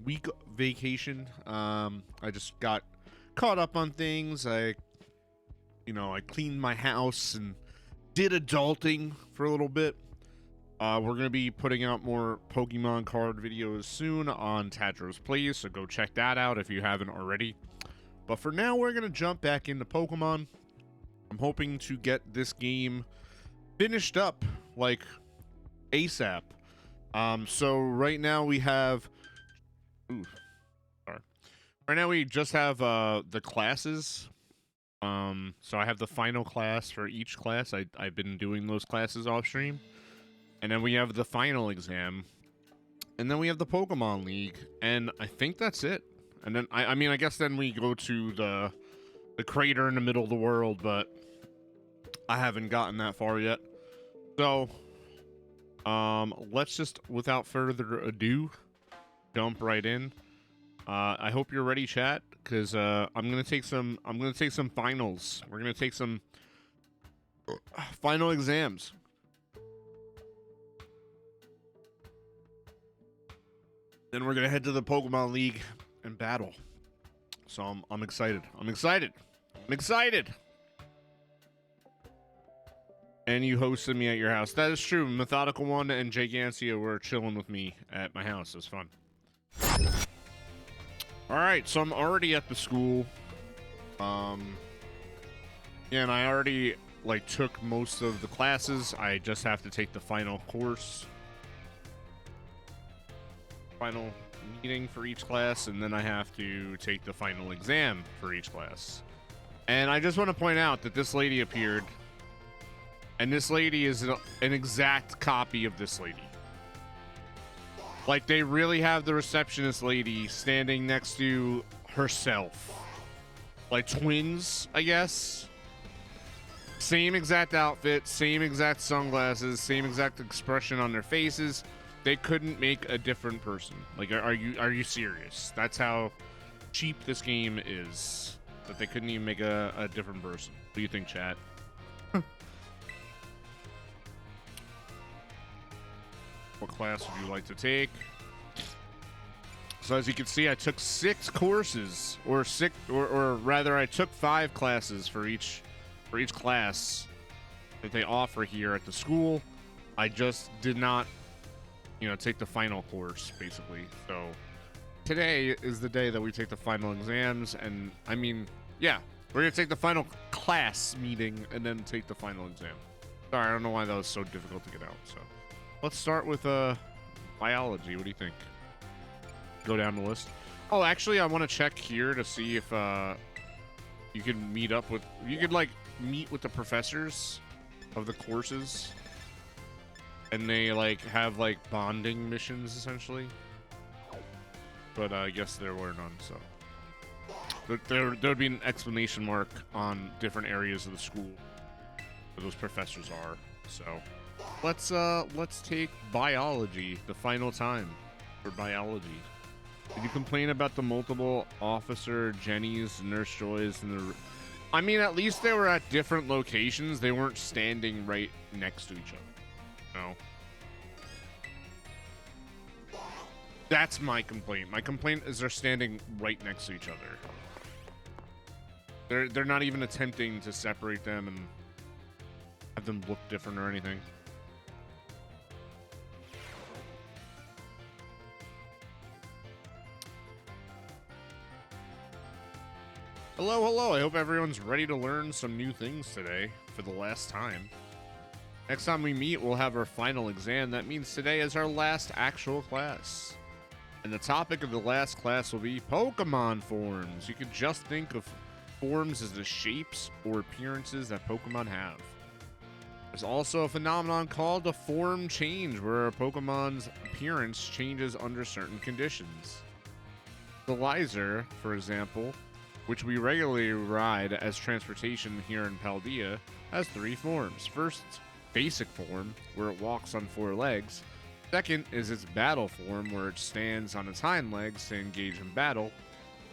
week vacation. I just got caught up on things. I cleaned my house and did adulting for a little bit. We're gonna be putting out more Pokemon card videos soon on Tadro's Plays, so go check that out if you haven't already. But for now, we're gonna jump back into Pokemon. I'm hoping to get this game finished up like ASAP. So right now we have right now we just have the classes. So I have the final class for each class. I've been doing those classes off stream. And then we have the final exam. And then we have the Pokemon League. And I think that's it. And then I guess then we go to the crater in the middle of the world, but I haven't gotten that far yet. So let's just, without further ado, jump right in. I hope you're ready, chat, because I'm gonna take some finals. We're gonna take some final exams. Then we're gonna head to the Pokemon League and battle. So I'm excited. I'm excited. And you hosted me at your house. That is true. Methodical One and Gigantia were chilling with me at my house. It was fun. Alright, so I'm already at the school. Yeah, and I already, took most of the classes. I just have to take the final course. Final meeting for each class, and then I have to take the final exam for each class. And I just want to point out that this lady appeared. And this lady is an exact copy of this lady. Like, they really have the receptionist lady standing next to herself. Like twins, I guess. Same exact outfit, same exact sunglasses, same exact expression on their faces. They couldn't make a different person. Like, are you serious? That's how cheap this game is. That they couldn't even make a different person. What do you think, chat? What class would you like to take? So as you can see, I took 6 courses, or rather, I took 5 classes for each class that they offer here at the school. I just did not, take the final course, basically. So today is the day that we take the final exams, and yeah, we're gonna take the final class meeting and then take the final exam. Sorry, I don't know why that was so difficult to get out. So let's start with biology. What do you think? Go down the list. Oh, actually, I want to check here to see if you can meet with the professors of the courses, and they have bonding missions essentially. But I guess there were none. So there would be an exclamation mark on different areas of the school where those professors are. So let's take biology, the final time for biology. Did you complain about the multiple officer Jennies, Nurse Joys, and at least they were at different locations. They weren't standing right next to each other. No. That's my complaint. My complaint is they're standing right next to each other. They're not even attempting to separate them and have them look different or anything. Hello. I hope everyone's ready to learn some new things today for the last time. Next time we meet, we'll have our final exam. That means today is our last actual class. And the topic of the last class will be Pokemon forms. You could just think of forms as the shapes or appearances that Pokemon have. There's also a phenomenon called a form change, where a Pokemon's appearance changes under certain conditions. The Lizer, for example, which we regularly ride as transportation here in Paldea, has 3 forms. First, basic form, where it walks on 4 legs. Second is its battle form, where it stands on its hind legs to engage in battle.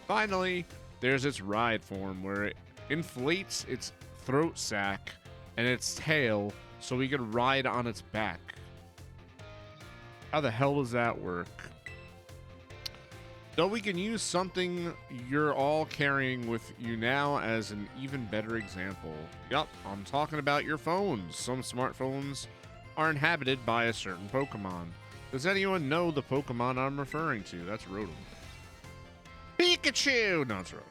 Finally, there's its ride form, where it inflates its throat sac and its tail so we can ride on its back. How the hell does that work? Though we can use something you're all carrying with you now as an even better example. Yup, I'm talking about your phones. Some smartphones are inhabited by a certain Pokemon. Does anyone know the Pokemon I'm referring to? That's Rotom. Pikachu! No, it's Rotom.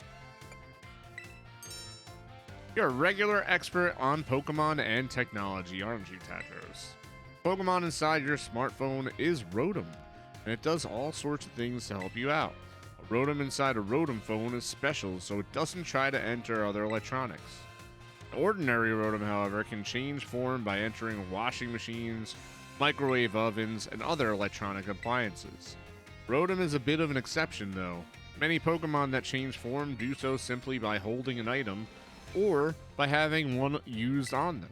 You're a regular expert on Pokemon and technology, aren't you, Tadros? Pokemon inside your smartphone is Rotom, and it does all sorts of things to help you out. A Rotom inside a Rotom phone is special, so it doesn't try to enter other electronics. An ordinary Rotom, however, can change form by entering washing machines, microwave ovens, and other electronic appliances. Rotom is a bit of an exception, though. Many Pokemon that change form do so simply by holding an item, or by having one used on them.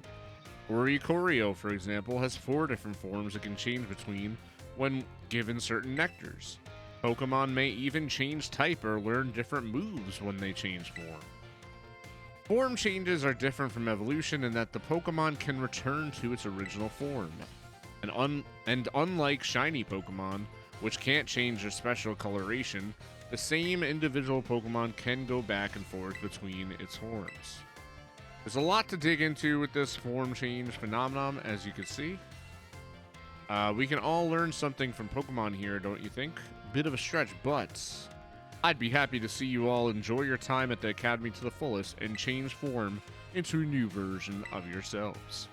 Oricorio, for example, has 4 different forms it can change between when given certain nectars. Pokemon may even change type or learn different moves when they change form. Form changes are different from evolution in that the Pokemon can return to its original form. And unlike shiny Pokemon, which can't change their special coloration, the same individual Pokemon can go back and forth between its forms. There's a lot to dig into with this form change phenomenon, as you can see. We can all learn something from Pokemon here, don't you think? Bit of a stretch, but I'd be happy to see you all enjoy your time at the Academy to the fullest and change form into a new version of yourselves.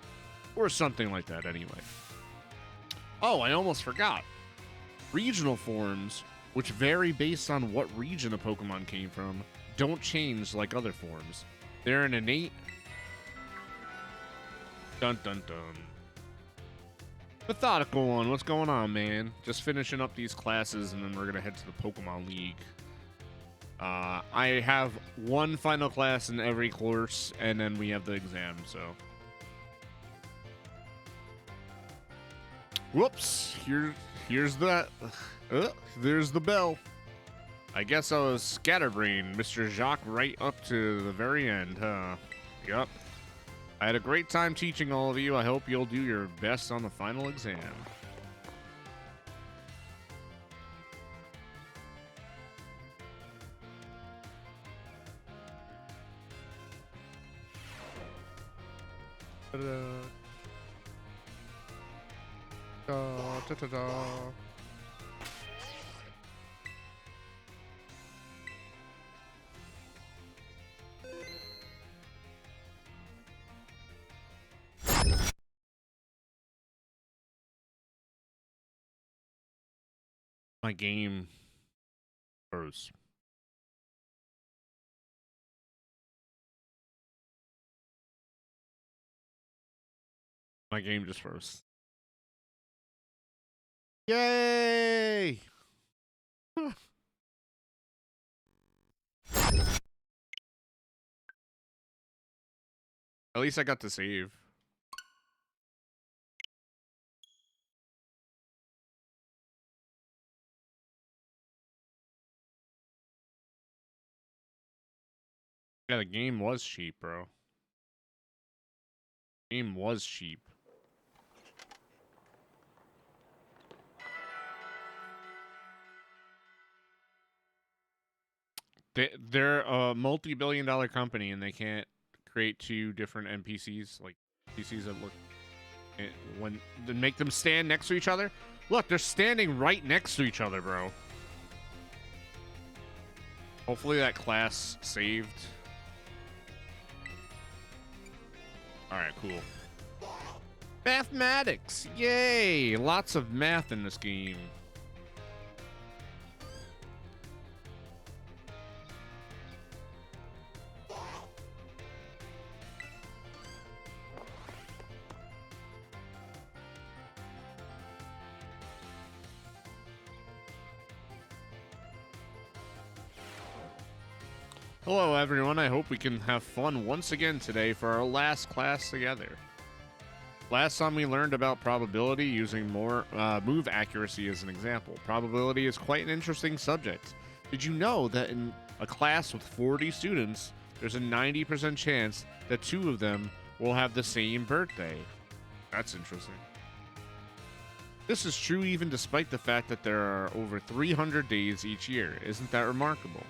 Or something like that, anyway. Oh, I almost forgot. Regional forms, which vary based on what region a Pokemon came from, don't change like other forms. They're an innate... Dun dun dun. Methodical one. What's going on, man? Just finishing up these classes, and then we're gonna head to the Pokemon League. I have one final class in every course, and then we have the exam, so... Whoops! Here's the... there's the bell. I guess I was scatterbrained, Mr. Jacques, right up to the very end, huh? Yup. I had a great time teaching all of you. I hope you'll do your best on the final exam. Da-da. Da-da-da. My game froze. My game just froze. Yay! At least I got to save. Yeah, the game was cheap, bro. The game was cheap. They're a multi-billion-dollar company, and they can't create 2 different NPCs, like NPCs that look when they make them stand next to each other. Look, they're standing right next to each other, bro. Hopefully that class saved. All right, cool. Mathematics, yay! Lots of math in this game. Hello, everyone. I hope we can have fun once again today for our last class together. Last time we learned about probability using more move accuracy as an example. Probability is quite an interesting subject. Did you know that in a class with 40 students, there's a 90% chance that 2 of them will have the same birthday? That's interesting. This is true even despite the fact that there are over 300 days each year. Isn't that remarkable?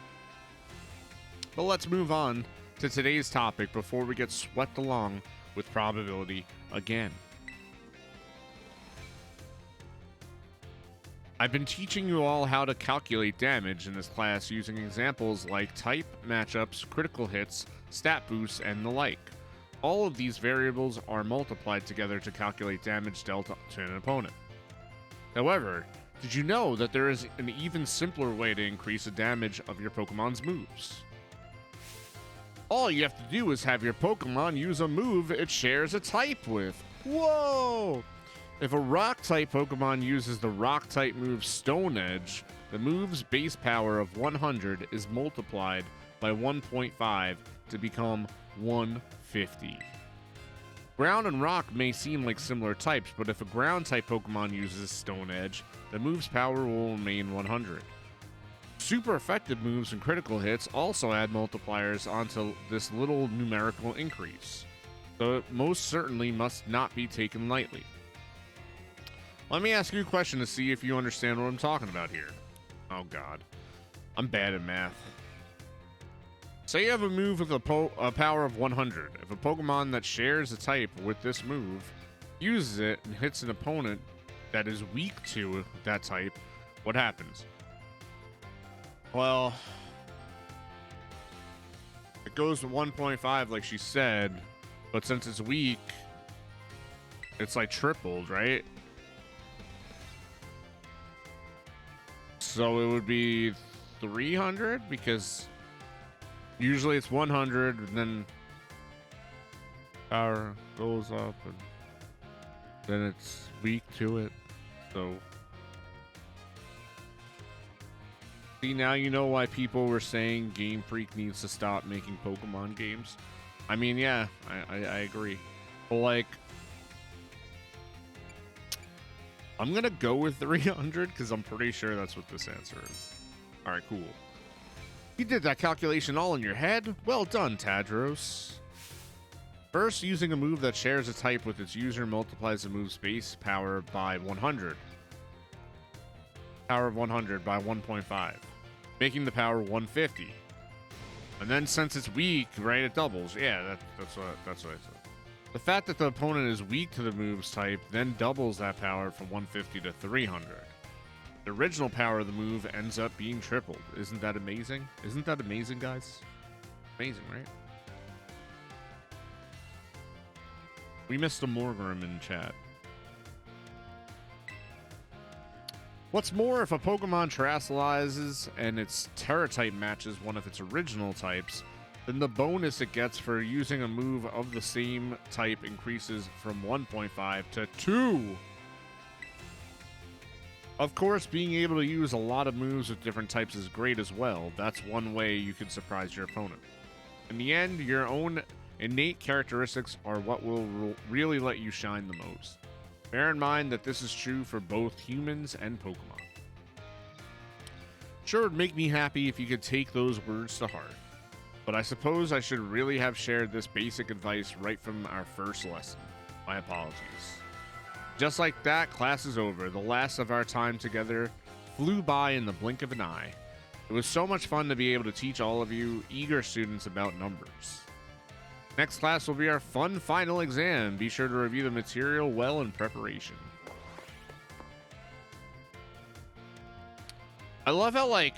But let's move on to today's topic before we get swept along with probability again. I've been teaching you all how to calculate damage in this class using examples like type, matchups, critical hits, stat boosts, and the like. All of these variables are multiplied together to calculate damage dealt to an opponent. However, did you know that there is an even simpler way to increase the damage of your Pokemon's moves? All you have to do is have your Pokemon use a move it shares a type with. Whoa! If a Rock-type Pokemon uses the Rock-type move Stone Edge, the move's base power of 100 is multiplied by 1.5 to become 150. Ground and Rock may seem like similar types, but if a Ground-type Pokemon uses Stone Edge, the move's power will remain 100. Super effective moves and critical hits also add multipliers onto this little numerical increase, so it most certainly must not be taken lightly. Let me ask you a question to see if you understand what I'm talking about here. Oh god, I'm bad at math. Say you have a move with a power of 100. If a Pokemon that shares a type with this move uses it and hits an opponent that is weak to that type, what happens? Well, it goes to 1.5 like she said, but since it's weak, it's like tripled, right? So it would be 300 because usually it's 100 and then power goes up and then it's weak to it. So see, now you know why people were saying Game Freak needs to stop making Pokemon games. I mean, yeah, I agree. But like, I'm gonna go with 300 because I'm pretty sure that's what this answer is. All right, cool. You did that calculation all in your head? Well done, Tadros. First, using a move that shares a type with its user multiplies the move's base power by 100. Power of 100 by 1.5, making the power 150. And then since it's weak, right, it doubles. Yeah, that's what I said. The fact that the opponent is weak to the move's type then doubles that power from 150 to 300. The original power of the move ends up being tripled. Isn't that amazing? Isn't that amazing, guys? Amazing, right? We missed a Morgrim in chat. What's more, if a Pokemon terrestrializes and its Terra type matches one of its original types, then the bonus it gets for using a move of the same type increases from 1.5 to 2. Of course, being able to use a lot of moves with different types is great as well. That's one way you can surprise your opponent. In the end, your own innate characteristics are what will really let you shine the most. Bear in mind that this is true for both humans and Pokemon. Sure, it'd make me happy if you could take those words to heart, but I suppose I should really have shared this basic advice right from our first lesson. My apologies. Just like that, class is over. The last of our time together flew by in the blink of an eye. It was so much fun to be able to teach all of you eager students about numbers. Next class will be our fun final exam. Be sure to review the material well in preparation. I love how, like,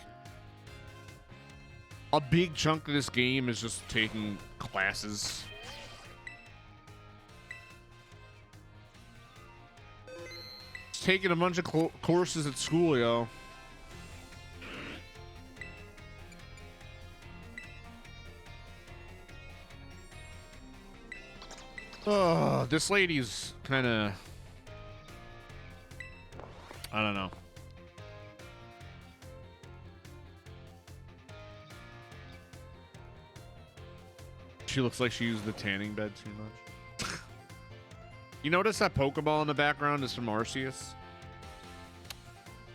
a big chunk of this game is just taking classes. Just taking a bunch of courses at school, yo. Oh, this lady's kind of, I don't know. She looks like she used the tanning bed too much. You notice that Pokeball in the background is from Arceus?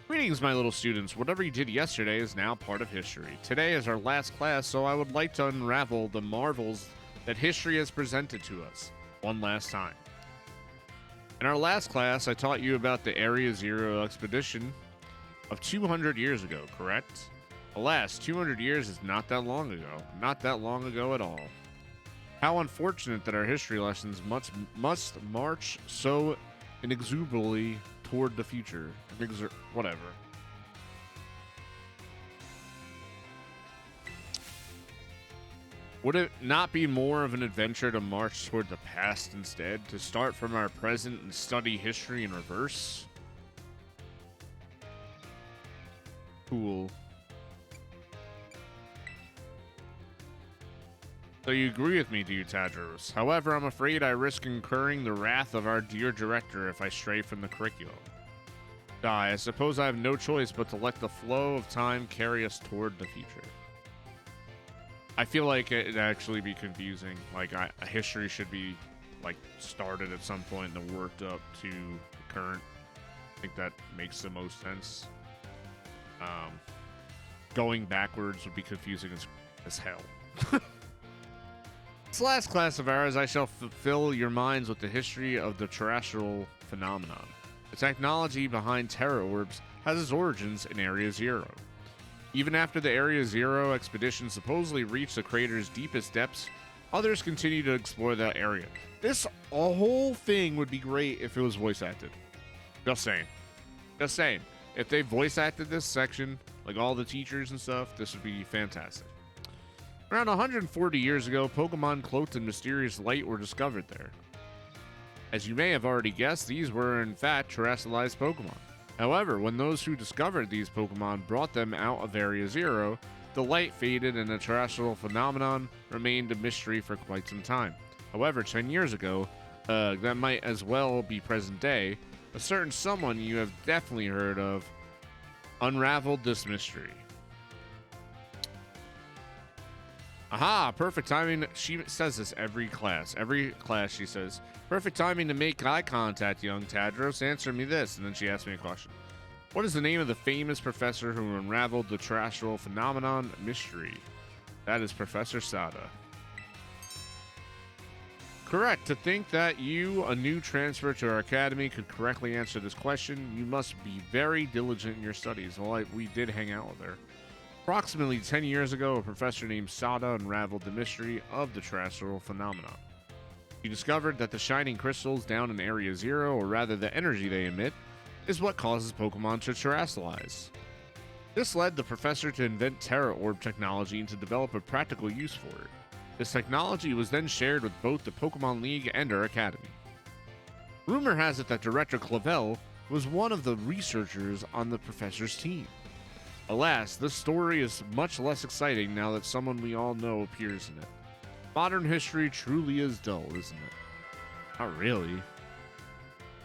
Greetings, my little students. Whatever you did yesterday is now part of history. Today is our last class, so I would like to unravel the marvels that history has presented to us one last time. In our last class, I taught you about the Area Zero expedition of 200 years ago, correct? Alas, 200 years is not that long ago. Not that long ago at all. How unfortunate that our history lessons must march so inexorably toward the future. Whatever. Would it not be more of an adventure to march toward the past instead? To start from our present and study history in reverse? Cool. So you agree with me, do you, Tadros? However, I'm afraid I risk incurring the wrath of our dear director if I stray from the curriculum. I suppose I have no choice but to let the flow of time carry us toward the future. I feel like it'd actually be confusing. Like, history should be, like, started at some point and then worked up to current. I think that makes the most sense. Going backwards would be confusing as hell. This last class of ours, I shall fill your minds with the history of the terrestrial phenomenon. The technology behind Terra Orbs has its origins in Area Zero. Even after the Area Zero expedition supposedly reached the crater's deepest depths, others continue to explore that area. This whole thing would be great if it was voice acted. Just saying. Just saying. If they voice acted this section, like all the teachers and stuff, this would be fantastic. Around 140 years ago, Pokemon cloaked in mysterious light were discovered there. As you may have already guessed, these were in fact terrestrialized Pokemon. However, when those who discovered these Pokemon brought them out of Area Zero, the light faded and the terrestrial phenomenon remained a mystery for quite some time. However, 10 years ago, that might as well be present day, a certain someone you have definitely heard of unraveled this mystery. Aha, perfect timing. She says this every class. Every class she says, perfect timing to make eye contact, young Tadros. Answer me this. And then she asks me a question. What is the name of the famous professor who unraveled the terrestrial phenomenon mystery? That is Professor Sada. Correct. To think that you, a new transfer to our academy, could correctly answer this question, you must be very diligent in your studies. Well, we did hang out with her. Approximately 10 years ago, a professor named Sada unraveled the mystery of the terrestrial phenomenon. He discovered that the shining crystals down in Area Zero, or rather the energy they emit, is what causes Pokemon to terrestrialize. This led the professor to invent Terra Orb technology and to develop a practical use for it. This technology was then shared with both the Pokemon League and our academy. Rumor has it that Director Clavel was one of the researchers on the professor's team. Alas, this story is much less exciting now that someone we all know appears in it. Modern history truly is dull, isn't it? Not really.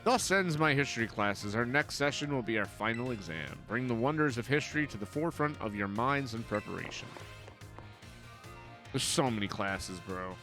Thus ends my history classes. Our next session will be our final exam. Bring the wonders of history to the forefront of your minds in preparation. There's so many classes, bro.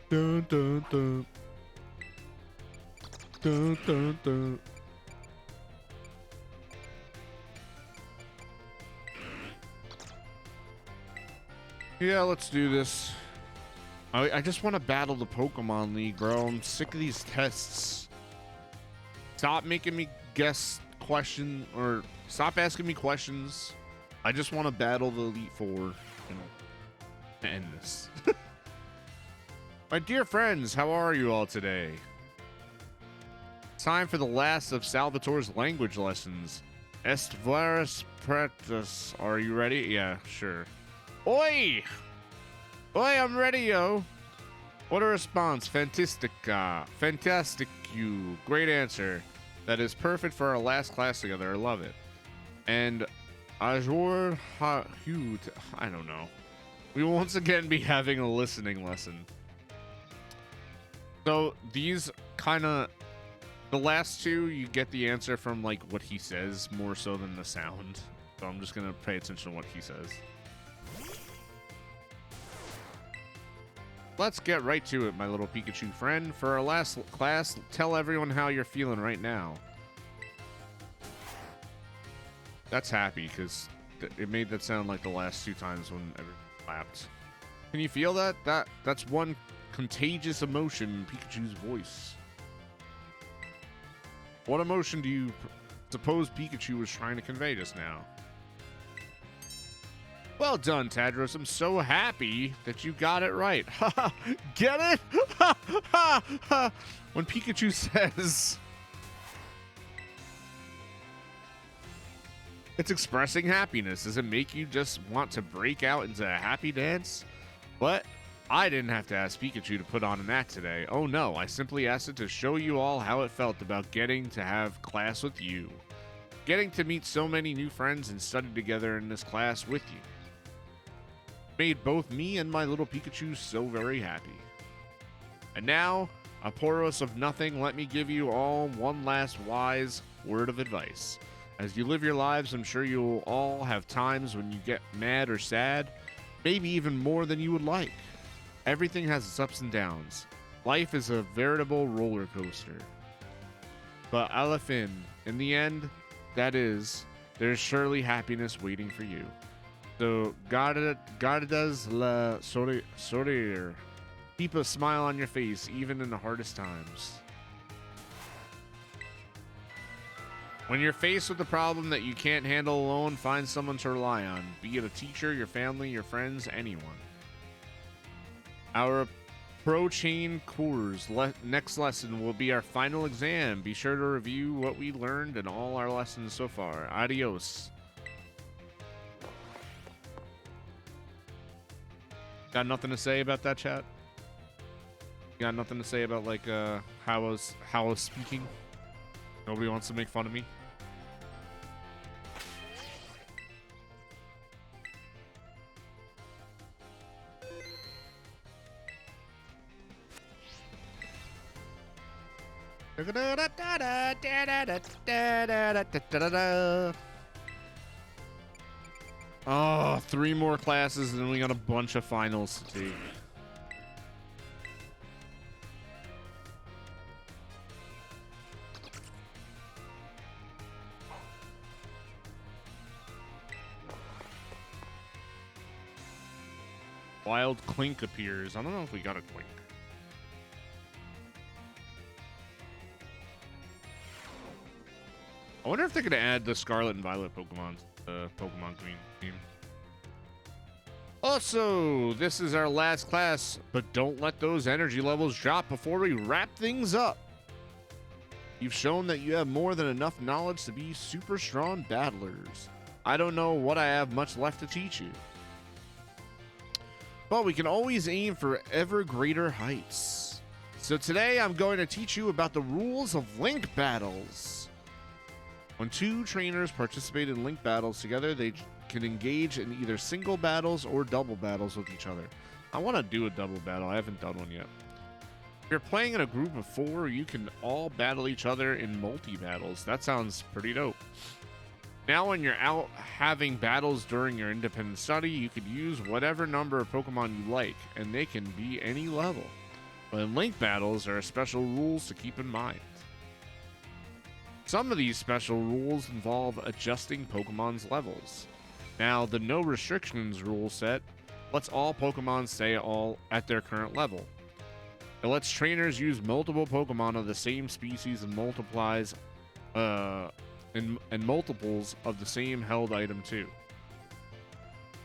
Dun, dun, dun. Dun, dun, dun. Yeah, let's do this. I just want to battle the Pokemon League, bro. I'm sick of these tests. Stop making me guess question, or stop asking me questions. I just want to battle the Elite Four and end this. My dear friends, how are you all today? It's time for the last of Salvatore's language lessons. Est varis praetus. Are you ready? Yeah, sure. Oi! Oi, I'm ready, yo. What a response. Fantastica. Fantastic, you. Great answer. That is perfect for our last class together. I love it. And Ajor Hut. I don't know. We will once again be having a listening lesson. So these kind of, the last two, you get the answer from like what he says more so than the sound. So I'm just going to pay attention to what he says. let's get right to it, my little Pikachu friend. For our last class, tell everyone how you're feeling right now. That's happy, because it made that sound like the last 2 times when everyone clapped. Can you feel that? That's one contagious emotion in Pikachu's voice. What emotion do you suppose Pikachu was trying to convey just now? Well done, Tadros. I'm so happy that you got it right. Get it? When Pikachu says it's expressing happiness, does it make you just want to break out into a happy dance? But I didn't have to ask Pikachu to put on an act today. Oh no, I simply asked it to show you all how it felt about getting to have class with you. Getting to meet so many new friends and study together in this class with you made both me and my little Pikachu so very happy. And now, Aporos of nothing, let me give you all one last wise word of advice. As you live your lives, I'm sure you'll all have times when you get mad or sad, maybe even more than you would like. Everything has its ups and downs. Life is a veritable roller coaster. But à la fin, in the end, that is, there's surely happiness waiting for you. So, guardas la sourire. Keep a smile on your face, even in the hardest times. When you're faced with a problem that you can't handle alone, find someone to rely on, be it a teacher, your family, your friends, anyone. Our Pro Chain course next lesson will be our final exam. Be sure to review what we learned in all our lessons so far. Adios. Got nothing to say about that, chat? Got nothing to say about like how I was speaking? Nobody wants to make fun of me. Oh, 3 more classes and then we got a bunch of finals to take. Wild Clink appears. I don't know if we got a Clink. I wonder if they're going to add the Scarlet and Violet Pokemon to the Pokemon Queen team. Also, this is our last class, but don't let those energy levels drop before we wrap things up. You've shown that you have more than enough knowledge to be super strong battlers. I don't know what I have much left to teach you, but we can always aim for ever greater heights. So today I'm going to teach you about the rules of link battles. When 2 trainers participate in link battles together, they can engage in either single battles or double battles with each other. I want to do a double battle. I haven't done one yet. If you're playing in a group of 4, you can all battle each other in multi-battles. That sounds pretty dope. Now when you're out having battles during your independent study, you could use whatever number of Pokemon you like, and they can be any level. But in link battles, there are special rules to keep in mind. Some of these special rules involve adjusting Pokemon's levels. Now, the no restrictions rule set lets all Pokemon stay all at their current level. It lets trainers use multiple Pokemon of the same species and multiplies and multiples of the same held item too.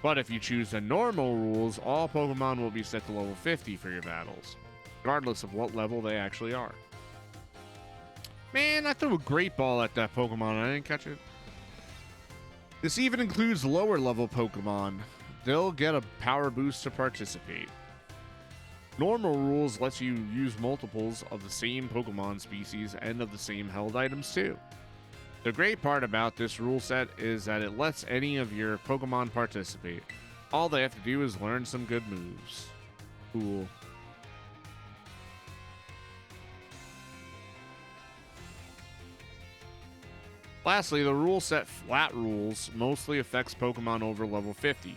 But if you choose the normal rules, all Pokemon will be set to level 50 for your battles, regardless of what level they actually are. Man, I threw a great ball at that Pokemon and I didn't catch it. This even includes lower level Pokemon. They'll get a power boost to participate. Normal rules lets you use multiples of the same Pokemon species and of the same held items too. The great part about this rule set is that it lets any of your Pokemon participate. All they have to do is learn some good moves. Cool. Lastly, the rule set flat rules mostly affects Pokemon over level 50.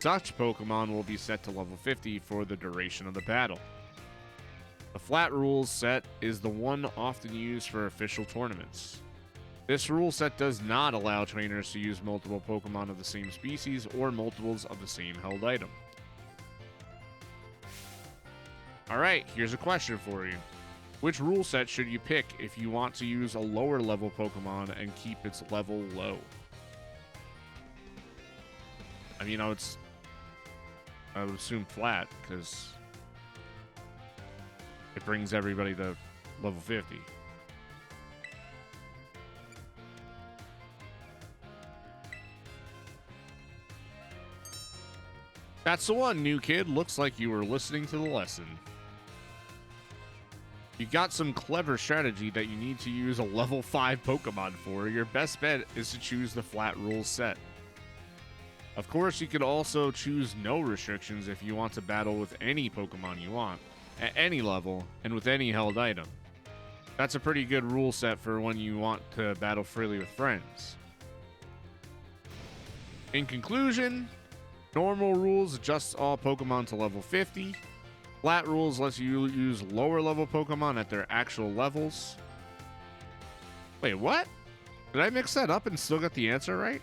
touch Pokemon will be set to level 50 for the duration of the battle. The flat rules set is the one often used for official tournaments. This rule set does not allow trainers to use multiple Pokemon of the same species or multiples of the same held item. Alright, here's a question for you. Which rule set should you pick if you want to use a lower level Pokemon and keep its level low? I mean, I would assume flat, because it brings everybody to level 50. That's the one, new kid. Looks like you were listening to the lesson. You got some clever strategy that you need to use a level 5 Pokemon for. Your best bet is to choose the flat rules set. Of course, you could also choose no restrictions if you want to battle with any Pokemon you want, at any level, and with any held item. That's a pretty good rule set for when you want to battle freely with friends. In conclusion, normal rules adjusts all Pokemon to level 50. Flat rules lets you use lower level Pokemon at their actual levels. Wait, what? Did I mix that up and still get the answer right?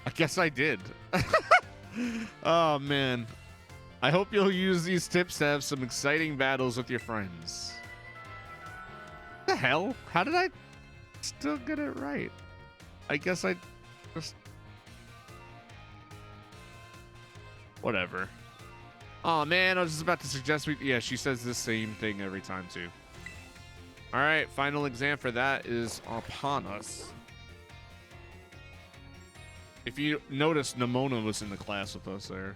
I guess I did. Oh, man. I hope you'll use these tips to have some exciting battles with your friends. What the hell? How did I still get it right? I guess I just... Whatever. Oh, man. I was just about to suggest we... Yeah, she says the same thing every time, too. All right. Final exam for that is upon us. If you notice, Nimona was in the class with us there.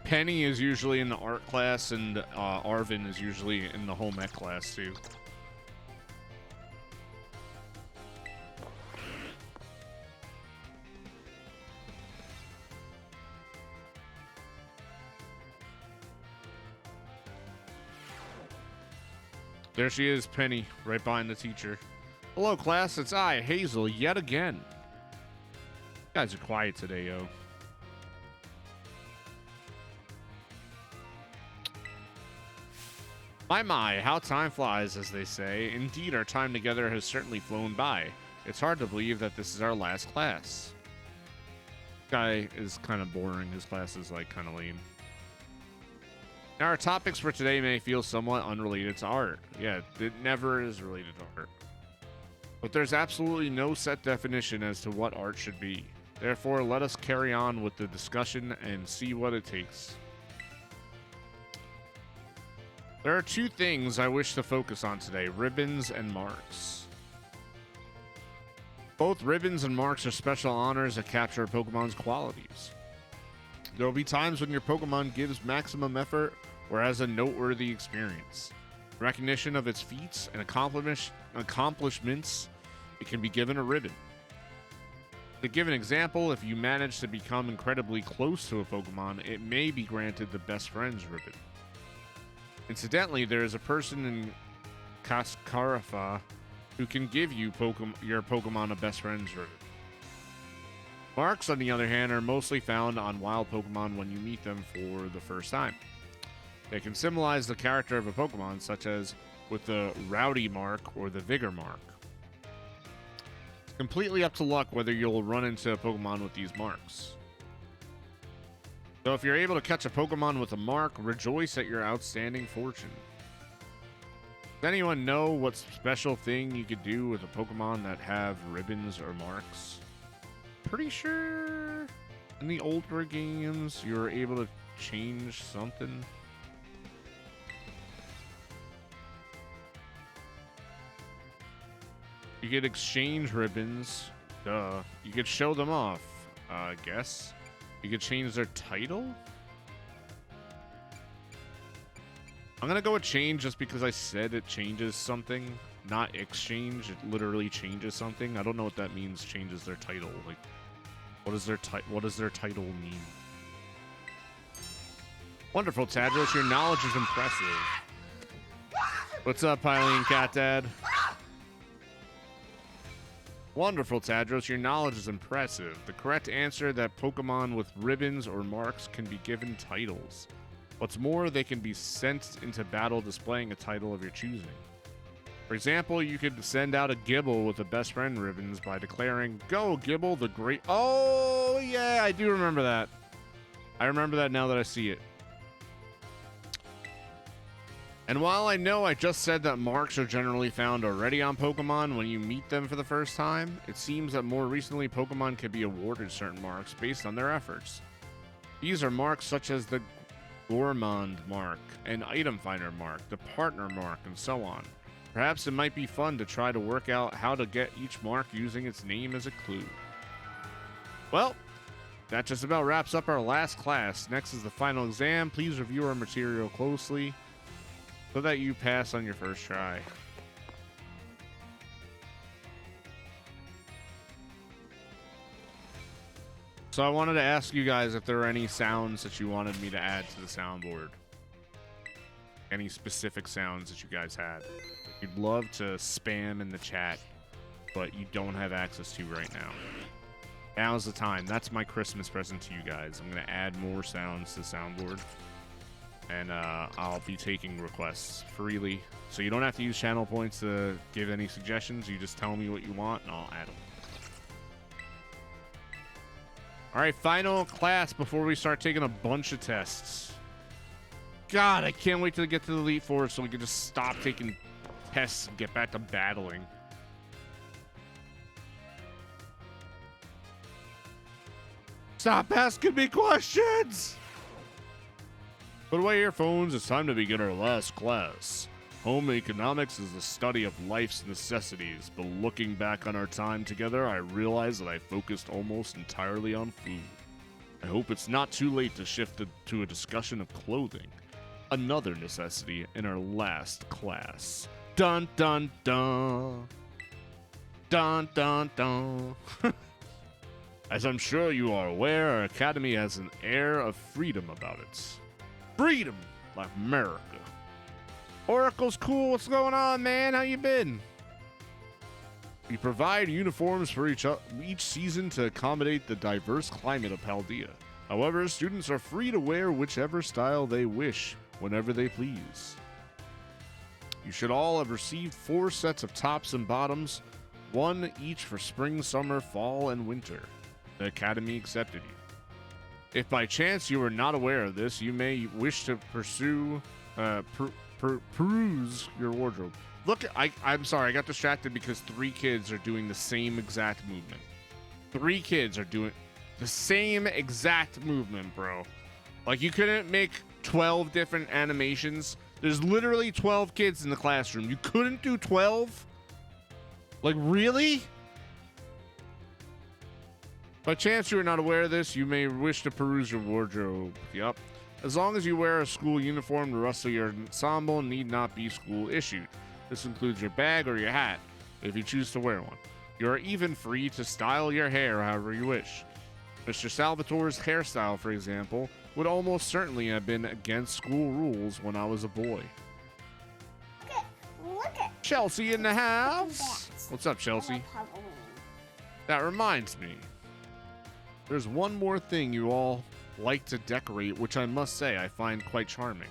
Penny is usually in the art class, and Arvin is usually in the home ec class, too. There she is, Penny, right behind the teacher. Hello, class. It's I, Hazel, yet again. You guys are quiet today, yo. My, how time flies, as they say. Indeed, our time together has certainly flown by. It's hard to believe that this is our last class. This guy is kind of boring. His class is, like, kind of lame. Now, our topics for today may feel somewhat unrelated to art. Yeah, it never is related to art. But there's absolutely no set definition as to what art should be. Therefore, let us carry on with the discussion and see what it takes. There are two things I wish to focus on today, ribbons and marks. Both ribbons and marks are special honors that capture a Pokemon's qualities. There will be times when your Pokemon gives maximum effort or has a noteworthy experience. Recognition of its feats and accomplishments, it can be given a ribbon. To give an example, if you manage to become incredibly close to a Pokemon, it may be granted the Best Friends ribbon. Incidentally, there is a person in Cascarafa who can give you your Pokemon a Best Friends ribbon. Marks, on the other hand, are mostly found on wild Pokemon when you meet them for the first time. They can symbolize the character of a Pokemon, such as with the Rowdy mark or the Vigor mark. It's completely up to luck whether you'll run into a Pokemon with these marks. So if you're able to catch a Pokemon with a mark, rejoice at your outstanding fortune. Does anyone know what special thing you could do with a Pokemon that have ribbons or marks? Pretty sure in the older games you were able to change something. You could exchange ribbons. Duh. You could show them off, I guess. You could change their title? I'm gonna go with change just because I said it changes something. not exchange. It literally changes something. I don't know what that means. Changes their title. Like, what does their title mean? Wonderful, Tadros. Your knowledge is impressive. What's up, Pylean Cat Dad? Wonderful, Tadros. Your knowledge is impressive. The correct answer that Pokemon with ribbons or marks can be given titles. What's more, they can be sent into battle displaying a title of your choosing. For example, you could send out a Gibble with the best friend ribbons by declaring, "Go, Gibble, the great..." Oh, yeah, I do remember that. I remember that now that I see it. And while I know I just said that marks are generally found already on Pokemon when you meet them for the first time, it seems that more recently Pokemon can be awarded certain marks based on their efforts. These are marks such as the Gourmand mark, an Item Finder mark, the Partner mark, and so on. Perhaps it might be fun to try to work out how to get each mark using its name as a clue. Well, that just about wraps up our last class. Next is the final exam. Please review our material closely so that you pass on your first try. So I wanted to ask you guys if there were any sounds that you wanted me to add to the soundboard. Any specific sounds that you guys had. You'd love to spam in the chat, but you don't have access to right now. Now's the time. That's my Christmas present to you guys. I'm going to add more sounds to the soundboard. And I'll be taking requests freely. So you don't have to use channel points to give any suggestions. You just tell me what you want, and I'll add them. All right, final class before we start taking a bunch of tests. God, I can't wait to get to the Elite Four so we can just stop taking tests and get back to battling. Stop asking me questions! Put away your phones. It's time to begin our last class. Home economics is the study of life's necessities, but looking back on our time together, I realized that I focused almost entirely on food. I hope it's not too late to shift to a discussion of clothing, another necessity in our last class. Dun dun dun. Dun dun dun. As I'm sure you are aware, our academy has an air of freedom about it. Freedom, like America. Oracle's cool. What's going on, man? How you been? We provide uniforms for each season to accommodate the diverse climate of Paldea. However, students are free to wear whichever style they wish, whenever they please. You should all have received 4 sets of tops and bottoms, 1 each for spring, summer, fall, and winter. The Academy accepted you. If by chance you are not aware of this, you may wish to peruse your wardrobe. Look, I'm sorry, I got distracted because 3 kids are doing the same exact movement. 3 kids are doing the same exact movement, bro. Like, you couldn't make 12 different animations. There's literally 12 kids in the classroom. You couldn't do 12? Like, really? By chance you are not aware of this, you may wish to peruse your wardrobe. Yup. As long as you wear a school uniform, the rest of your ensemble need not be school issued. This includes your bag or your hat, if you choose to wear one. You are even free to style your hair however you wish. Mr. Salvatore's hairstyle, for example, would almost certainly have been against school rules when I was a boy. Look at Chelsea in the house. What's up, Chelsea? That reminds me. There's one more thing you all like to decorate, which I must say I find quite charming.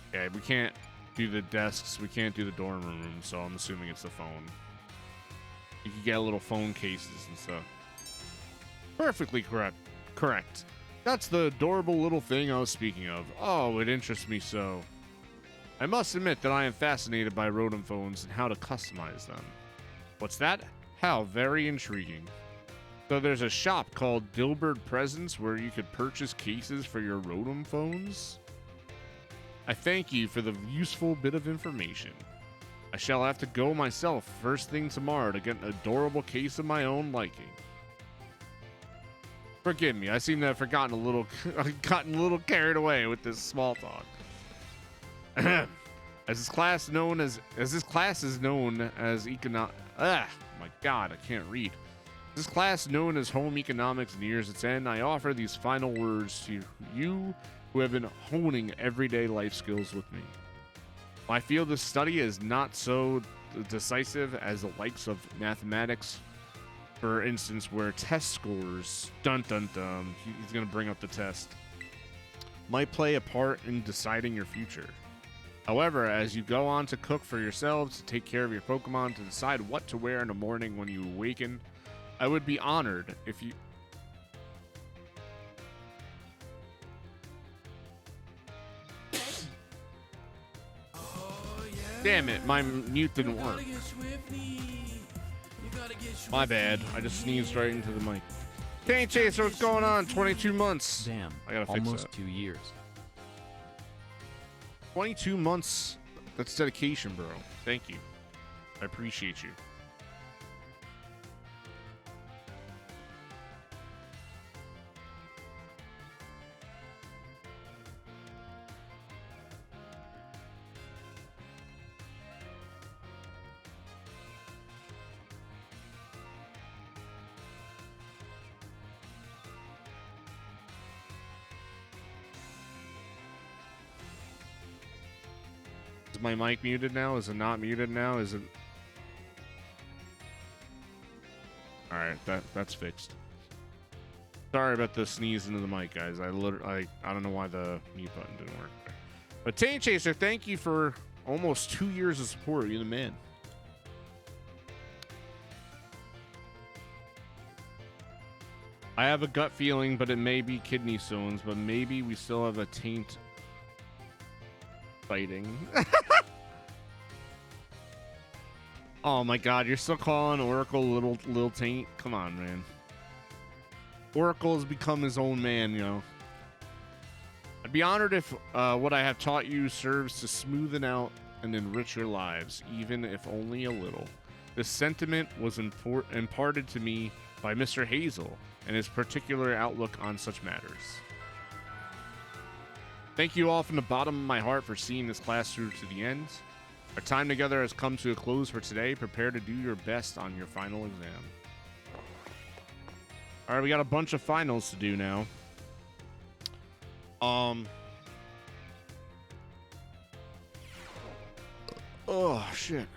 Okay, we can't do the desks, we can't do the dorm room, so I'm assuming it's the phone. You can get little phone cases and stuff. Perfectly correct. That's the adorable little thing I was speaking of. Oh, it interests me so. I must admit that I am fascinated by Rotom phones and how to customize them. What's that? How very intriguing. So there's a shop called Dilbert Presents where you could purchase cases for your Rotom phones. I thank you for the useful bit of information. I shall have to go myself first thing tomorrow to get an adorable case of my own liking. Forgive me, I seem to have gotten a little carried away with this small talk. As this class is known as my God, I can't read. This class known as home economics nears its end. I offer these final words to you who have been honing everyday life skills with me. My field of study is not so decisive as the likes of mathematics, for instance, where test scores, he's gonna bring up the test, might play a part in deciding your future. However, as you go on to cook for yourselves, to take care of your Pokemon, to decide what to wear in the morning when you awaken, I would be honored if you... Damn it, my mute didn't work. My bad. I just sneezed right into the mic. Paint Chaser, what's going on? 22 months. Damn, I gotta fix almost that. 2 years. 22 months. That's dedication, bro. Thank you. I appreciate you. Is my mic muted now? Is it not muted now? Is it? All right, that's fixed. Sorry about the sneeze into the mic, guys. I don't know why the mute button didn't work. But Taint Chaser, thank you for almost 2 years of support. You're the man. I have a gut feeling, but it may be kidney stones. But maybe we still have a taint fighting. Oh my God, you're still calling Oracle little taint? Come on, man. Oracle has become his own man, you know. I'd be honored if what I have taught you serves to smoothen out and enrich your lives, even if only a little. This sentiment was imparted to me by Mr. Hazel and his particular outlook on such matters. Thank you all from the bottom of my heart for seeing this class through to the end. Our time together has come to a close for today. Prepare to do your best on your final exam. All right, we got a bunch of finals to do now. Oh, shit.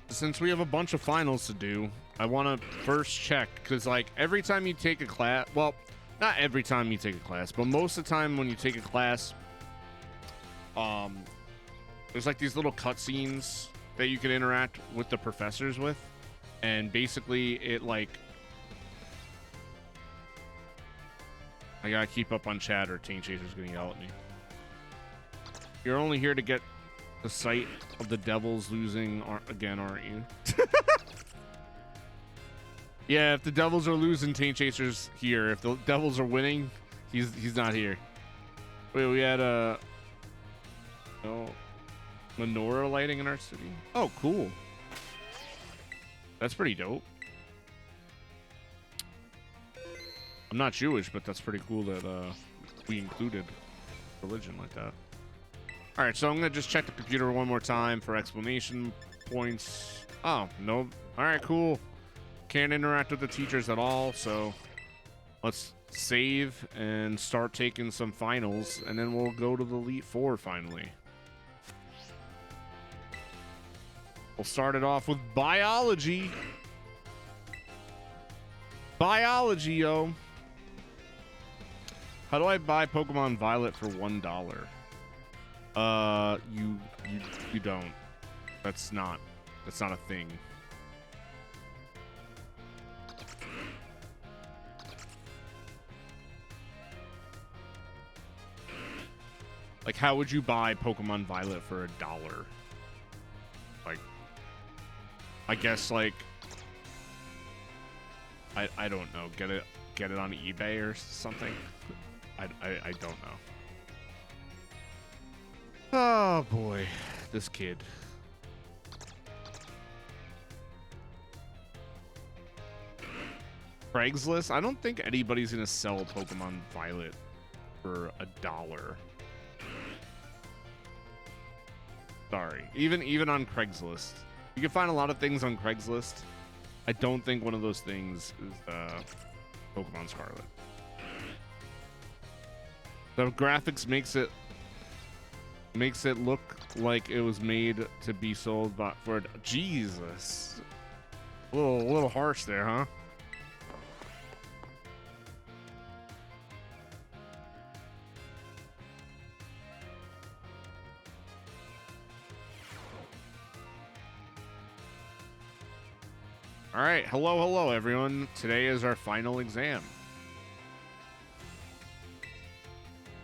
Since we have a bunch of finals to do, I want to first check, because, like, every time you take a class, well, not every time you take a class, but most of the time when you take a class, there's like these little cutscenes that you can interact with the professors with, and basically it like, I gotta keep up on chat or Taint Chaser's gonna yell at me. You're only here to get the sight of the Devils losing again, aren't you? Yeah, if the Devils are losing, Taint Chaser's here. If the Devils are winning, he's not here. Wait, we had a menorah lighting in our city. Oh, cool. That's pretty dope. I'm not Jewish, but that's pretty cool that we included religion like that. All right, so I'm gonna just check the computer one more time for explanation points. Oh, no. All right, cool. Can't interact with the teachers at all, so let's save and start taking some finals, and then we'll go to the Elite Four finally. We'll start it off with biology. Biology, yo. How do I buy Pokemon Violet for $1? You don't. That's not a thing. Like, how would you buy Pokemon Violet for $1? Like, I guess, like, I don't know. Get it on eBay or something. I don't know. Oh boy, this kid. Craigslist? I don't think anybody's gonna sell Pokemon Violet for $1. Sorry. Even on Craigslist. You can find a lot of things on Craigslist. I don't think one of those things is Pokemon Scarlet. The graphics makes it look like it was made to be sold for Jesus. A little harsh there, huh? All right, hello everyone. Today is our final exam.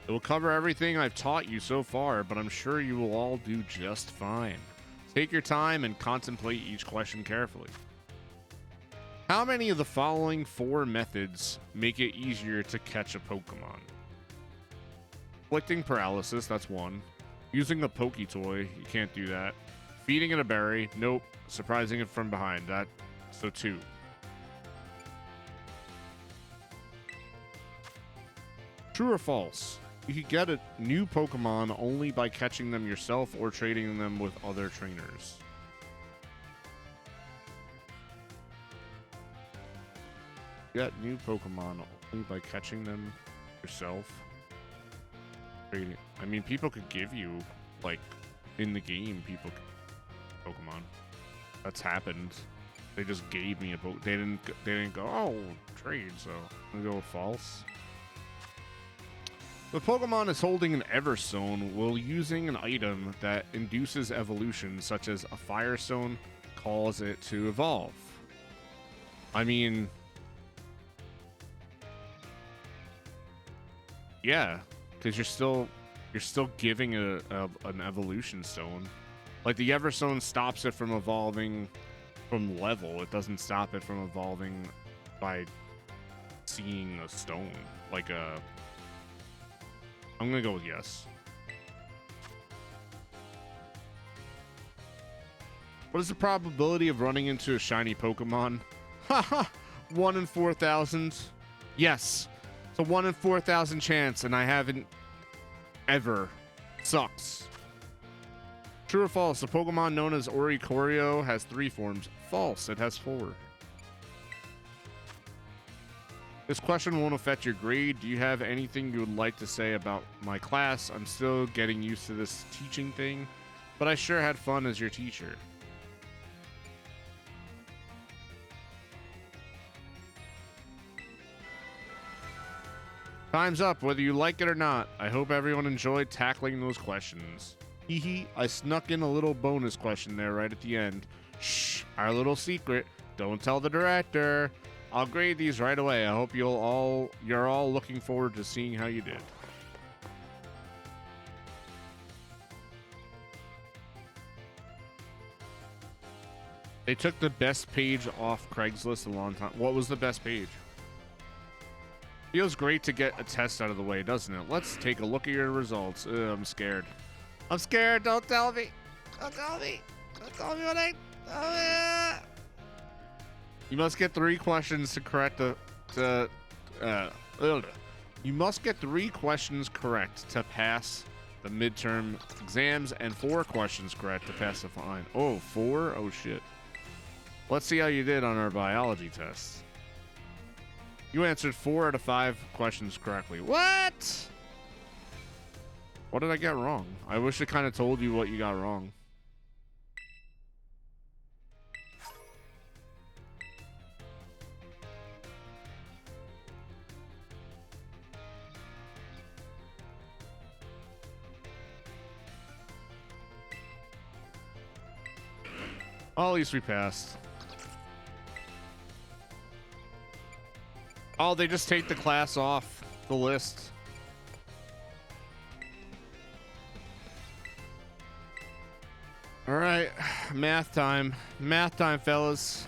It will cover everything I've taught you so far, but I'm sure you will all do just fine. Take your time and contemplate each question carefully. How many of the following 4 methods make it easier to catch a Pokemon? Inflicting paralysis, that's 1. Using a Poketoy, you can't do that. Feeding it a berry, nope. Surprising it from behind, so 2. True or false? You can get a new Pokemon only by catching them yourself or trading them with other trainers. Get new Pokemon only by catching them yourself. Trading. I mean, people could give you, like, in the game, Pokemon. That's happened. They just gave me a Pokemon. They didn't go, oh, trade, so I'm gonna go with false. The Pokemon is holding an Everstone while using an item that induces evolution, such as a Fire Stone, cause it to evolve. I mean, yeah, because you're still giving it an evolution stone. Like the Everstone stops it from evolving from level. It doesn't stop it from evolving by seeing a stone, like a. I'm gonna go with yes. What is the probability of running into a shiny Pokemon? Haha, 1 in 4,000. Yes, it's a 1 in 4,000 chance, and I haven't ever. Sucks. True or false? The Pokemon known as Oricorio has 3 forms. False. It has 4. This question won't affect your grade. Do you have anything you would like to say about my class? I'm still getting used to this teaching thing, but I sure had fun as your teacher. Time's up, whether you like it or not. I hope everyone enjoyed tackling those questions. Hehe, I snuck in a little bonus question there right at the end. Shh, our little secret. Don't tell the director. I'll grade these right away. I hope you're all looking forward to seeing how you did. They took the best page off Craigslist a long time. What was the best page? Feels great to get a test out of the way, doesn't it? Let's take a look at your results. I'm scared. I'm scared. Don't tell me. Don't tell me. Don't tell me what I. Oh, yeah. You must get 3 questions to correct You must get 3 questions correct to pass the midterm exams and 4 questions correct to pass the fine. Oh, 4? Oh, shit. Let's see how you did on our biology test. You answered 4 out of 5 questions correctly. What? What did I get wrong? I wish it kind of told you what you got wrong. Oh, at least we passed. Oh, they just take the class off the list. All right, math time. Math time, fellas.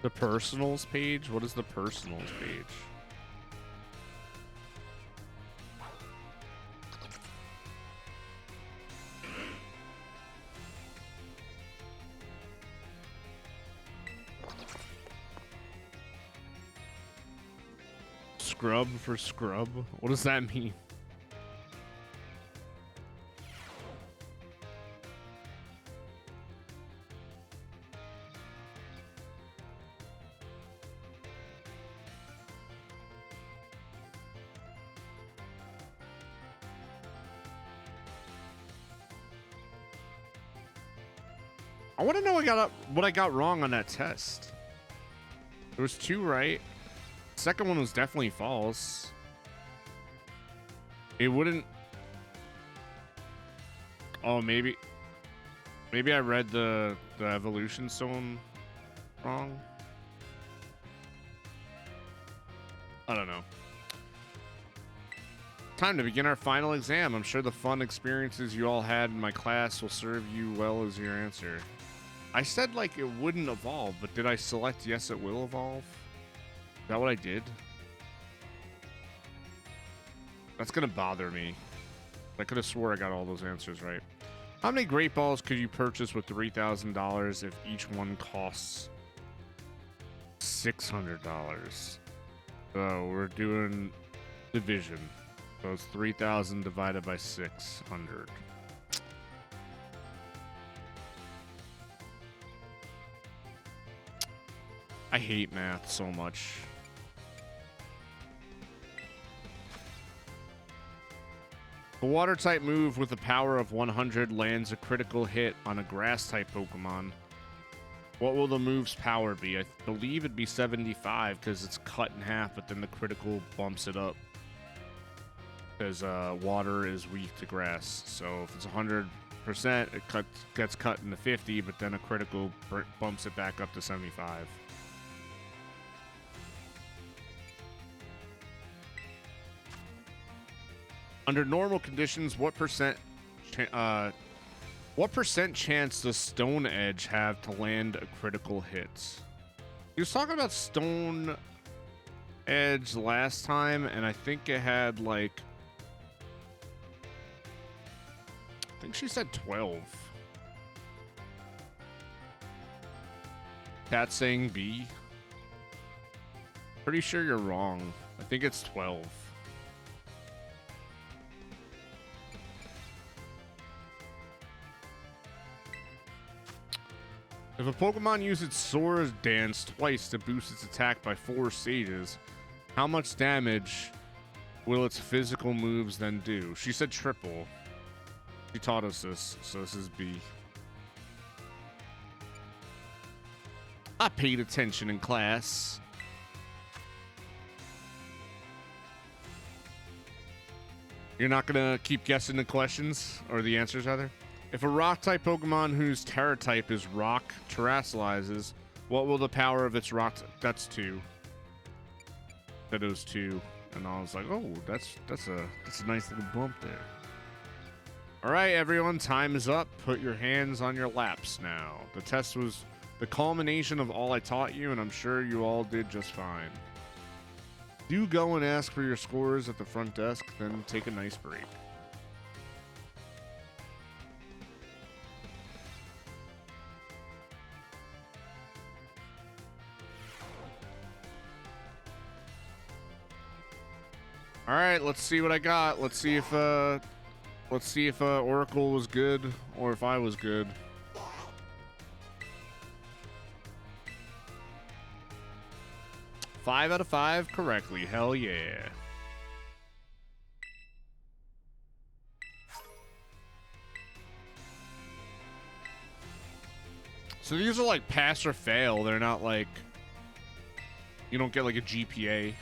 The personals page? What is the personals page? scrub for scrub? What does that mean? I want to know what I got wrong on that test. There was 2 right. Second one was definitely false. It wouldn't. Oh, maybe I read the evolution stone wrong. I don't know. Time to begin our final exam. I'm sure the fun experiences you all had in my class will serve you well as your answer. I said like it wouldn't evolve, but did I select yes it will evolve? Is that what I did? That's gonna bother me. I could have swore I got all those answers right. How many Great Balls could you purchase with $3,000 if each one costs $600? So we're doing division. So it's 3,000 divided by 600. I hate math so much. A water type move with a power of 100 lands a critical hit on a grass type Pokemon. What will the move's power be? I believe it'd be 75 because it's cut in half, but then the critical bumps it up. Because water is weak to grass. So if it's 100%, it gets cut into 50, but then a critical bumps it back up to 75. Under normal conditions, what percent chance does Stone Edge have to land a critical hit? He was talking about Stone Edge last time, and I think it had like, I think she said 12. Cat saying B. Pretty sure you're wrong. I think it's 12. If a Pokemon uses Sora's Dance twice to boost its attack by 4 stages, how much damage will its physical moves then do? She said triple. She taught us this, so this is B. I paid attention in class. You're not gonna keep guessing the questions, or the answers rather? If a rock-type Pokemon whose Terra type is rock terrestrializes, what will the power of its rock... That's 2. That was 2. And I was like, oh, that's a nice little bump there. All right, everyone, time is up. Put your hands on your laps now. The test was the culmination of all I taught you, and I'm sure you all did just fine. Do go and ask for your scores at the front desk, then take a nice break. All right, let's see what I got. Let's see if Oracle was good or if I was good. Five out of 5 correctly. Hell yeah. So these are like pass or fail. They're not like, you don't get like a GPA.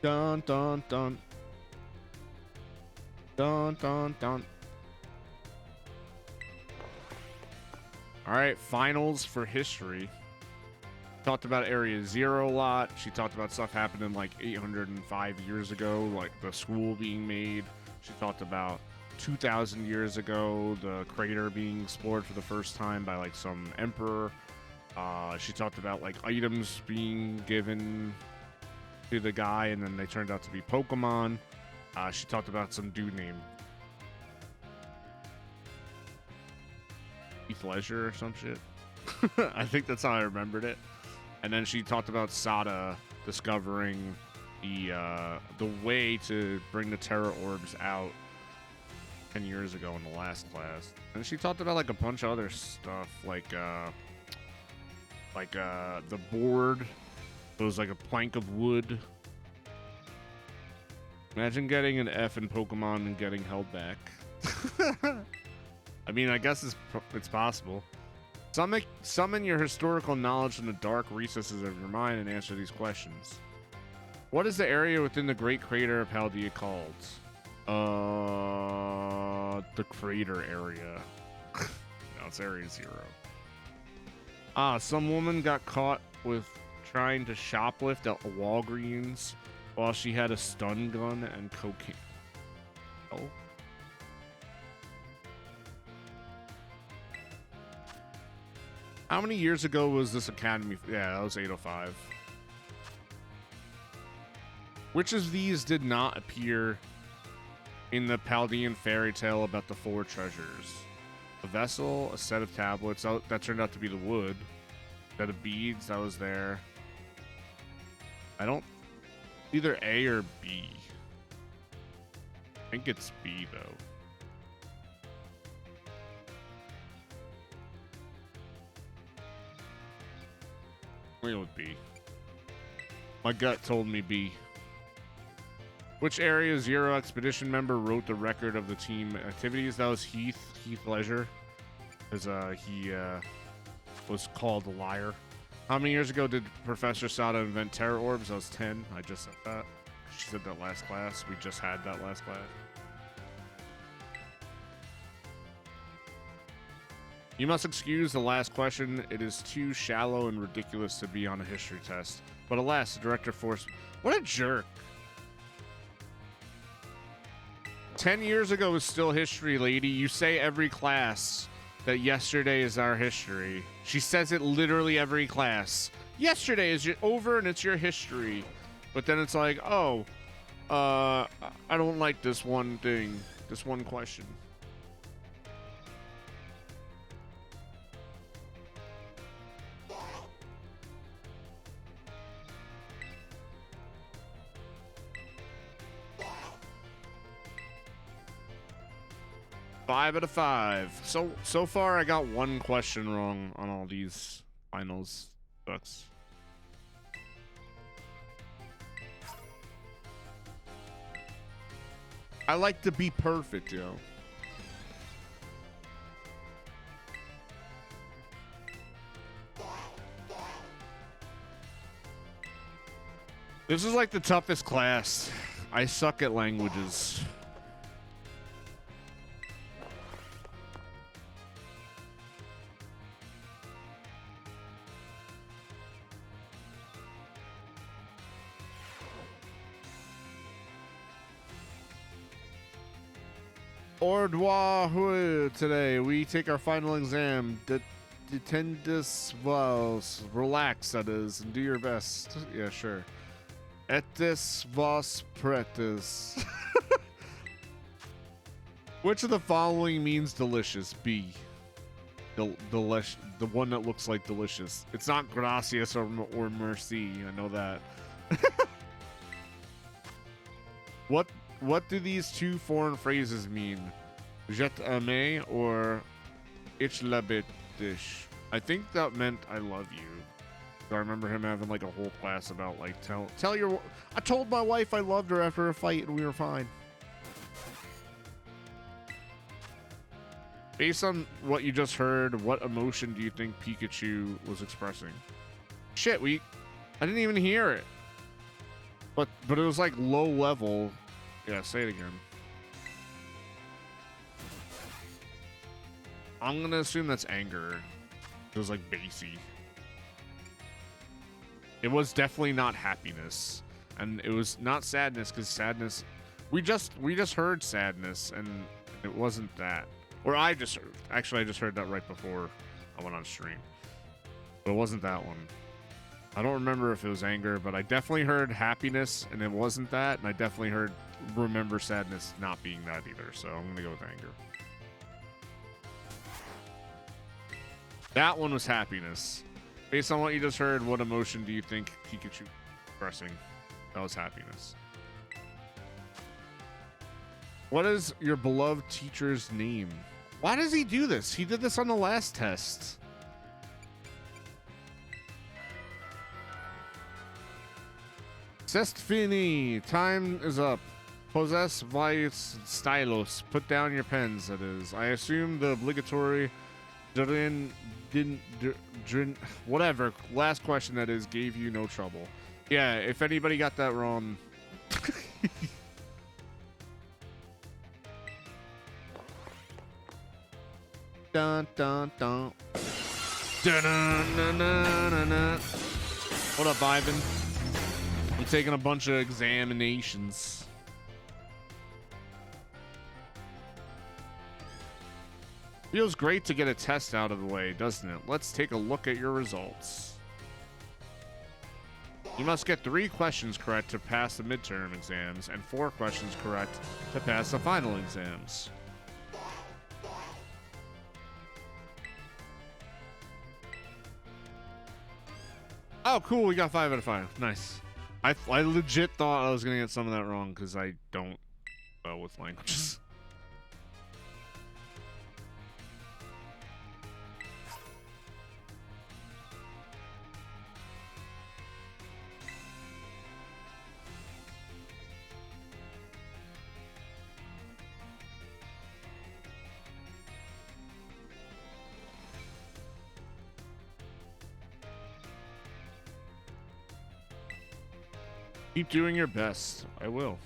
Dun dun dun. Dun dun dun. All right, finals for history. Talked about Area Zero a lot. She talked about stuff happening like 805 years ago, like the school being made. She talked about 2,000 years ago, the crater being explored for the first time by like some emperor. She talked about like items being given to the guy, and then they turned out to be Pokemon. She talked about some dude name. Heath Ledger or some shit. I think that's how I remembered it. And then she talked about Sada discovering the way to bring the Terra Orbs out 10 years ago in the last class. And she talked about like a bunch of other stuff, like the board. It was like a plank of wood. Imagine getting an F in Pokemon and getting held back. I mean, I guess it's possible. Summon your historical knowledge from the dark recesses of your mind and answer these questions. What is the area within the Great Crater of Paldea called? The crater area. No, it's Area 0. Some woman got caught with trying to shoplift at a Walgreens while she had a stun gun and cocaine. Oh. How many years ago was this Academy? Yeah, that was 805. Which of these did not appear in the Paldean fairy tale about the 4 treasures? A vessel, a set of tablets. Oh, that turned out to be the wood. A set of beads, that was there. I don't... Either A or B. I think it's B, though. It would be. My gut told me B. Which Area 0 expedition member wrote the record of the team activities? That was Heath Ledger. Because he was called a liar. How many years ago did Professor Sada invent Terra Orbs? That was 10. I just said that. She said that last class. We just had that last class. You must excuse the last question. It is too shallow and ridiculous to be on a history test. But alas, the director forced... What a jerk. 10 years ago was still history, lady. You say every class that yesterday is our history. She says it literally every class. Yesterday is over and it's your history. But then it's like, oh, I don't like this one thing, this one question. Five out of 5. So far, I got one question wrong on all these finals. Sucks. I like to be perfect, yo. This is like the toughest class. I suck at languages. Today we take our final exam. Detendus vos. Relax, that is, and do your best. Yeah, sure. Etis vos pretis. Which of the following means delicious? B. The one that looks like delicious. It's not gracias or merci. I know that. What do these two foreign phrases mean? Je t'aime or ich liebe dich? I think that meant I love you. So I remember him having like a whole class about like tell your. I told my wife I loved her after a fight and we were fine. Based on what you just heard, what emotion do you think Pikachu was expressing? Shit, I didn't even hear it. But it was like low level. Yeah, say it again. I'm gonna assume that's anger. It was like bassy. It was definitely not happiness, and it was not sadness because sadness. We just heard sadness, and it wasn't that. Or I just heard that right before I went on stream, but it wasn't that one. I don't remember if it was anger, but I definitely heard happiness, and it wasn't that, and I definitely remember sadness not being that either. So I'm gonna go with anger. That one was happiness. Based on what you just heard, what emotion do you think Pikachu expressing? That was happiness. What is your beloved teacher's name? Why does he do this? He did this on the last test. Cestfini, time is up. Possess vice stylos. Put down your pens, that is. I assume the obligatory whatever, last question that is, gave you no trouble. Yeah, if anybody got that wrong. Dun dun dun. Dun, dun, dun, dun, dun. What up, Ivan? I'm taking a bunch of examinations. Feels great to get a test out of the way, doesn't it? Let's take a look at your results. You must get 3 questions correct to pass the midterm exams and 4 questions correct to pass the final exams. Oh, cool. We got 5 out of 5. Nice. I legit thought I was going to get some of that wrong because I don't well with languages. Keep doing your best. I will.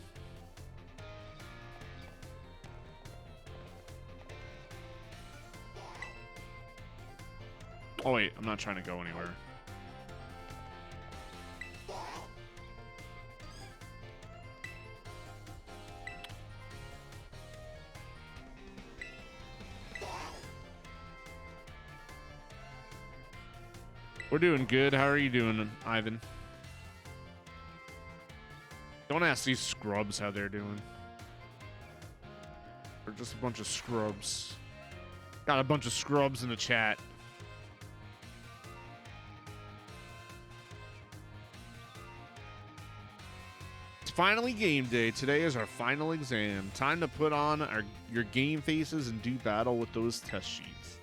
Oh wait, I'm not trying to go anywhere. We're doing good. How are you doing, Ivan? Don't ask these scrubs how they're doing. They're just a bunch of scrubs. Got a bunch of scrubs in the chat. It's finally game day. Today is our final exam. Time to put on your game faces and do battle with those test sheets.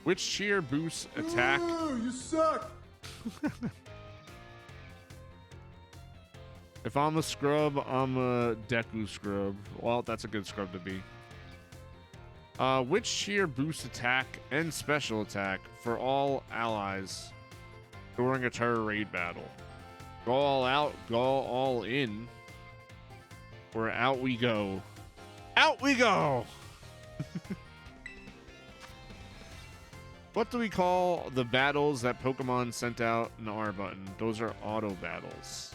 Which cheer boosts attack? Ooh, you suck! If I'm a scrub, I'm a Deku scrub. Well, that's a good scrub to be. Which cheer boosts attack and special attack for all allies during a terror raid battle? Go all out, go all in, or out we go. Out we go! What do we call the battles that Pokemon sent out in the R button? Those are auto battles.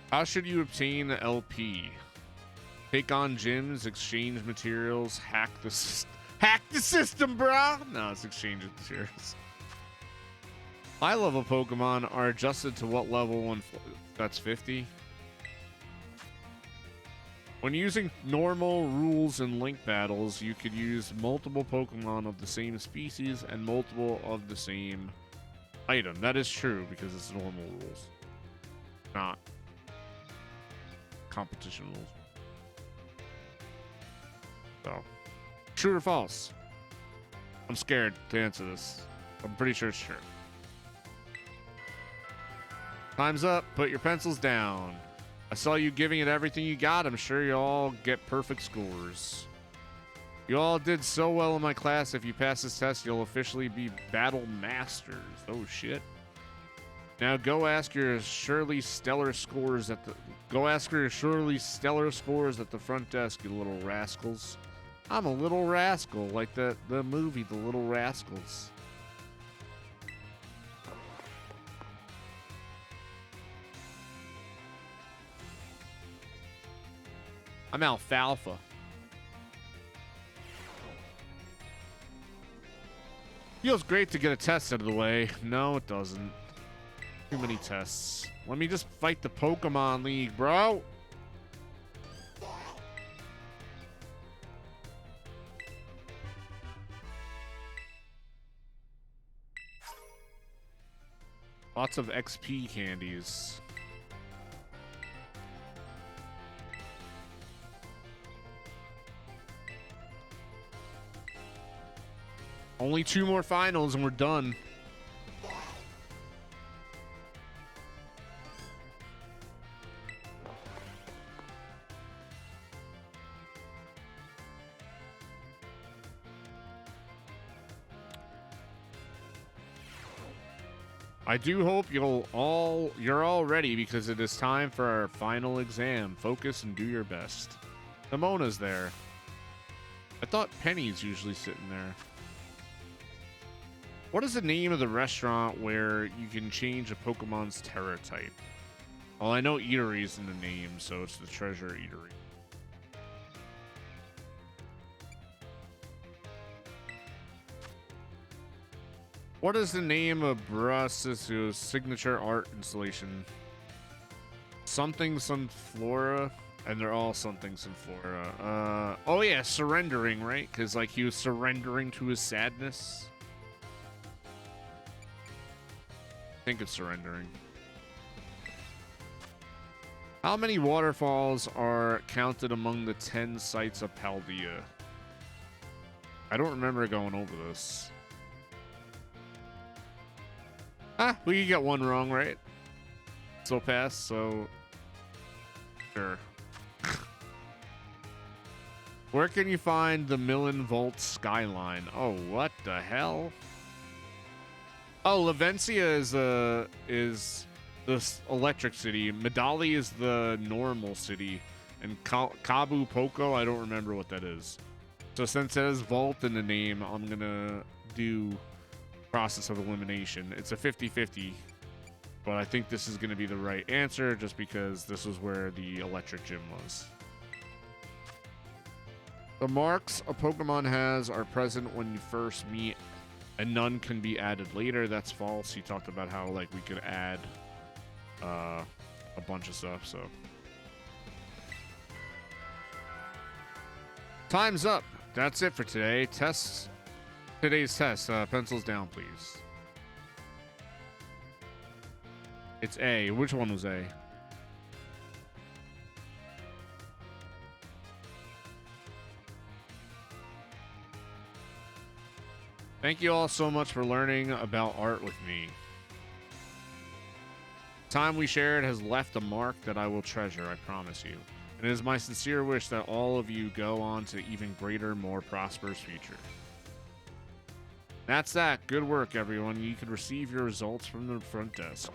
How should you obtain the LP? Take on gyms, exchange materials, hack the system, brah. No, it's exchange materials. High level Pokemon are adjusted to what level one? That's 50. When using normal rules in link battles, you could use multiple Pokemon of the same species and multiple of the same item. That is true because it's normal rules, not competition rules. So, true or false? I'm scared to answer this. I'm pretty sure it's true. Time's up. Put your pencils down. I saw you giving it everything you got. I'm sure you all get perfect scores. You all did so well in my class. If you pass this test, you'll officially be battle masters. Oh shit. Now go ask your surely stellar scores at the front desk, you little rascals. I'm a little rascal, like the movie The Little Rascals. I'm alfalfa. Feels great to get a test out of the way. No, it doesn't. Too many tests. Let me just fight the Pokemon League, bro. Lots of XP candies. Only 2 more finals and we're done. I do hope you're all ready because it is time for our final exam. Focus and do your best. Namona's there. I thought Penny's usually sitting there. What is the name of the restaurant where you can change a Pokemon's Terra type? Well, I know Eatery's in the name, so it's the Treasure Eatery. What is the name of Brasi's signature art installation? Something Sunflora, and they're all something Sunflora. Oh yeah, surrendering, right? Because like he was surrendering to his sadness. I think it's surrendering. How many waterfalls are counted among the 10 sites of Paldea? I don't remember going over this. We could get one wrong, right? So pass, so... Sure. Where can you find the Millen Vault skyline? Oh, what the hell? Oh, Lavencia is the electric city. Medali is the normal city. And Kabu Poco, I don't remember what that is. So since it has Vault in the name, I'm gonna do process of elimination. It's a 50-50, but I think this is going to be the right answer just because this was where the electric gym was. The marks a Pokemon has are present when you first meet and none can be added later. That's false. He talked about how like we could add a bunch of stuff. So time's up. That's it for today. Today's test. Pencils down, please. It's A. Which one was A? Thank you all so much for learning about art with me. The time we shared has left a mark that I will treasure, I promise you. And it is my sincere wish that all of you go on to even greater, more prosperous future. That's that. Good work, everyone. You can receive your results from the front desk.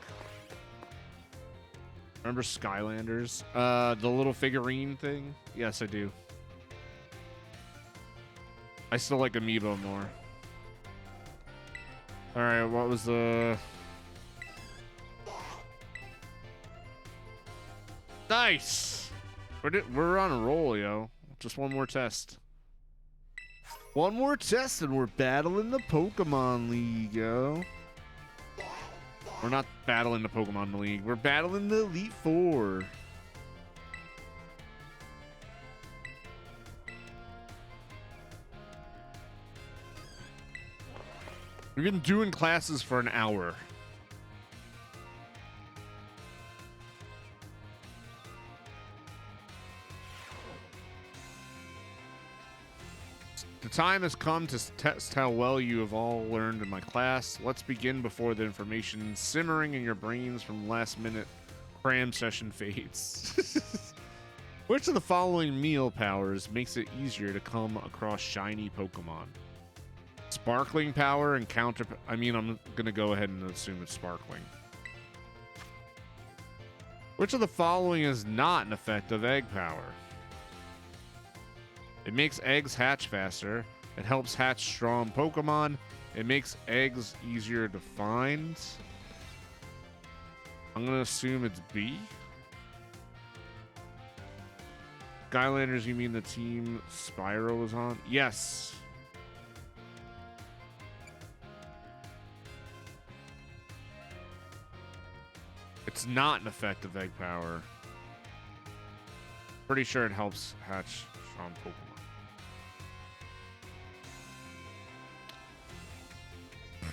Remember Skylanders? The little figurine thing? Yes, I do. I still like Amiibo more. Alright, what was the... Nice! We're on a roll, yo. Just one more test. One more test and we're battling the Pokemon League, yo. We're not battling the Pokemon League. We're battling the Elite Four. We've been doing classes for an hour. The time has come to test how well you have all learned in my class. Let's begin before the information simmering in your brains from last-minute cram session fades. Which of the following meal powers makes it easier to come across shiny Pokemon? Sparkling power and counter... I mean, I'm going to go ahead and assume it's sparkling. Which of the following is not an effect of egg power? It makes eggs hatch faster. It helps hatch strong Pokemon. It makes eggs easier to find. I'm going to assume it's B. Skylanders, you mean the team Spyro was on? Yes. It's not an effective egg power. Pretty sure it helps hatch strong Pokemon.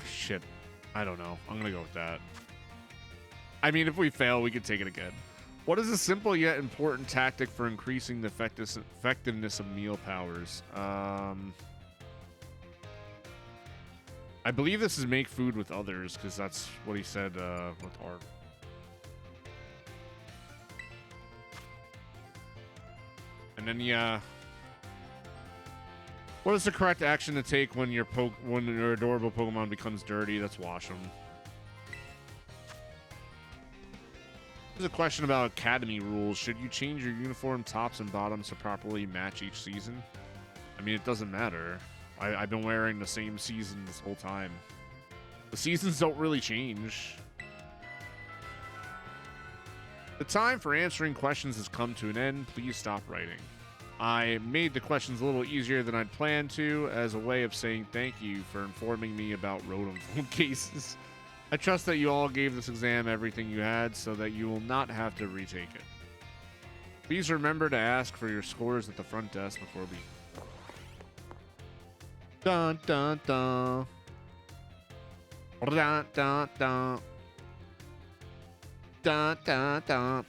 Shit. I don't know. I'm gonna go with that. I mean, if we fail, we can take it again. What is a simple yet important tactic for increasing the effectiveness of meal powers? I believe this is make food with others, because that's what he said with art. And then, yeah. What is the correct action to take when your adorable Pokemon becomes dirty? That's wash them. There's a question about academy rules. Should you change your uniform tops and bottoms to properly match each season? I mean, it doesn't matter. I've been wearing the same season this whole time. The seasons don't really change. The time for answering questions has come to an end. Please stop writing. I made the questions a little easier than I'd planned to as a way of saying thank you for informing me about Rotom phone cases. I trust that you all gave this exam everything you had so that you will not have to retake it. Please remember to ask for your scores at the front desk before we... Dun dun dun. Dun dun dun. Dun dun dun.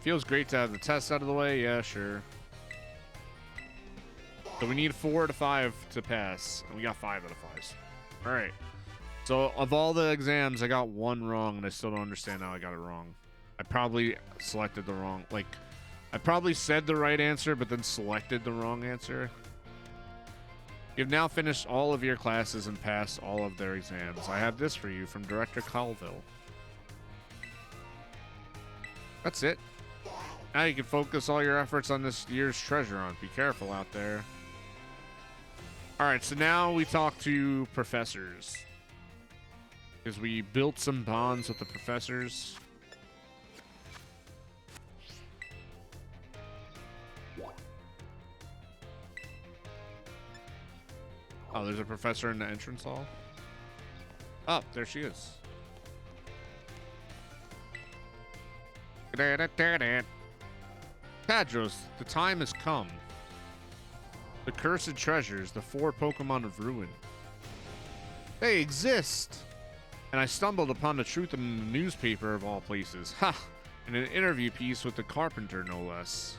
Feels great to have the test out of the way. Yeah, sure. So we need 4 out of 5 to pass, and we got 5 out of 5s. All right. So of all the exams, I got 1 wrong, and I still don't understand how I got it wrong. I probably selected the wrong, like, I probably said the right answer, but then selected the wrong answer. You've now finished all of your classes and passed all of their exams. I have this for you from Director Colville. That's it. Now you can focus all your efforts on this year's treasure hunt. Be careful out there. Alright, so now we talk to professors. Because we built some bonds with the professors. Oh, there's a professor in the entrance hall? Oh, there she is. Tadros, the time has come. The cursed treasures, the 4 Pokemon of Ruin. They exist! And I stumbled upon the truth in the newspaper of all places. Ha! In an interview piece with the carpenter, no less.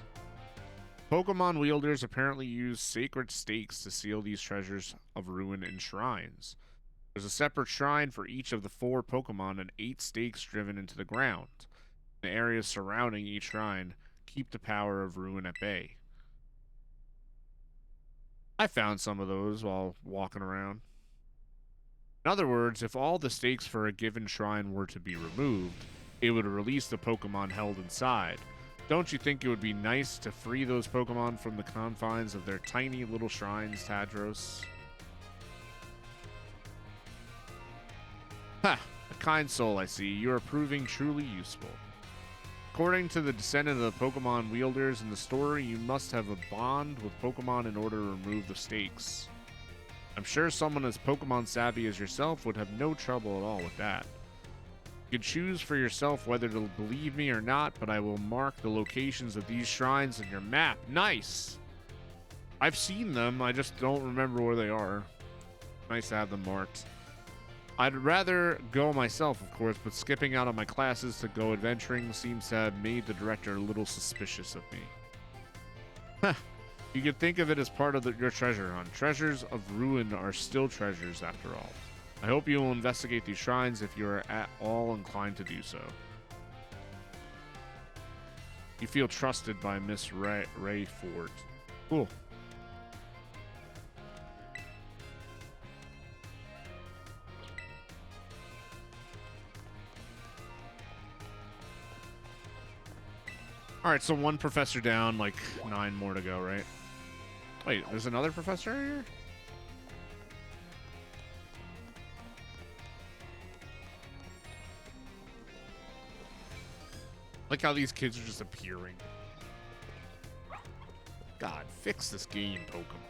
Pokemon wielders apparently use sacred stakes to seal these treasures of ruin in shrines. There's a separate shrine for each of the 4 Pokemon and 8 stakes driven into the ground. The areas surrounding each shrine keep the power of ruin at bay. I found some of those while walking around. In other words, if all the stakes for a given shrine were to be removed, it would release the Pokemon held inside. Don't you think it would be nice to free those Pokemon from the confines of their tiny little shrines, Tadros? Ha! A kind soul, I see. You are proving truly useful. According to the descendant of the Pokemon wielders in the story, you must have a bond with Pokemon in order to remove the stakes. I'm sure someone as Pokemon savvy as yourself would have no trouble at all with that. You can choose for yourself whether to believe me or not, but I will mark the locations of these shrines in your map. Nice! I've seen them, I just don't remember where they are. Nice to have them marked. I'd rather go myself, of course, but skipping out on my classes to go adventuring seems to have made the director a little suspicious of me. Huh. You could think of it as part of your treasure hunt. Treasures of ruin are still treasures, after all. I hope you will investigate these shrines if you are at all inclined to do so. You feel trusted by Miss Ray Ford. Cool. Alright, so 1 professor down, like 9 more to go, right? Wait, there's another professor here? Like how these kids are just appearing. God, fix this game, Pokemon.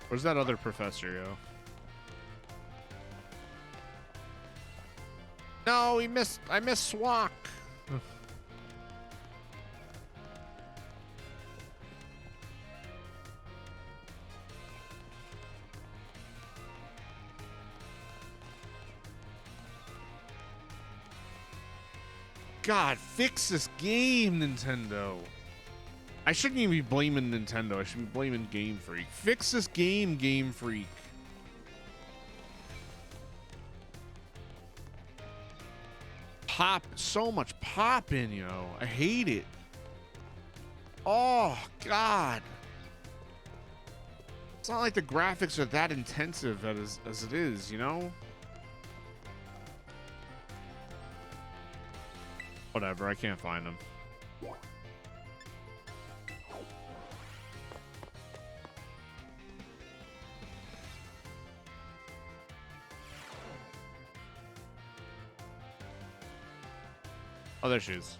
Where's that other professor, yo? No, he missed. I missed Swak. God, fix this game, Nintendo. I shouldn't even be blaming Nintendo. I should be blaming Game Freak. Fix this game, Game Freak. Pop, so much popping, yo. I hate it. Oh, God. It's not like the graphics are that intensive as it is, you know? Whatever, I can't find them. Oh, there she is.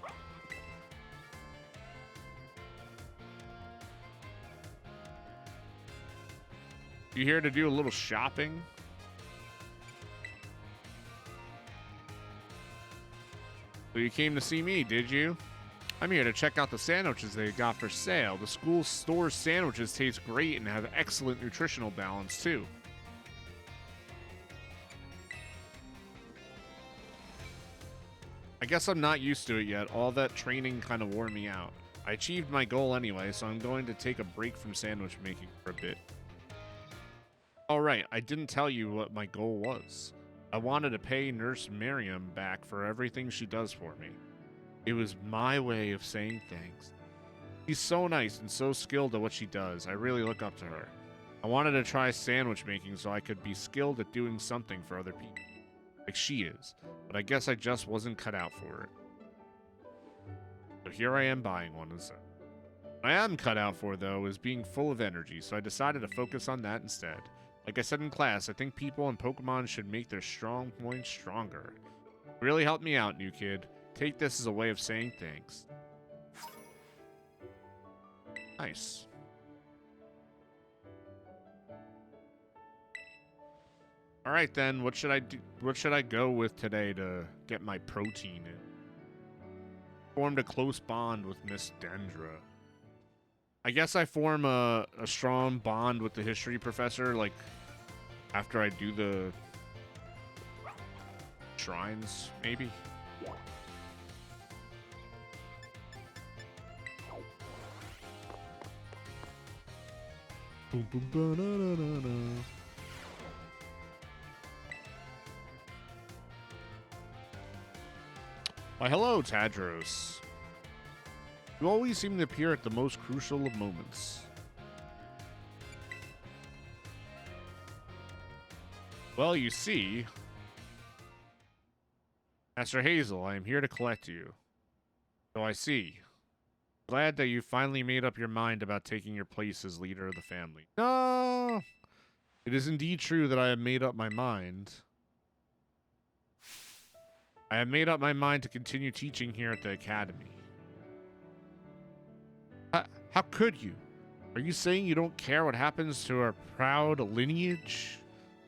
You here to do a little shopping? So you came to see me, did you? I'm here to check out the sandwiches they got for sale. The school store sandwiches taste great and have excellent nutritional balance, too. I guess I'm not used to it yet. All that training kind of wore me out. I achieved my goal anyway, so I'm going to take a break from sandwich making for a bit. Alright, I didn't tell you what my goal was. I wanted to pay Nurse Miriam back for everything she does for me. It was my way of saying thanks. She's so nice and so skilled at what she does. I really look up to her. I wanted to try sandwich making so I could be skilled at doing something for other people. Like she is, but I guess I just wasn't cut out for it. So here I am buying one instead. What I am cut out for, though, is being full of energy, so I decided to focus on that instead. Like I said in class, I think people in Pokemon should make their strong points stronger. It really helped me out, new kid. Take this as a way of saying thanks. Nice. All right then, what should I do? What should I go with today to get my protein in? Formed a close bond with Miss Dendra. I guess I form a strong bond with the history professor, like, after I do the shrines, maybe? Boom, boom, ba-da-da-da-da. Why, hello, Tadros. You always seem to appear at the most crucial of moments. Well, you see, Master Hazel, I am here to collect you. So I see. Glad that you finally made up your mind about taking your place as leader of the family. No! It is indeed true that I have made up my mind. I have made up my mind to continue teaching here at the academy. How could you? Are you saying you don't care what happens to our proud lineage?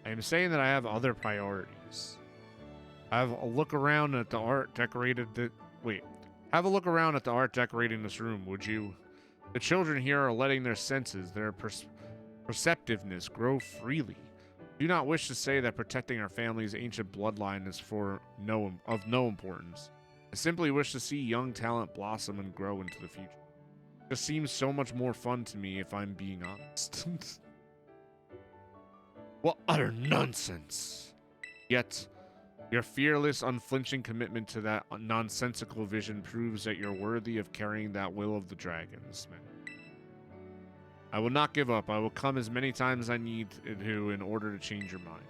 I am saying that I have other priorities. Have a look around at the art decorated have a look around at the art decorating this room, would you? The children here are letting their senses, their perceptiveness grow freely. I do not wish to say that protecting our family's ancient bloodline is of no importance. I simply wish to see young talent blossom and grow into the future. It just seems so much more fun to me if I'm being honest. What utter nonsense! Yet, your fearless, unflinching commitment to that nonsensical vision proves that you're worthy of carrying that will of the dragons, man. I will not give up. I will come as many times as I need to in order to change your mind.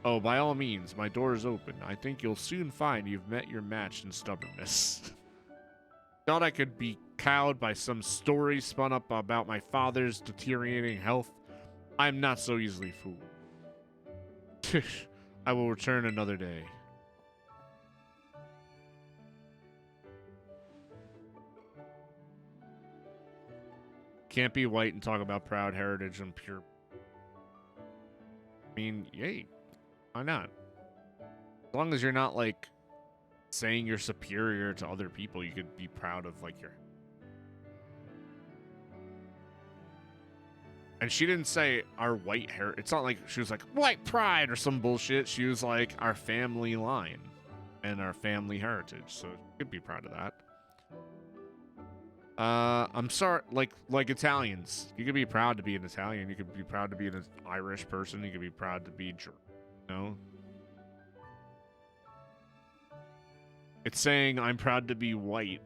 Oh, by all means, my door is open. I think you'll soon find you've met your match in stubbornness. Thought I could be cowed by some story spun up about my father's deteriorating health. I am not so easily fooled. I will return another day. Can't be white and talk about proud heritage and pure. I mean, yay. Why not? As long as you're not, like, saying you're superior to other people, you could be proud of, like, your... And she didn't say our white hair. It's not like she was like, white pride or some bullshit. She was like, our family line and our family heritage. So you could be proud of that. I'm sorry, like Italians. You could be proud to be an Italian. You could be proud to be an Irish person. You could be proud to be, you know? It's saying I'm proud to be white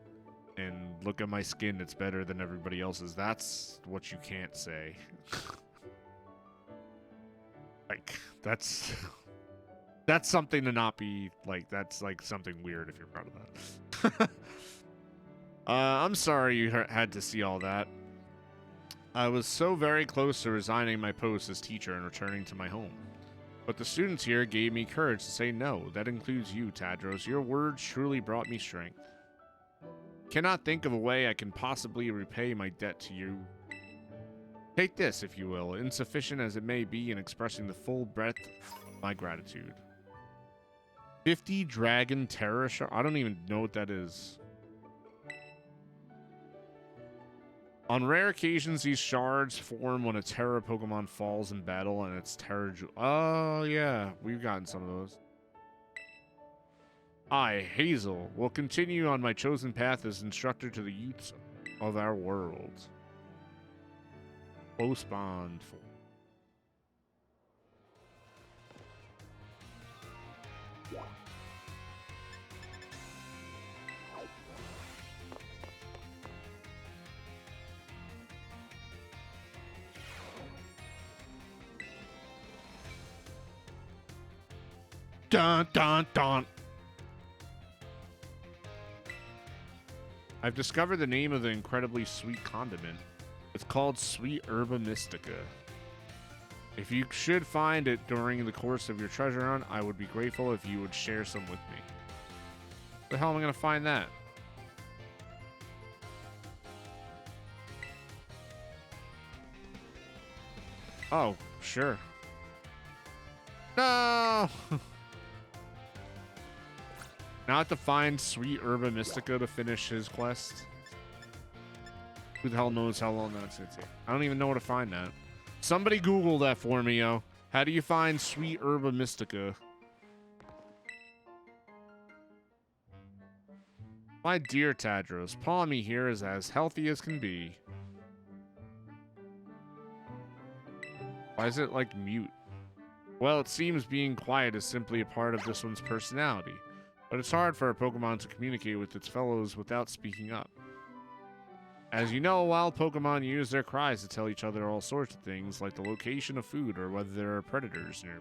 and look at my skin. It's better than everybody else's. That's what you can't say. Like, that's something to not be, like, that's like something weird if you're proud of that. I'm sorry you had to see all that. I was so very close to resigning my post as teacher and returning to my home. But the students here gave me courage to say no. That includes you, Tadros. Your words truly brought me strength. Cannot think of a way I can possibly repay my debt to you. Take this, if you will, insufficient as it may be in expressing the full breadth of my gratitude. 50 Dragon Terror Shard? I don't even know what that is. On rare occasions, these shards form when a Terra Pokemon falls in battle and its Terra... Oh, yeah. We've gotten some of those. I, Hazel, will continue on my chosen path as instructor to the youths of our world. Close bond. Dun, dun, dun. I've discovered the name of the incredibly sweet condiment. It's called Sweet Herba Mystica. If you should find it during the course of your treasure hunt, I would be grateful if you would share some with me. Where the hell am I going to find that? Oh, sure. No! Now I have to find Sweet Herba Mystica to finish his quest. Who the hell knows how long that's going to take? I don't even know where to find that. Somebody Google that for me, yo. How do you find Sweet Herba Mystica? My dear Tadros, Palmy here is as healthy as can be. Why is it, like, mute? Well, it seems being quiet is simply a part of this one's personality. But it's hard for a Pokemon to communicate with its fellows without speaking up. As you know, wild Pokemon use their cries to tell each other all sorts of things, like the location of food or whether there are predators near.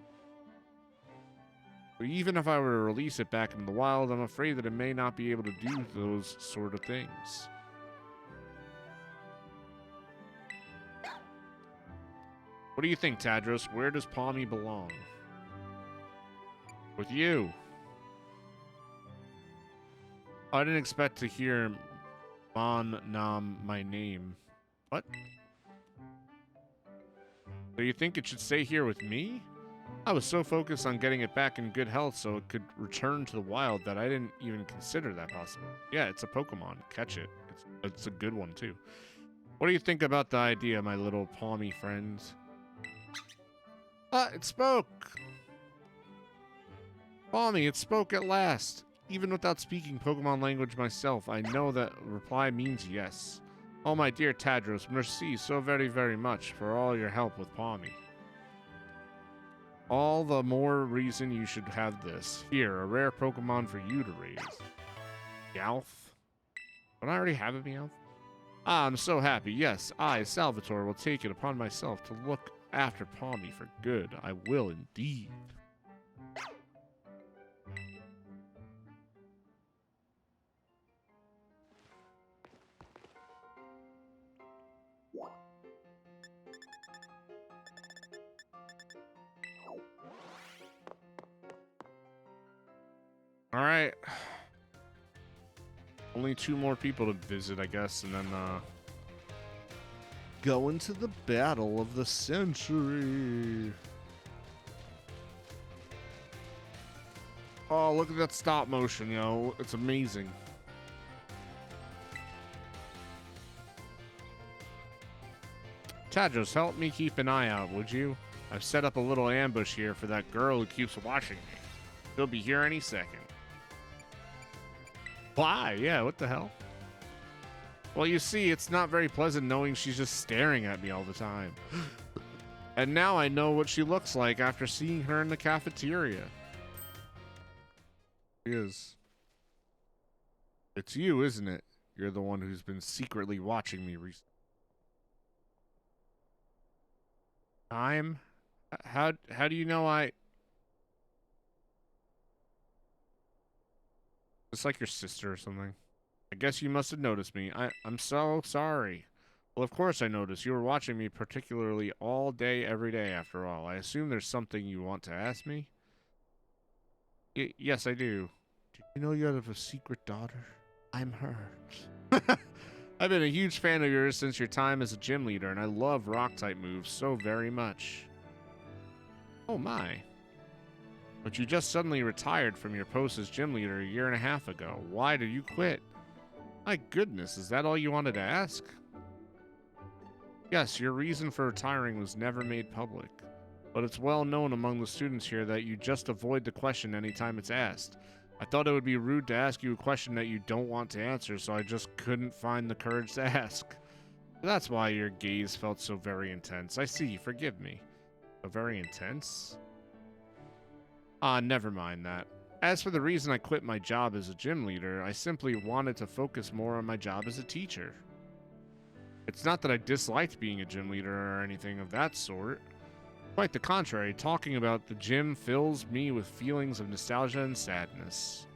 But even if I were to release it back into the wild, I'm afraid that it may not be able to do those sort of things. What do you think, Tadros? Where does Palmy belong? With you. I didn't expect to hear Mon Nam my name. What? So you think it should stay here with me? I was so focused on getting it back in good health so it could return to the wild that I didn't even consider that possible. Yeah, it's a Pokemon. Catch it. It's a good one, too. What do you think about the idea, my little Palmy friends? It spoke! Palmy, it spoke at last. Even without speaking Pokemon language myself, I know that reply means yes. Oh, my dear Tadros, merci so very, very much for all your help with Palmy. All the more reason you should have this. Here, a rare Pokemon for you to raise. Meowth? Don't I already have a Meowth? Ah, I'm so happy. Yes, I, Salvatore, will take it upon myself to look after Palmy for good. I will indeed. All right. Only 2 more people to visit, I guess, and then go into the battle of the century. Oh, look at that stop motion, yo. It's amazing. Tadros, help me keep an eye out, would you? I've set up a little ambush here for that girl who keeps watching me. She'll be here any second. Why? Yeah, what the hell? Well, you see, it's not very pleasant knowing she's just staring at me all the time. And now I know what she looks like after seeing her in the cafeteria. She is. It's you, isn't it? You're the one who's been secretly watching me recently. Time? How do you know I... It's like your sister or something. I guess you must have noticed me. I'm so sorry. Well, of course I noticed. You were watching me particularly all day, every day, after all. I assume there's something you want to ask me? Yes, I do. Did you know you have a secret daughter? I'm her. I've been a huge fan of yours since your time as a gym leader, and I love rock-type moves so very much. Oh my. But you just suddenly retired from your post as gym leader a year and a half ago. Why did you quit? My goodness, is that all you wanted to ask? Yes, your reason for retiring was never made public. But it's well known among the students here that you just avoid the question anytime it's asked. I thought it would be rude to ask you a question that you don't want to answer, so I just couldn't find the courage to ask. That's why your gaze felt so very intense. I see, forgive me. So very intense? Never mind that. As for the reason I quit my job as a gym leader, I simply wanted to focus more on my job as a teacher. It's not that I disliked being a gym leader or anything of that sort. Quite the contrary, talking about the gym fills me with feelings of nostalgia and sadness.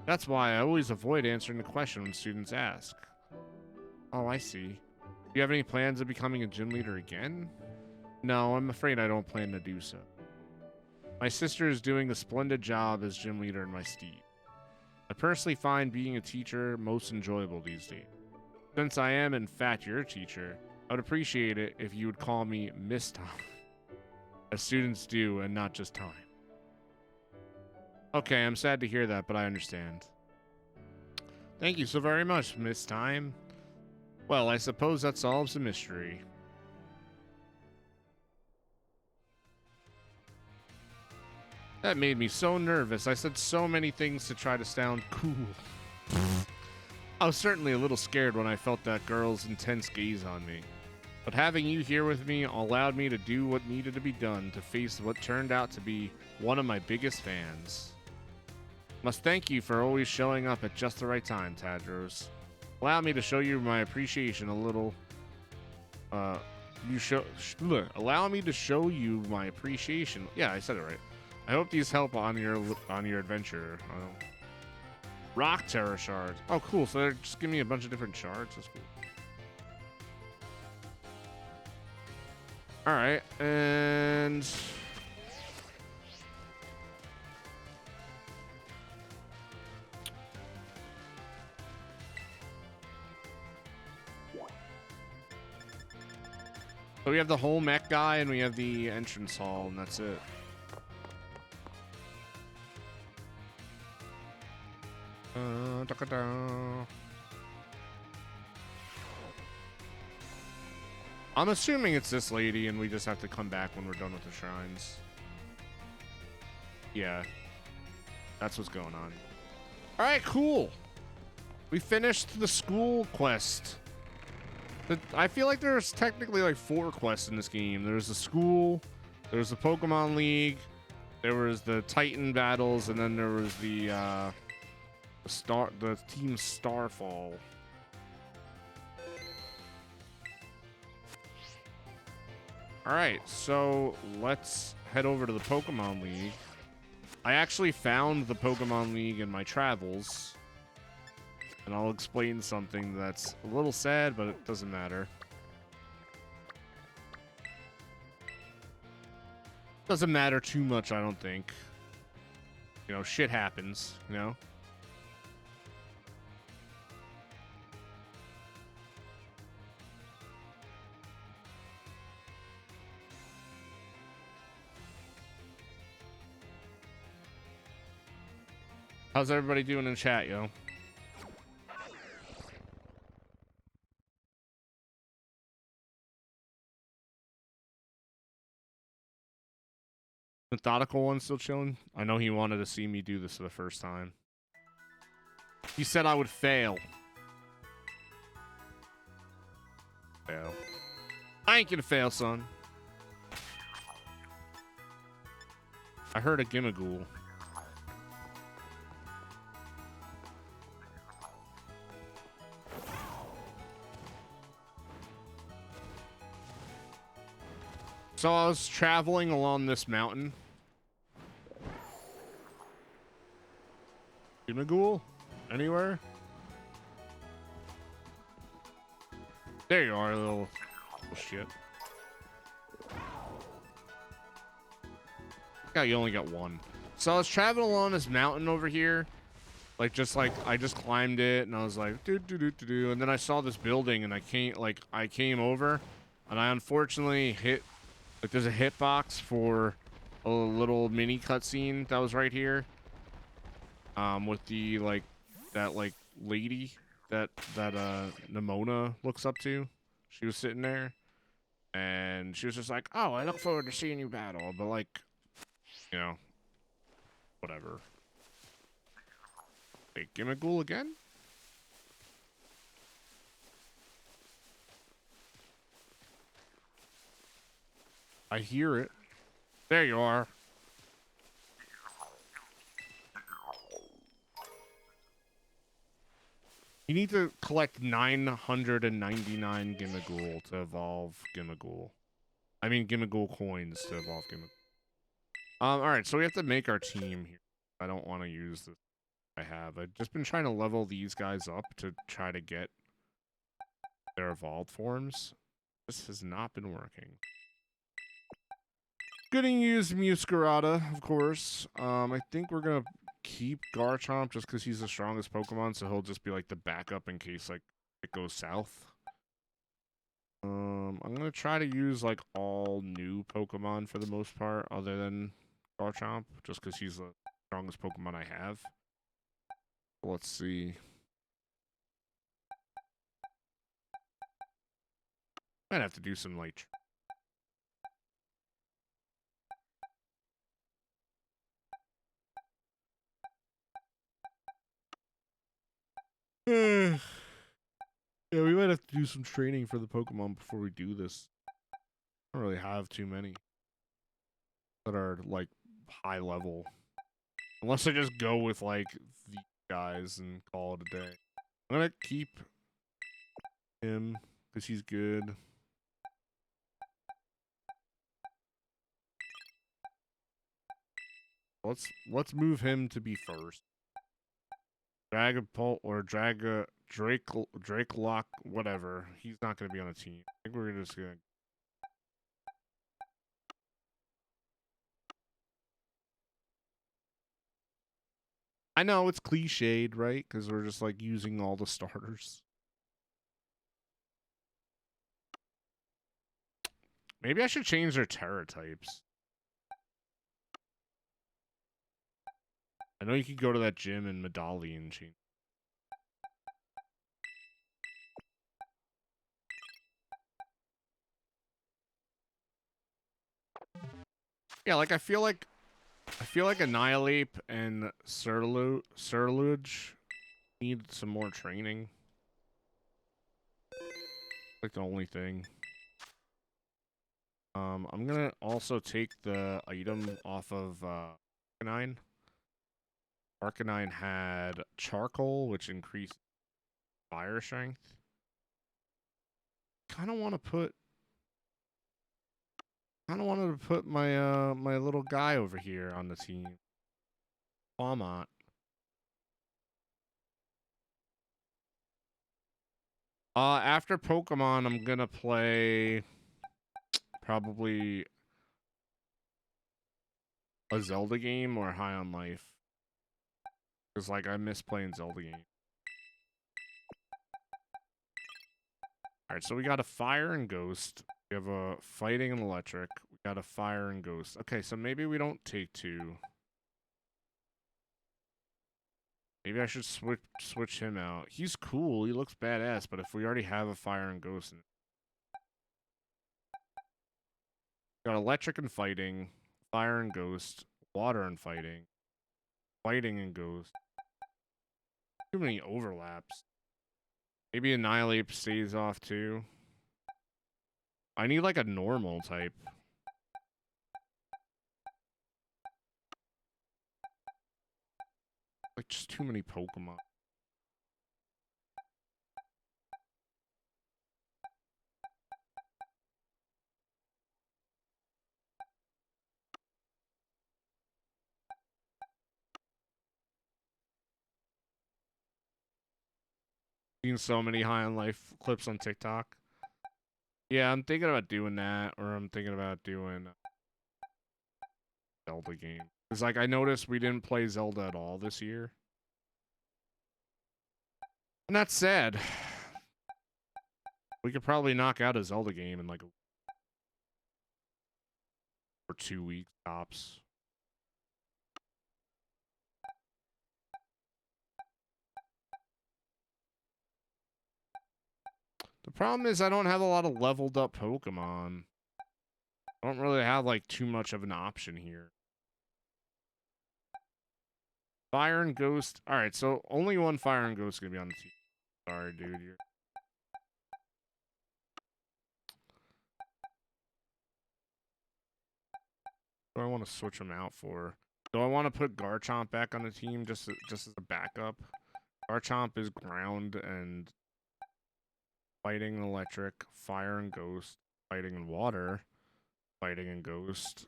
That's why I always avoid answering the question when students ask. Oh, I see. Do you have any plans of becoming a gym leader again? No, I'm afraid I don't plan to do so. My sister is doing a splendid job as gym leader in my stead. I personally find being a teacher most enjoyable these days. Since I am, in fact, your teacher, I would appreciate it if you would call me Miss Time. As students do, and not just Time. Okay, I'm sad to hear that, but I understand. Thank you so very much, Miss Time. Well, I suppose that solves the mystery. That made me so nervous. I said so many things to try to sound cool. I was certainly a little scared when I felt that girl's intense gaze on me. But having you here with me allowed me to do what needed to be done to face what turned out to be one of my biggest fans. Must thank you for always showing up at just the right time, Tadros. Allow me to show you my appreciation a little. Allow me to show you my appreciation. Yeah, I said it right. I hope these help on your adventure. Rock Terror shards. Oh, cool. So they're just giving me a bunch of different shards. That's cool. All right, and so we have the whole mech guy, and we have the entrance hall, and that's it. I'm assuming it's this lady, and we just have to come back when we're done with the shrines. Yeah. That's what's going on. Alright, cool. We finished the school quest. I feel like there's technically like 4 quests in this game. There's the school, there's the Pokemon League, there was the Titan battles, and then there was the Team Starfall. Alright, so let's head over to the Pokemon League. I actually found the Pokemon League in my travels. And I'll explain something that's a little sad, but it doesn't matter. Doesn't matter too much, I don't think. You know, shit happens, you know? How's everybody doing in chat, yo? Methodical one still chilling? I know he wanted to see me do this for the first time. He said I would fail. Fail. I ain't gonna fail, son. I heard a Gimmighoul. So I was traveling along this mountain. Gimmighoul? Anywhere? There you are, little shit. Yeah, you only got one. So I was traveling along this mountain over here. I just climbed it and I was like, do. And then I saw this building and I came over and I unfortunately hit, like there's a hitbox for a little mini cutscene that was right here. With the, that lady that Nimona looks up to. She was sitting there and she was just like, oh, I look forward to seeing you battle. But you know, whatever. Wait, Gimmighoul again? I hear it. There you are. You need to collect 999 Gimmighoul to evolve Gimmighoul. I mean Gimmighoul coins to evolve Gimmighoul. Alright, so we have to make our team here. I don't want to use this. I've just been trying to level these guys up to try to get their evolved forms. This has not been working. Gonna use Muscarada, of course. I think we're gonna keep Garchomp just because he's the strongest Pokemon, so he'll just be like the backup in case it goes south. I'm gonna try to use all new Pokemon for the most part, other than Garchomp, just because he's the strongest Pokemon I have. Let's see. Might have to do some yeah, we might have to do some training for the Pokemon before we do this. I don't really have too many that are high level. Unless I just go with these guys and call it a day. I'm gonna keep him because he's good. Let's move him to be first. Dragapult or Drakelock, whatever. He's not gonna be on the team. I think we're just gonna. I know it's cliched, right? Because we're just using all the starters. Maybe I should change their Terra types. I know you could go to that gym in Medali and change. Yeah, I feel like Annihilate and Surluge need some more training. The only thing. I'm gonna also take the item off of Arcanine. Arcanine had Charcoal, which increased fire strength. Kinda wanted to put my my little guy over here on the team. Palmont. After Pokemon, I'm gonna play probably a Zelda game or High on Life. Because, like, I miss playing Zelda games. Alright, so we got a fire and ghost. We have a fighting and electric. We got a fire and ghost. Okay, so maybe we don't take 2. Maybe I should switch him out. He's cool. He looks badass, but if we already have a fire and ghost... Got electric and fighting, fire and ghost, water and fighting, fighting and ghost. Too many overlaps. Maybe Annihilate stays off too. I need like a normal type. Like just too many Pokemon. Seen so many High on Life clips on TikTok. Yeah, I'm thinking about doing that, or I'm thinking about doing Zelda game. It's like I noticed we didn't play Zelda at all this year. And that's sad. We could probably knock out a Zelda game in like for 2 weeks tops. The problem is I don't have a lot of leveled up Pokemon. I don't really have like too much of an option here. Fire and Ghost. All right, so only one Fire and Ghost is gonna be on the team. Sorry, dude. What do I want to switch them out for? Do I want to put Garchomp back on the team just as a backup? Garchomp is ground and fighting and electric, fire and ghost, fighting and water, fighting and ghost,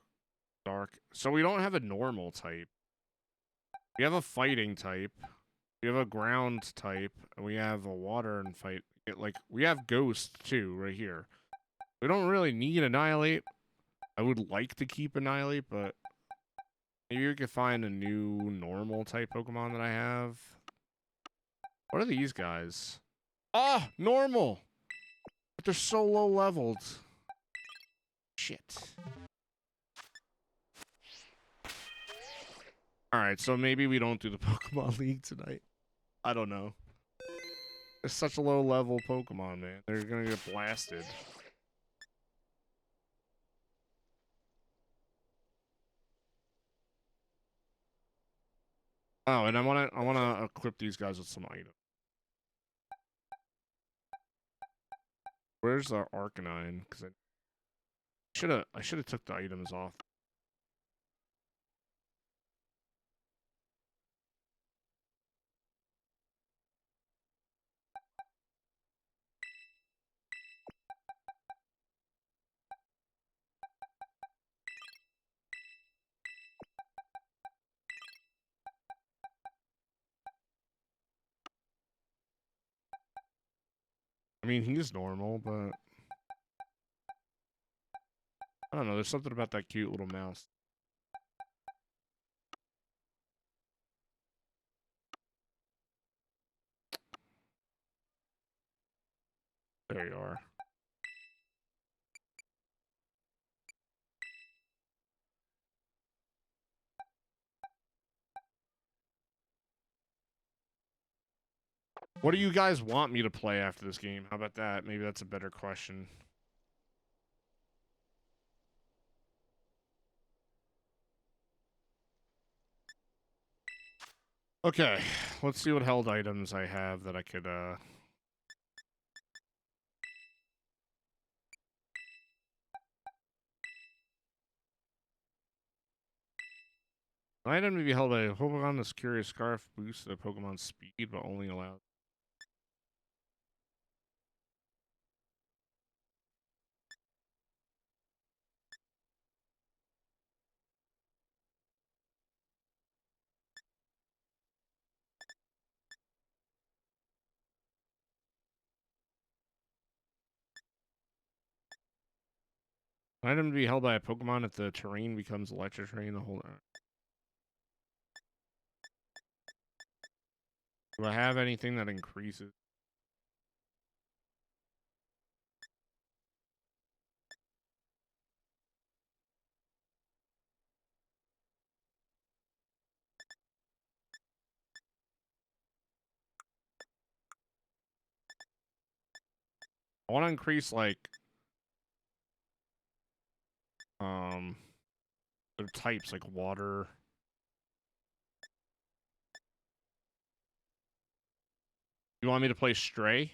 dark. So we don't have a normal type. We have a fighting type. We have a ground type. And we have a water and fight. Like, we have ghost too, right here. We don't really need Annihilate. I would like to keep Annihilate, but maybe we could find a new normal type Pokemon that I have. What are these guys? Ah, normal! But they're so low leveled. Shit. Alright, so maybe we don't do the Pokemon League tonight. I don't know. It's such a low level Pokemon, man. They're gonna get blasted. Oh, and I wanna equip these guys with some items. Where's our Arcanine? Because I should have took the items off. I mean, he's normal, but I don't know. There's something about that cute little mouse. There you are. What do you guys want me to play after this game? How about that? Maybe that's a better question. Okay, let's see what held items I have that I could, An item to be held by a Pokemon. This curious scarf boosts the Pokemon's speed, but only allows. An item to be held by a Pokemon if the terrain becomes electric terrain. The whole. Do I have anything that increases? I want to increase like their types like water. You want me to play Stray?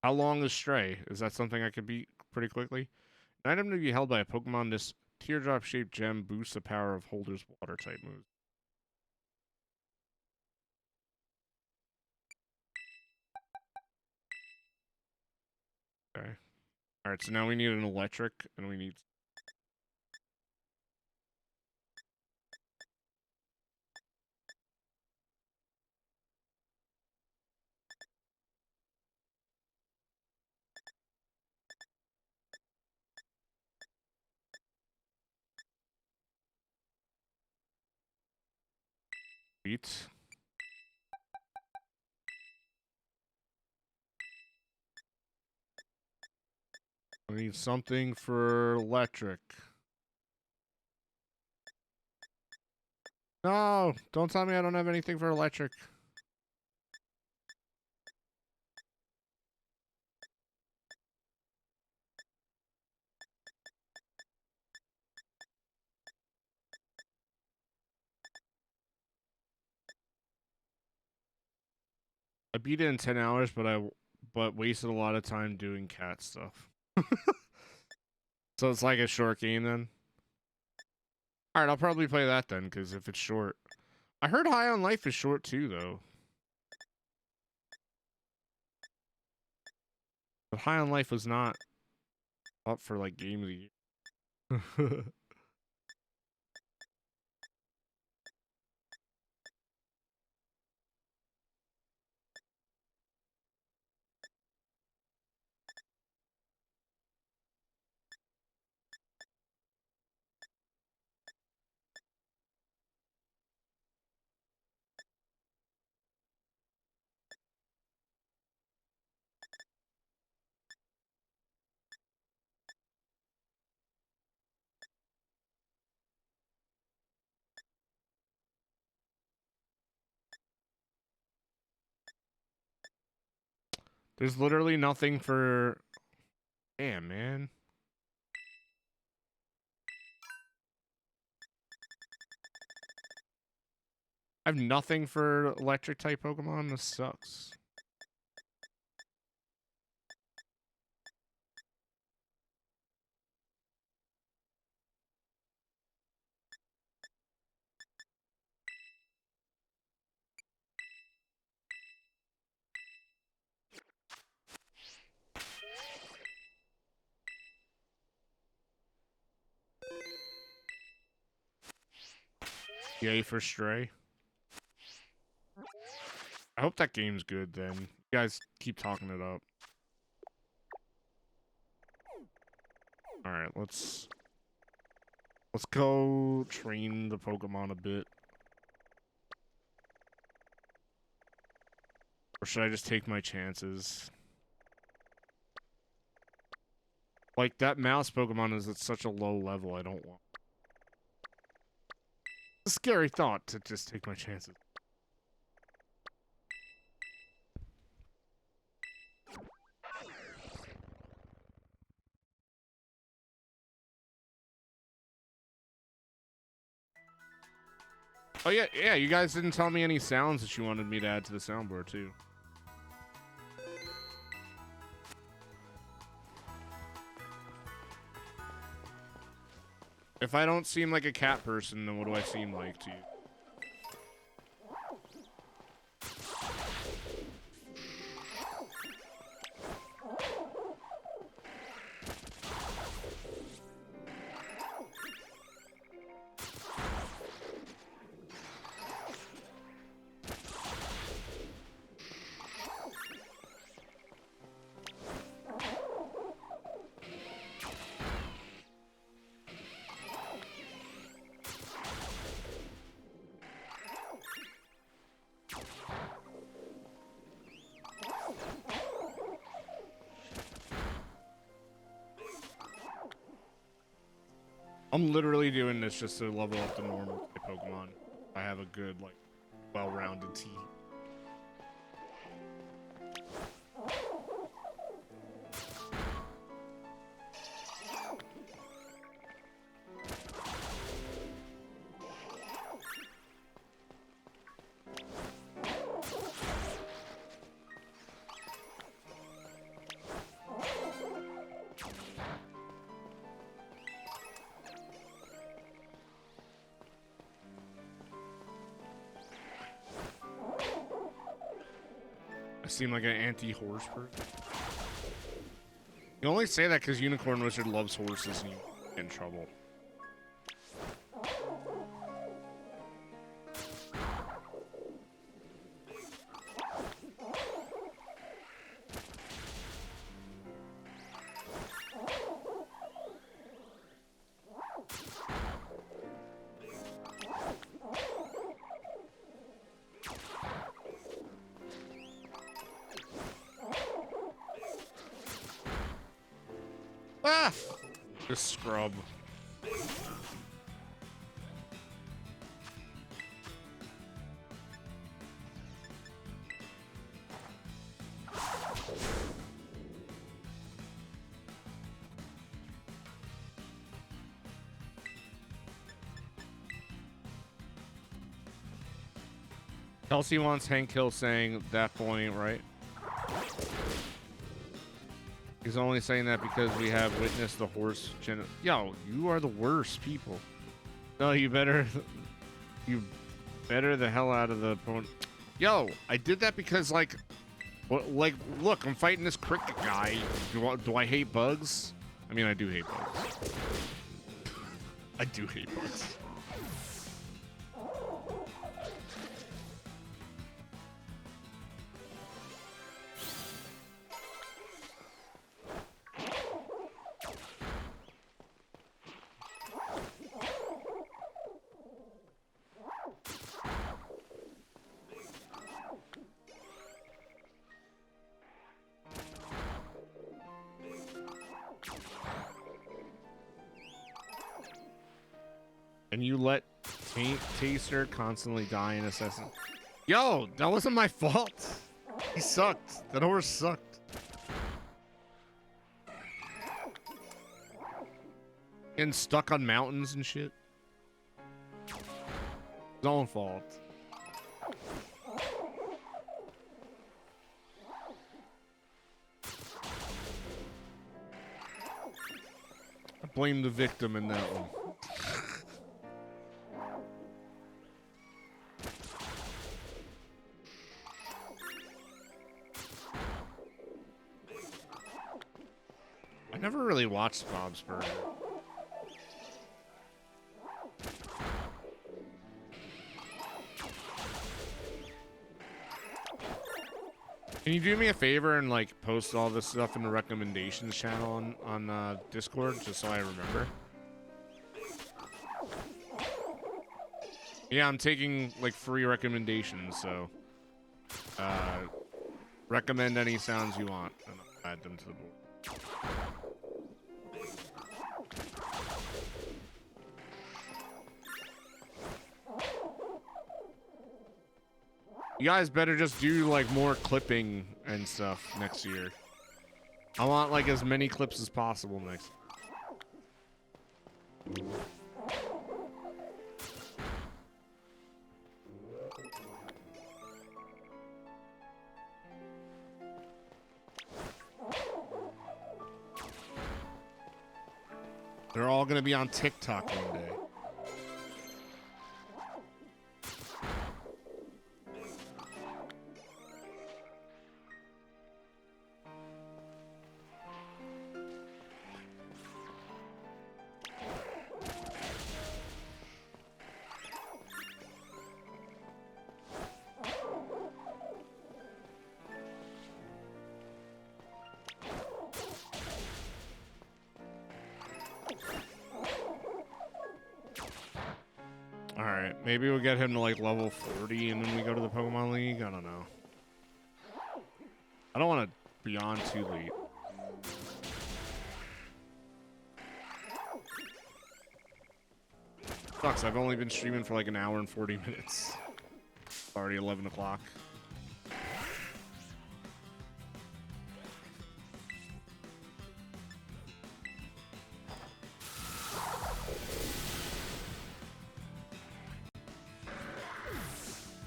How long is Stray? Is that something I could beat pretty quickly? An item to be held by a Pokemon. This teardrop-shaped gem boosts the power of Holder's water-type moves. Okay. All right, so now we need an electric, and we need... Beats. I need something for electric. No! Don't tell me I don't have anything for electric. I beat it in 10 hours, but wasted a lot of time doing cat stuff. So it's like a short game then? Alright, I'll probably play that then, because if it's short. I heard High on Life is short too, though. But High on Life was not up for like game of the year. There's literally nothing for... Damn, man. I have nothing for electric type Pokemon. This sucks. Yay for Stray. I hope that game's good then. You guys keep talking it up. Alright, let's go train the Pokemon a bit. Or should I just take my chances? Like, that mouse Pokemon is at such a low level, I don't want... It's a scary thought to just take my chances. Oh yeah, you guys didn't tell me any sounds that you wanted me to add to the soundboard too. If I don't seem like a cat person, then what do I seem like to you? I'm literally doing this just to level up the normal type Pokemon. I have a good, like, well-rounded team. I seem like an anti-horse person. You only say that because Unicorn Wizard loves horses and you get in trouble. Ah! Just scrub. Kelsey wants Hank Hill saying that point, right? He's only saying that because we have witnessed the horse Yo, you are the worst people. No, you better the hell out of the opponent. Yo, I did that because like look, I'm fighting this cricket guy. Do I hate bugs? I mean, I do hate bugs. I do hate bugs. And you let Taster constantly die in Assassin. Yo, that wasn't my fault. He sucked. That horse sucked. Getting stuck on mountains and shit. His own fault. I blame the victim in that one. I never really watched Bob's Burger. Can you do me a favor and like post all this stuff in the recommendations channel on Discord just so I remember? Yeah, I'm taking like free recommendations, so recommend any sounds you want and I'll add them to the board. You guys better just do like more clipping and stuff next year. I want like as many clips as possible next year. They're all gonna be on TikTok one day. Maybe we'll get him to like level 40 and then we go to the Pokemon League. I don't know. I don't want to be on too late. Sucks, I've only been streaming for like an hour and 40 minutes. It's already 11 o'clock.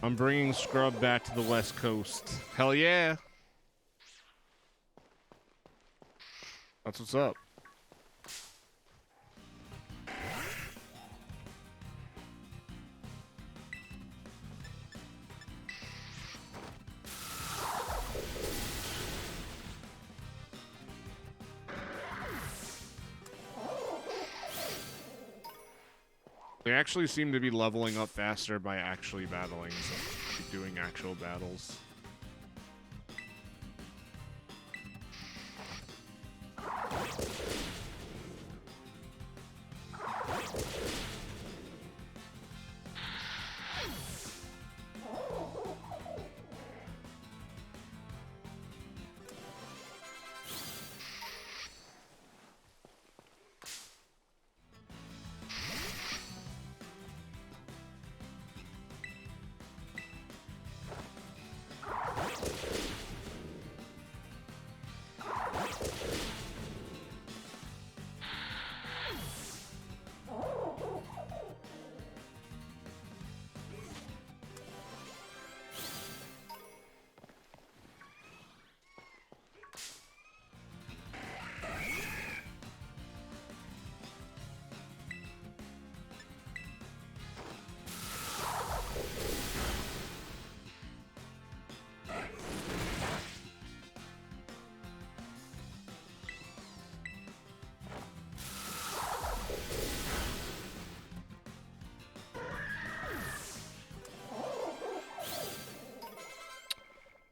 I'm bringing Scrub back to the West Coast. Hell yeah. That's what's up. They actually seem to be leveling up faster by actually battling, so doing actual battles.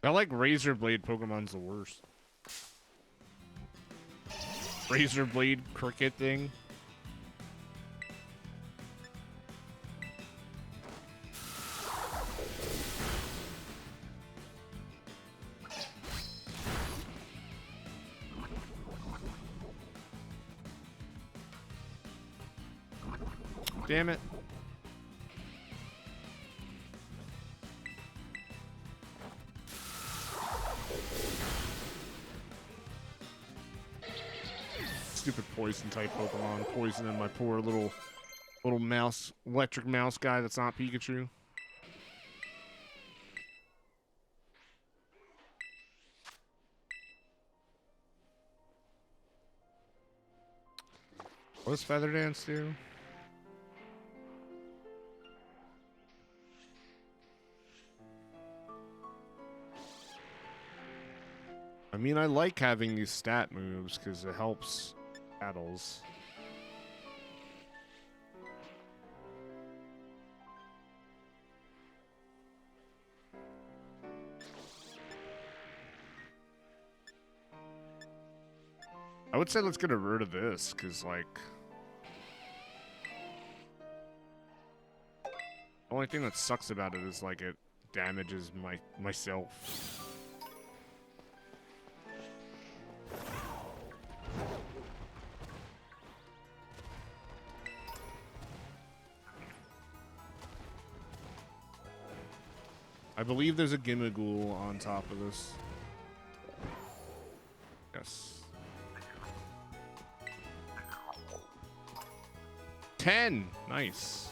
I like Razor Blade Pokemon's the worst. Razor Blade cricket thing. Damn it. Stupid poison type Pokemon poisoning my poor little mouse, electric mouse guy that's not Pikachu. What does Feather Dance do? I mean, I like having these stat moves because it helps battles. I would say let's get rid of this because, like, the only thing that sucks about it is like it damages myself. I believe there's a Gimmighoul on top of this. Yes. 10! Nice.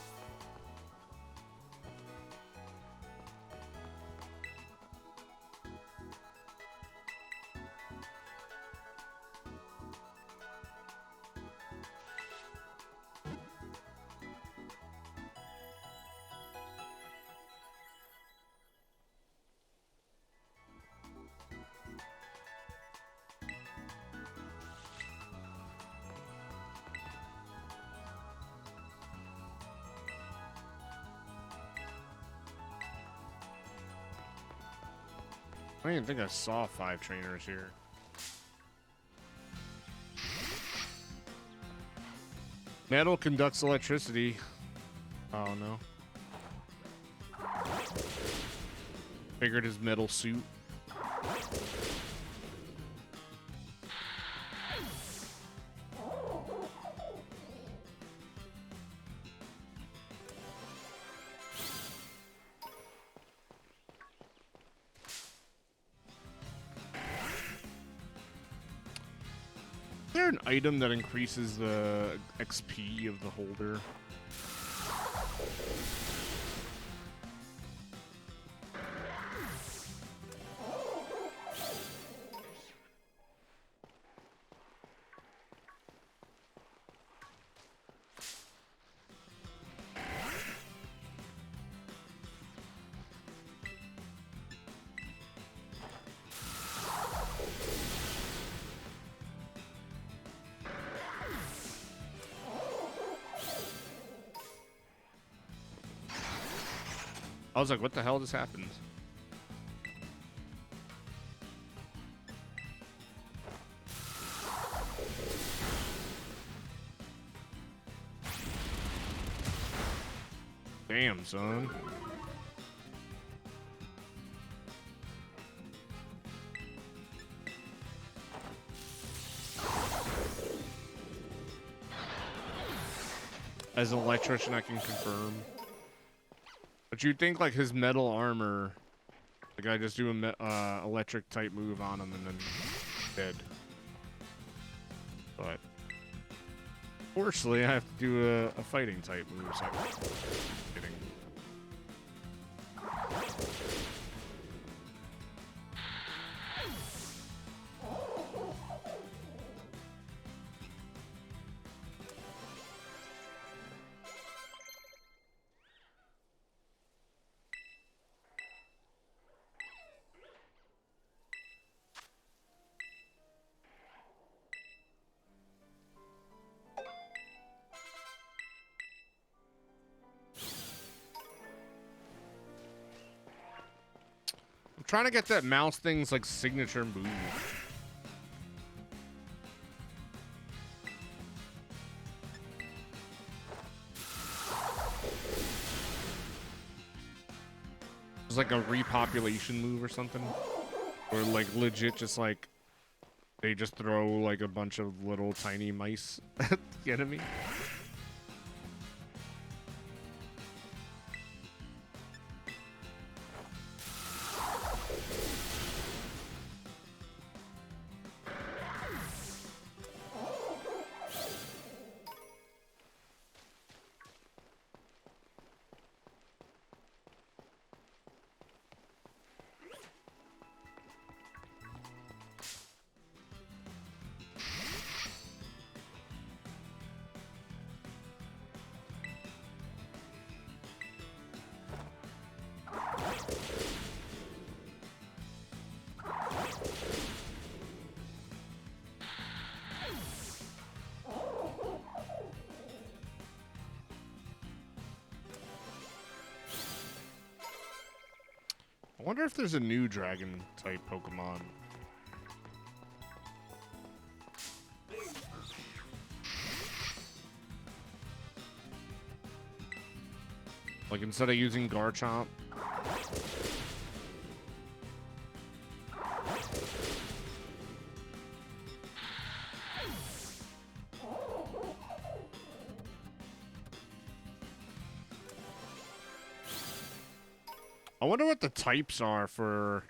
I don't even think I saw 5 trainers here. Metal conducts electricity. Oh no. Figured his metal suit. an item that increases the XP of the holder? I was like, what the hell just happened? Damn, son. As an electrician, I can confirm. But you'd think, like, his metal armor, like, I just do a electric type move on him and then dead. But fortunately, I have to do a fighting type move. So I'm kidding. I'm trying to get that mouse thing's like signature move. It's like a repopulation move or something. Or like legit just like they just throw like a bunch of little tiny mice at the enemy. I wonder if there's a new dragon type Pokemon. Like instead of using Garchomp. I wonder what the types are for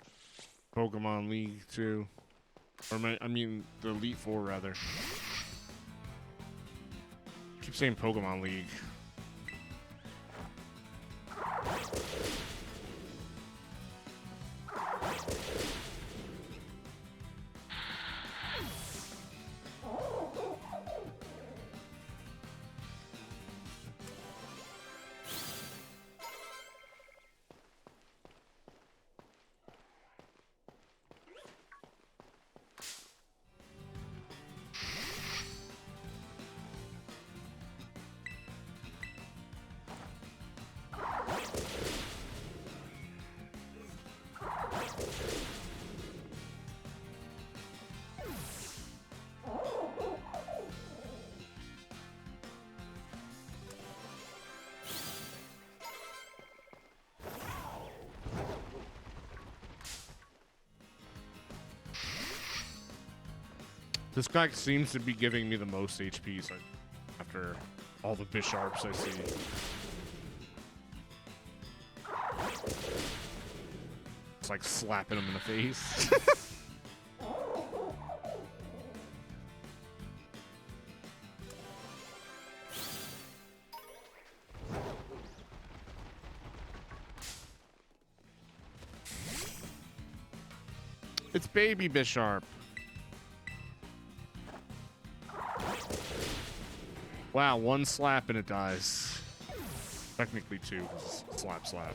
Pokemon League 2. Or I mean, the Elite Four, rather. I keep saying Pokemon League. This guy seems to be giving me the most HP so after all the Bisharps I see. It's like slapping him in the face. It's baby Bisharp. Wow, one slap and it dies. Technically two. Slap, slap.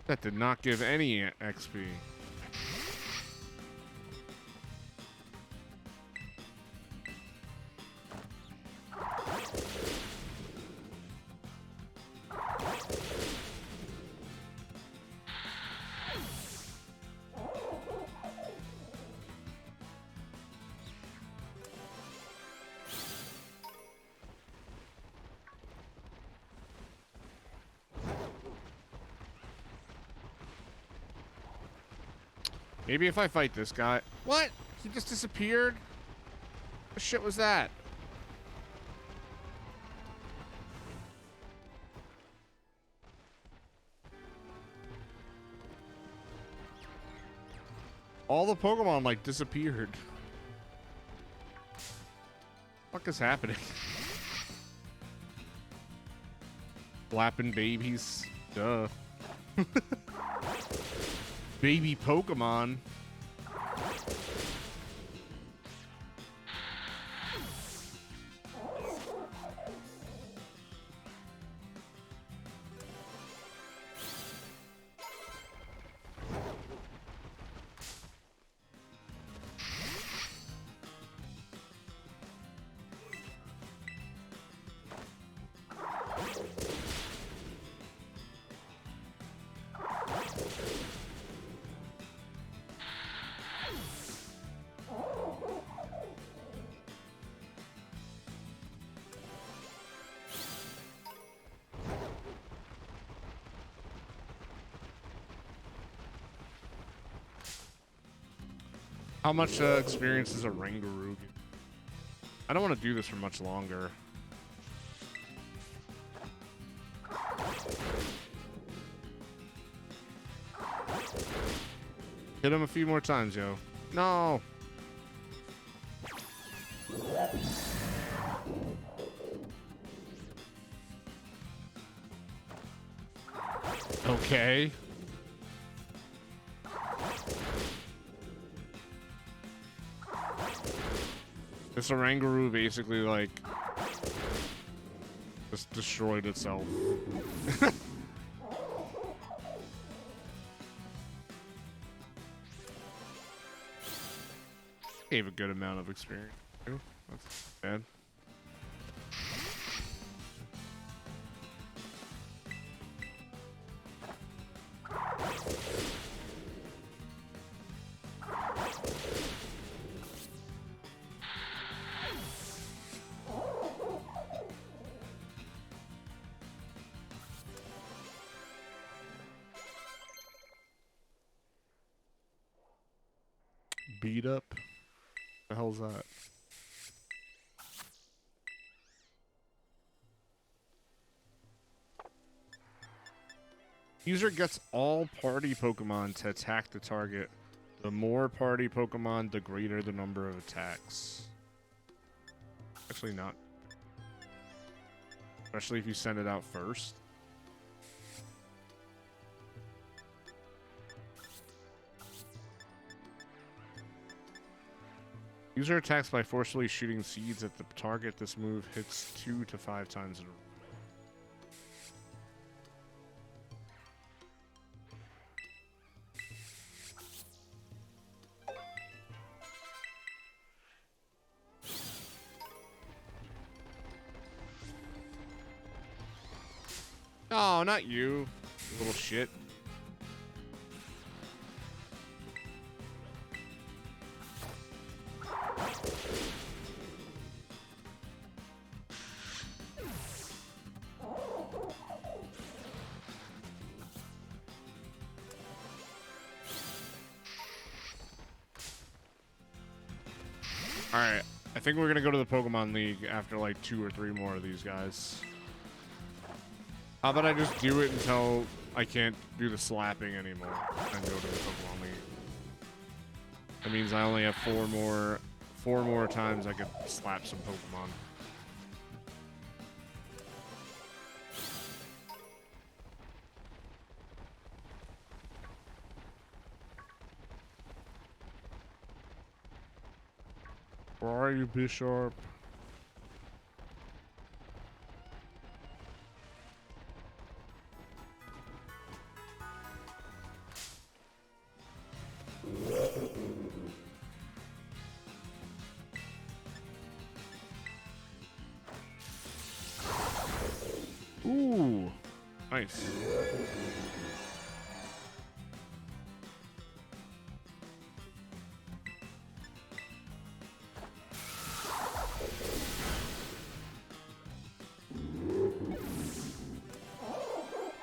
That did not give any XP. Maybe if I fight this guy. What? He just disappeared? What shit was that? All the Pokemon like disappeared. What the fuck is happening? Flapping babies. Duh. Baby Pokemon. How much experience does a Rangaroo get? I don't want to do this for much longer. Hit him a few more times, yo. No. Okay. This Orangaroo basically, like, just destroyed itself. Gave a good amount of experience. That's bad. Beat up? The hell's that? User gets all party Pokemon to attack the target. The more party Pokemon, the greater the number of attacks. Actually not. Especially if you send it out first. User attacks by forcefully shooting seeds at the target. This move hits 2 to 5 times in a row. Oh, not you, you little shit. Alright, I think we're gonna go to the Pokemon League after like 2 or 3 more of these guys. How about I just do it until I can't do the slapping anymore and go to the Pokemon League. That means I only have 4 more times I could slap some Pokemon. Where are you, Bishop? Ooh, nice.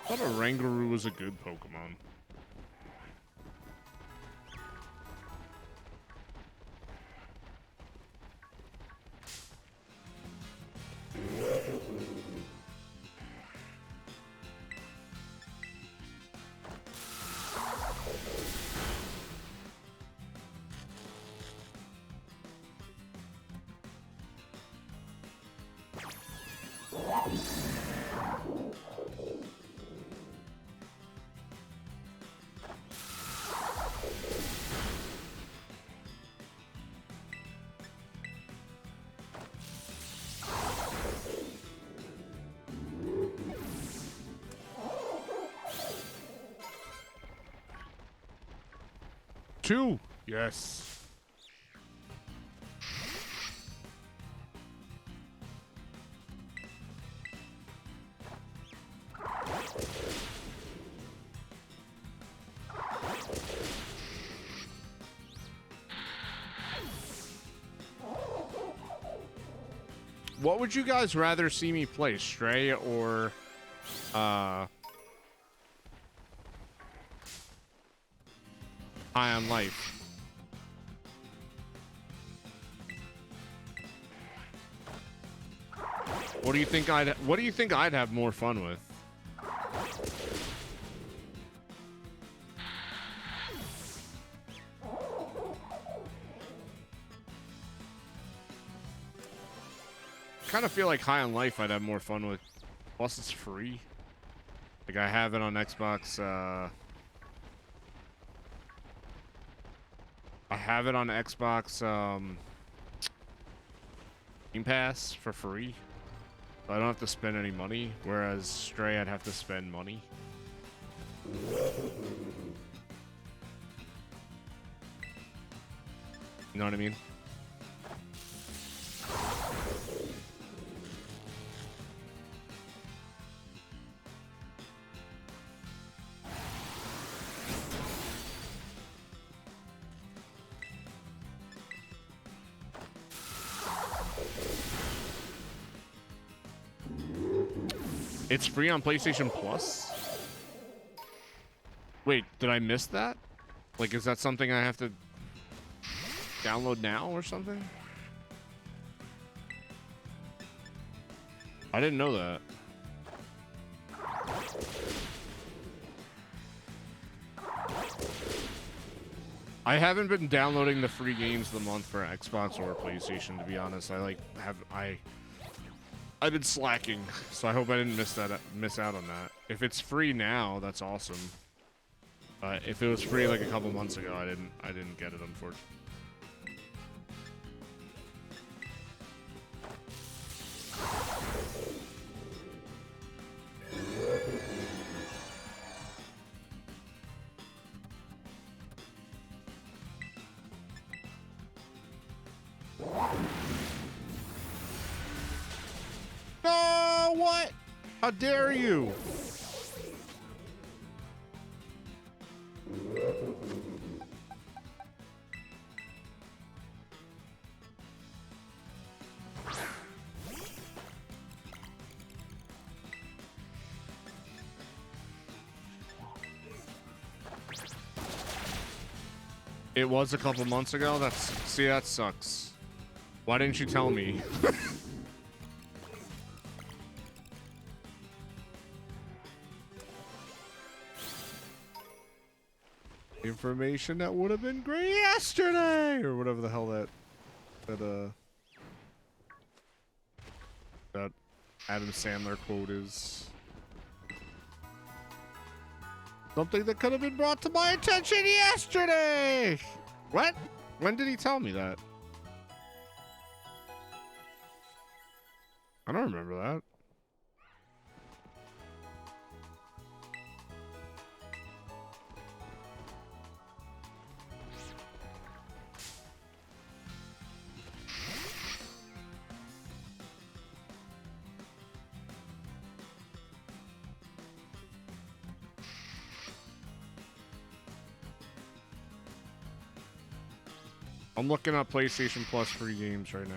I thought a Rangaroo was a good Pokemon. Two. Yes. What would you guys rather see me play, Stray or High on Life? What do you think I'd have more fun with? Kind of feel like High on Life I'd have more fun with. Plus it's free. Like I have it on Xbox. I have it on Xbox Game Pass for free. So I don't have to spend any money. Whereas Stray, I'd have to spend money. You know what I mean? It's free on PlayStation Plus? Wait, did I miss that? Like, is that something I have to download now or something? I didn't know that. I haven't been downloading the free games of the month for Xbox or PlayStation, to be honest. I've been slacking, so I hope I didn't miss out on that. If it's free now, that's awesome. But if it was free like a couple months ago, I didn't get it, unfortunately. No, what? How dare you? It was a couple months ago? That sucks. Why didn't you tell me? Information that would have been great yesterday, or whatever the hell that Adam Sandler quote is. Something that could have been brought to my attention yesterday. What? When did he tell me that? I don't remember that. I'm looking up PlayStation Plus free games right now.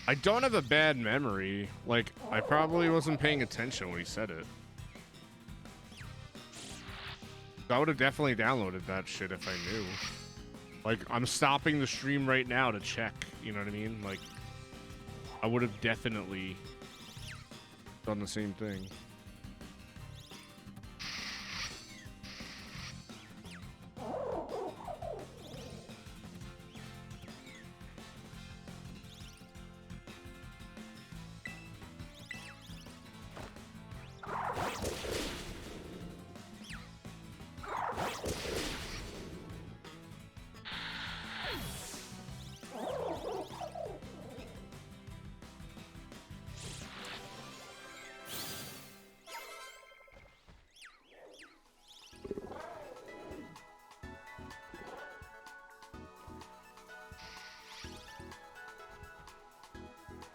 I don't have a bad memory. Like, I probably wasn't paying attention when he said it. I would have definitely downloaded that shit if I knew. Like, I'm stopping the stream right now to check. You know what I mean? Like, I would have definitely done the same thing.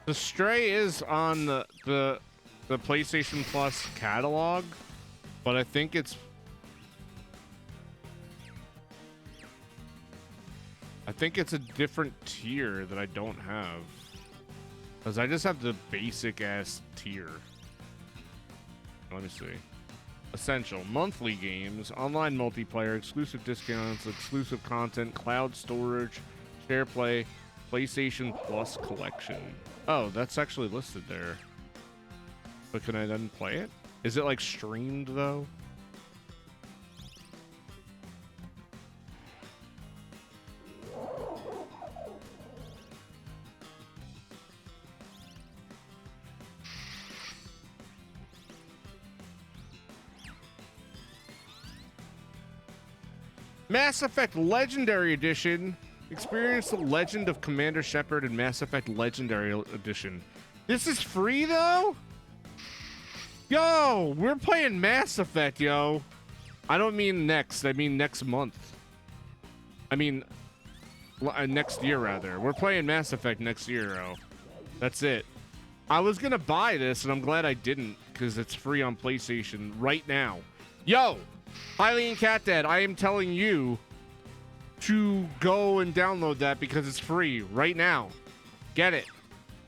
The Stray is on the PlayStation Plus catalog, but I think it's a different tier that I don't have, because I just have the basic ass tier. Let me see. Essential monthly games, online multiplayer, exclusive discounts, exclusive content, cloud storage, share play, PlayStation Plus collection. Oh, that's actually listed there. But can I then play it? Is it like streamed though? Mass Effect Legendary Edition. Experience the Legend of Commander Shepard in Mass Effect Legendary Edition. This is free, though? Yo, we're playing Mass Effect, yo. I don't mean next. I mean next month. I mean, next year, rather. We're playing Mass Effect next year, yo. That's it. I was going to buy this, and I'm glad I didn't, because it's free on PlayStation right now. Yo, Hylian Cat Dad, I am telling you to go and download that because it's free right now. Get it.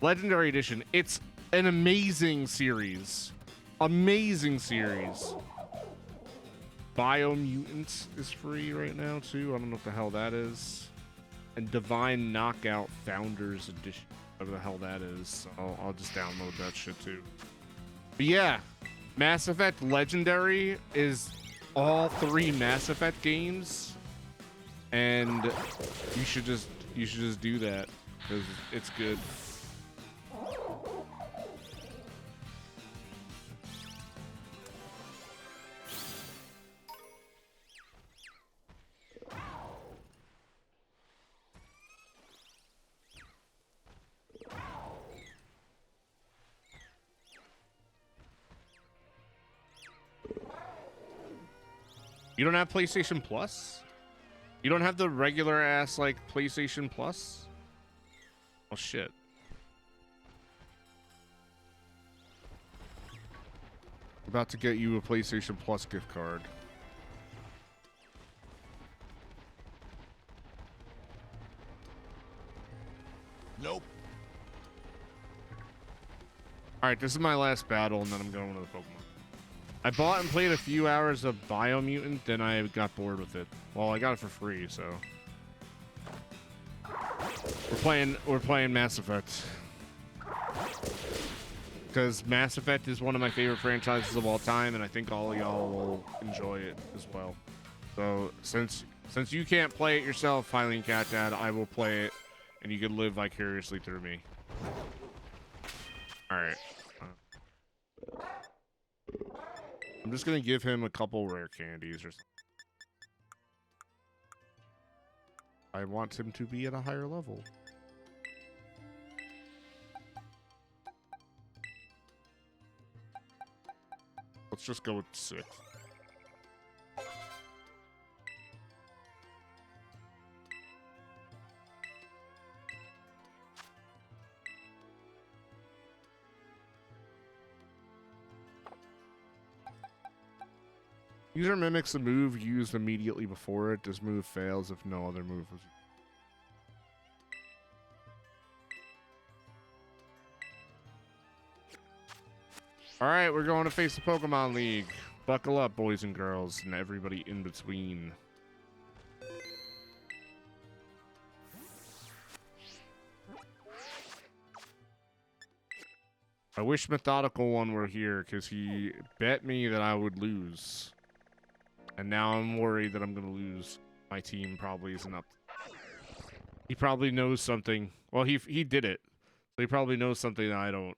Legendary Edition. It's an amazing series. Amazing series. Biomutant is free right now too. I don't know what the hell that is. And Divine Knockout Founders Edition. Whatever the hell that is. So I'll just download that shit too. But yeah, Mass Effect Legendary is all 3 Mass Effect games. And you should just do that because it's good. You don't have PlayStation Plus? You don't have the regular ass, like, PlayStation Plus? Oh, shit. About to get you a PlayStation Plus gift card. Nope. Alright, this is my last battle, and then I'm going to the Pokemon. I bought and played a few hours of Biomutant, then I got bored with it. Well, I got it for free, so we're playing Mass Effect. Because Mass Effect is one of my favorite franchises of all time, and I think all of y'all will enjoy it as well. So since you can't play it yourself, Hylian Cat Dad, I will play it, and you can live vicariously through me. All right. I'm just gonna give him a couple rare candies or something. I want him to be at a higher level. Let's just go with 6. User mimics a move used immediately before it. This move fails if no other move was. Alright, we're going to face the Pokemon League. Buckle up, boys and girls, and everybody in between. I wish Methodical One were here, because he bet me that I would lose. And now I'm worried that I'm going to lose. My team probably isn't up. He probably knows something. Well, he did it. So he probably knows something that I don't.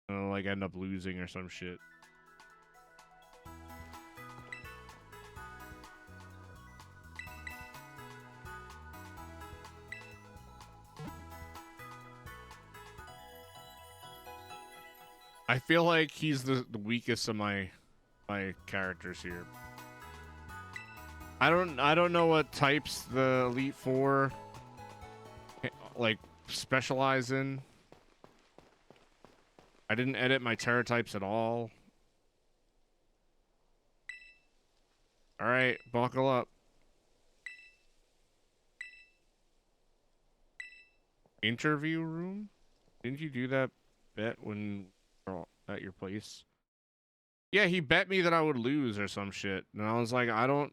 Like end up losing or some shit. I feel like he's the weakest of my characters here. I don't know what types the Elite Four like specialize in. I didn't edit my Terra types at all. All right, buckle up. Interview room? Didn't you do that bet when at your place? Yeah, he bet me that I would lose or some shit, and I was like, I don't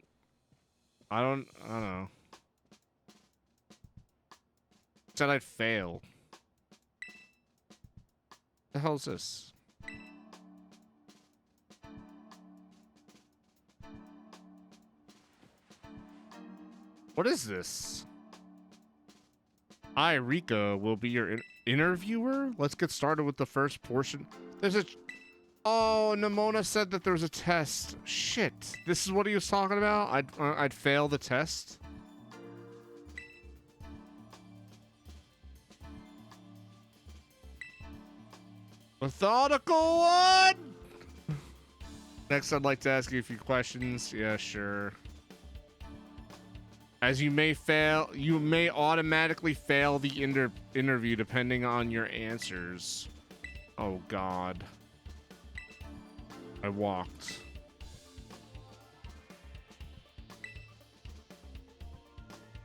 know. Said I'd fail. The hell's this? What is this? I, Rika, will be your interviewer. Let's get started with the first portion. There's a... Oh, Nimona said that there was a test. Shit. This is what he was talking about? I'd fail the test? Methodical One! Next, I'd like to ask you a few questions. Yeah, sure. As you may automatically fail the interview depending on your answers. Oh, God. I walked.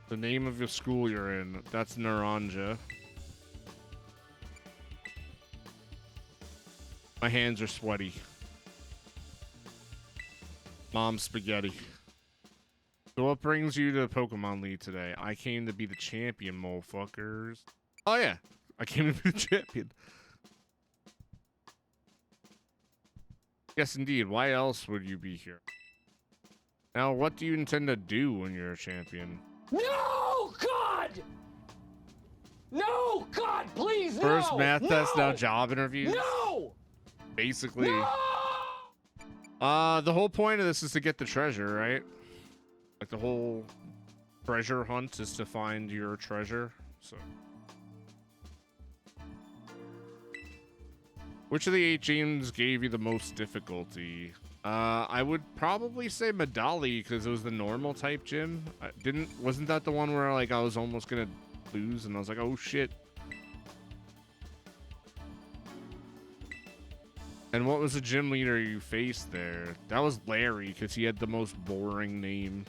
The name of the school you're in. That's Naranja. My hands are sweaty. Mom's spaghetti. So what brings you to the Pokemon League today? I came to be the champion, motherfuckers. Oh yeah, I came to be the champion. Yes, indeed. Why else would you be here? Now, what do you intend to do when you're a champion? No, God! No, God, please, no! First math test, now job interviews? No! Basically. No! The whole point of this is to get the treasure, right? Like the whole treasure hunt is to find your treasure. So, which of the 8 gyms gave you the most difficulty? I would probably say Medali because it was the normal type gym. Wasn't that the one where like I was almost gonna lose and I was like, oh shit. And what was the gym leader you faced there? That was Larry because he had the most boring name.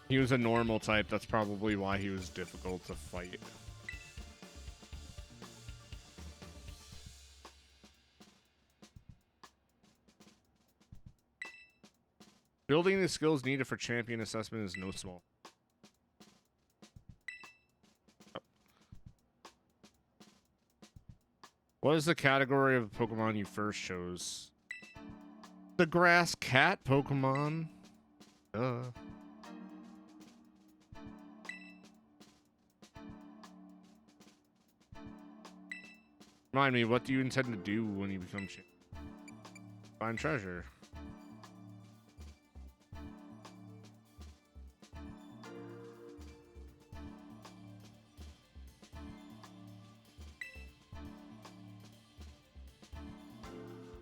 He was a normal type. That's probably why he was difficult to fight. Building the skills needed for champion assessment is no small. Oh. What is the category of Pokemon you first chose? The grass cat Pokemon. Remind me, what do you intend to do when you become champion? Find treasure.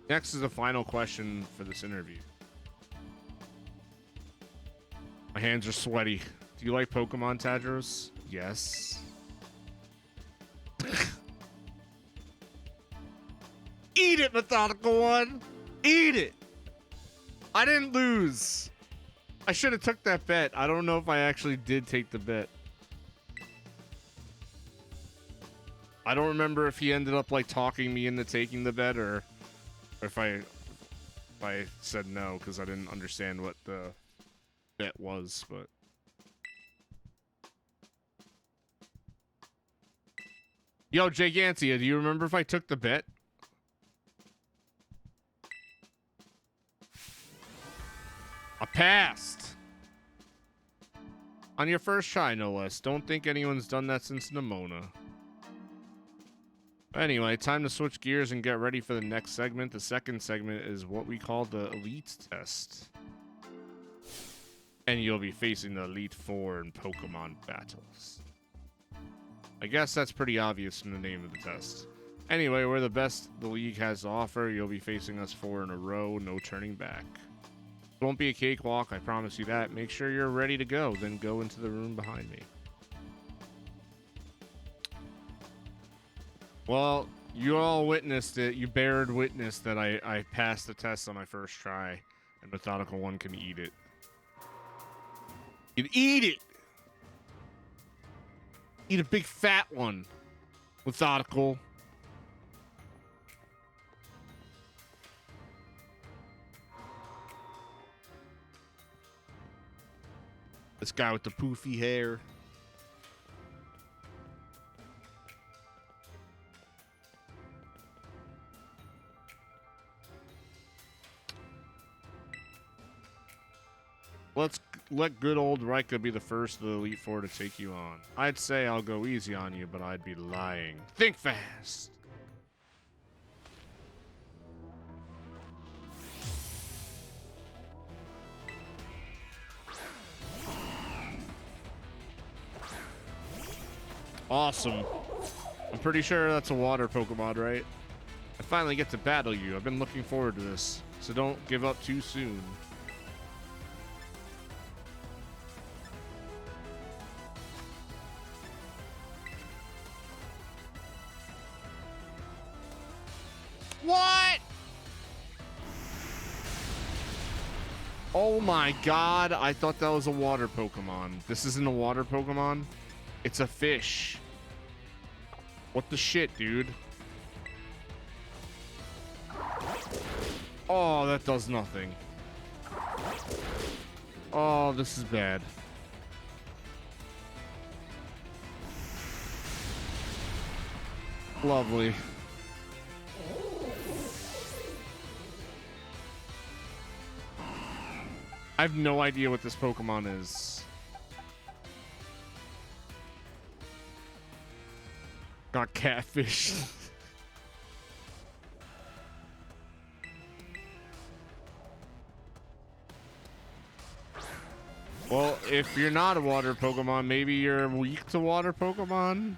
Next is the final question for this interview. My hands are sweaty. Do you like Pokemon, Tadros? Yes. Eat it, Methodical One! Eat it! I didn't lose. I should have took that bet. I don't know if I actually did take the bet. I don't remember if he ended up like talking me into taking the bet or if I said no because I didn't understand what the bet was, but yo, Gigantia, do you remember if I took the bet? I passed. On your first try, no less. Don't think anyone's done that since Nimona. Anyway, time to switch gears and get ready for the next segment. The second segment is what we call the Elite Test. And you'll be facing the Elite Four in Pokemon battles. I guess that's pretty obvious from the name of the test. Anyway, we're the best the league has to offer. You'll be facing us 4 in a row, no turning back. It won't be a cakewalk, I promise you that. Make sure you're ready to go, then go into the room behind me. Well, you all witnessed it. You bared witness that I passed the test on my first try, and Methodical One can eat it. You can eat it! Eat a big fat one, Methodical. This guy with the poofy hair. Let's let good old Rika be the first of the Elite Four to take you on. I'd say I'll go easy on you, but I'd be lying. Think fast! Awesome. I'm pretty sure that's a water Pokemon, right? I finally get to battle you. I've been looking forward to this, so don't give up too soon. What? Oh my god, I thought that was a water Pokemon. This isn't a water Pokemon? It's a fish. What the shit, dude? Oh, that does nothing. Oh, this is bad. Lovely. I have no idea what this Pokemon is. Got catfish. Well, if you're not a water Pokemon, maybe you're weak to water Pokemon?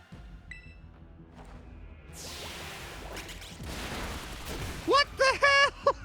What the hell?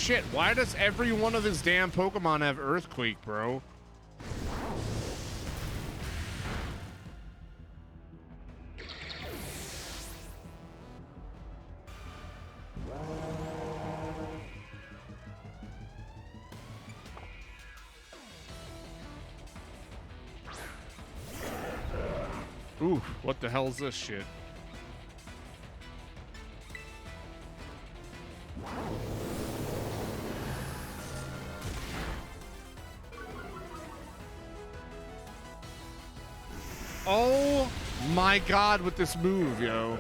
shit. Why does every one of his damn Pokemon have Earthquake, bro? Ooh, what the hell is this shit? Oh my god, with this move, yo.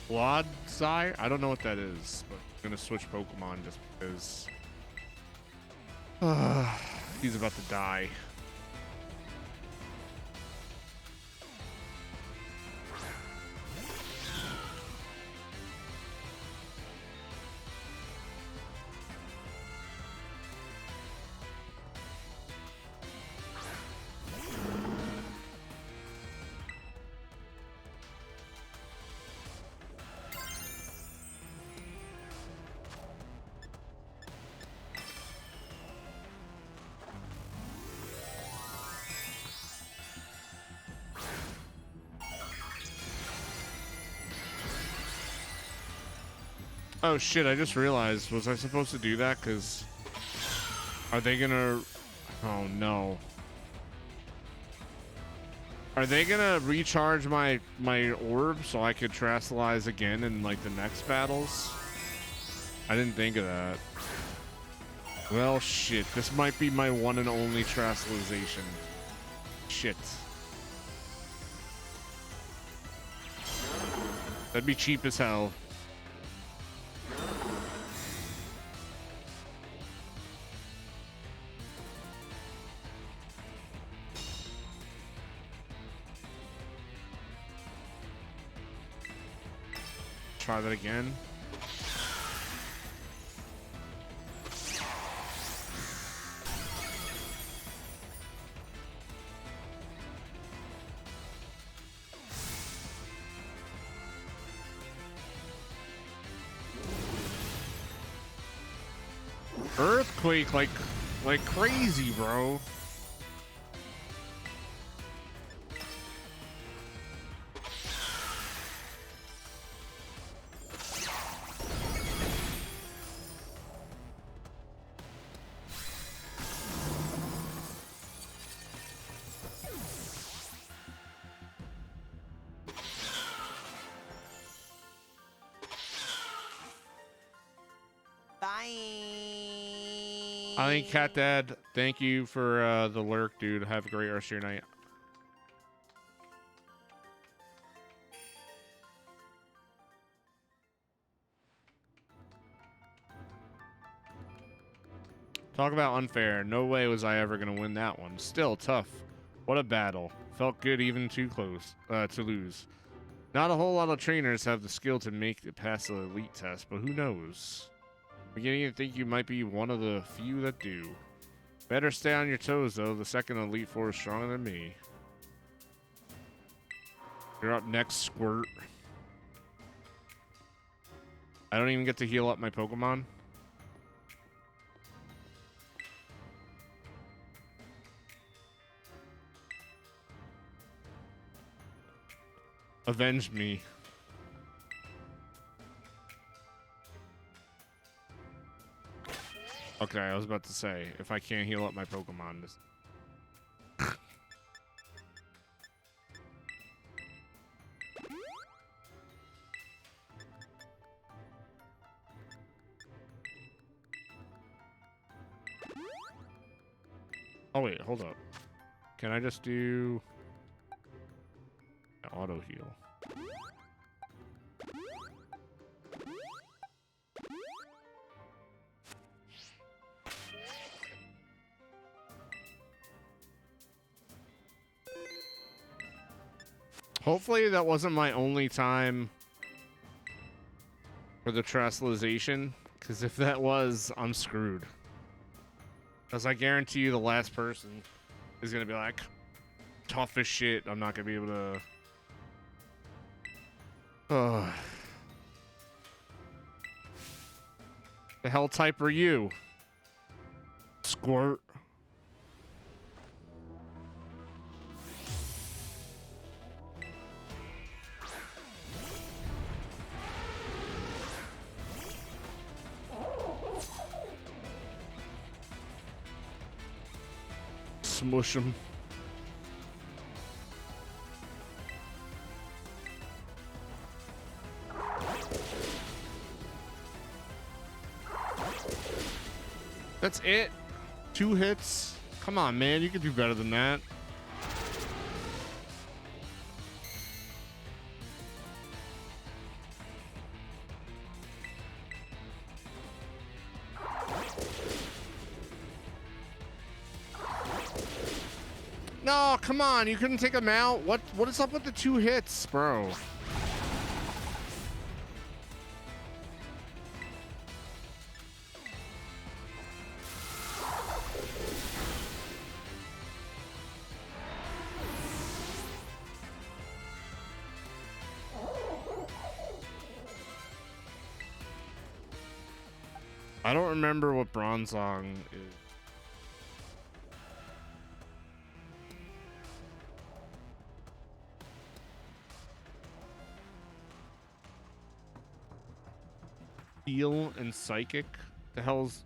Blodsire? I don't know what that is, but I'm gonna switch Pokemon just because he's about to die. Oh shit, I just realized, was I supposed to do that? Because are they gonna... Oh no. Are they gonna recharge my orb so I could Terastallize again in like the next battles? I didn't think of that. Well shit, this might be my one and only Terastallization. Shit. That'd be cheap as hell. Try that again. Earthquake like crazy, bro. I think Cat Dad, thank you for the lurk, dude. Have a great rest of your night. Talk about unfair. No way was I ever going to win that one. Still tough. What a battle. Felt good even too close to lose. Not a whole lot of trainers have the skill to make it past the elite test, but who knows? I'm beginning to think you might be one of the few that do. Better stay on your toes, though. The second Elite Four is stronger than me. You're up next, Squirt. I don't even get to heal up my Pokemon. Avenge me. Okay, I was about to say, if I can't heal up my Pokemon, this... Oh wait, hold up. Can I just do auto heal? Hopefully that wasn't my only time for the Terastallization, Because if that was, I'm screwed. Because I guarantee you the last person is going to be like, tough as shit. I'm not going to be able to... The hell type are you? Squirt. Smush him. That's it? 2 hits? Come on, man. You can do better than that. No, come on. You couldn't take him out? What is up with the 2 hits, bro? I don't remember what Bronzong is. Heal and Psychic? The hell's...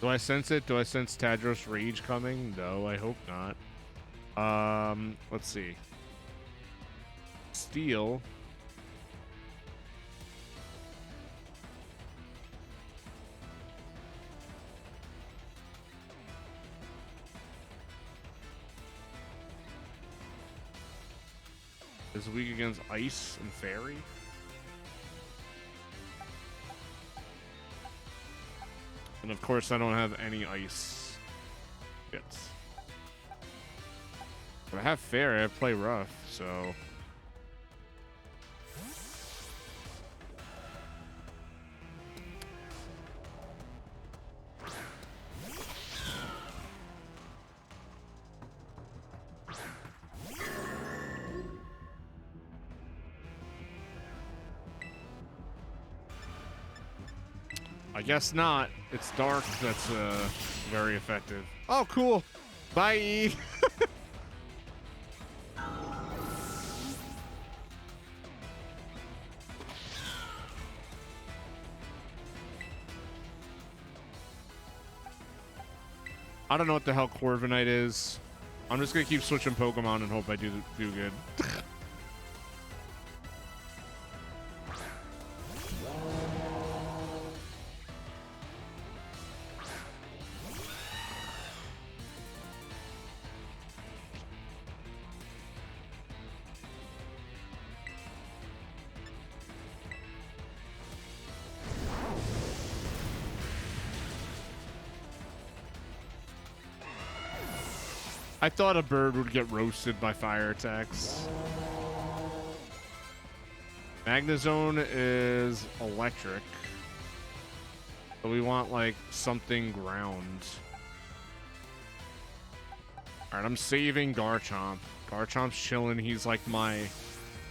Do I sense it? Do I sense Tadros Rage coming? No, I hope not. Let's see. Steel. Is weak against Ice and Fairy. And of course, I don't have any ice bits. But I have fair. I play rough, so. I guess not. It's dark. That's very effective. Oh, cool. Bye. I don't know what the hell Corviknight is. I'm just gonna keep switching Pokemon and hope I do good. I thought a bird would get roasted by fire attacks. Magnezone is electric. So we want like something ground. Alright, I'm saving Garchomp. Garchomp's chilling. He's like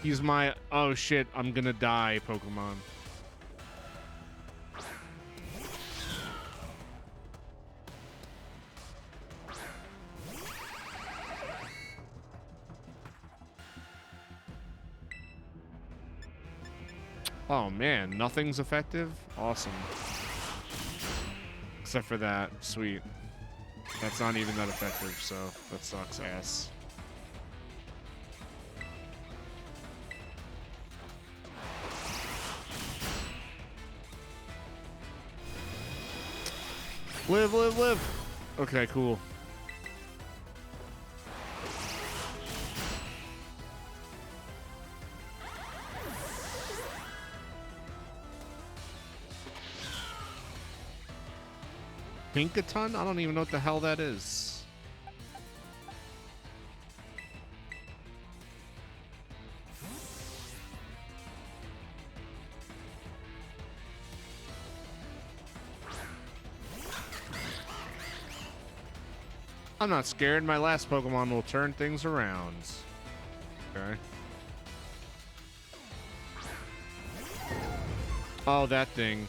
he's my oh shit, I'm gonna die Pokemon. Oh man, nothing's effective? Awesome. Except for that. Sweet. That's not even that effective, so that sucks ass. Live, live, live. Okay, cool. Pinkaton? I don't even know what the hell that is. I'm not scared. My last Pokemon will turn things around. Okay. Oh, that thing.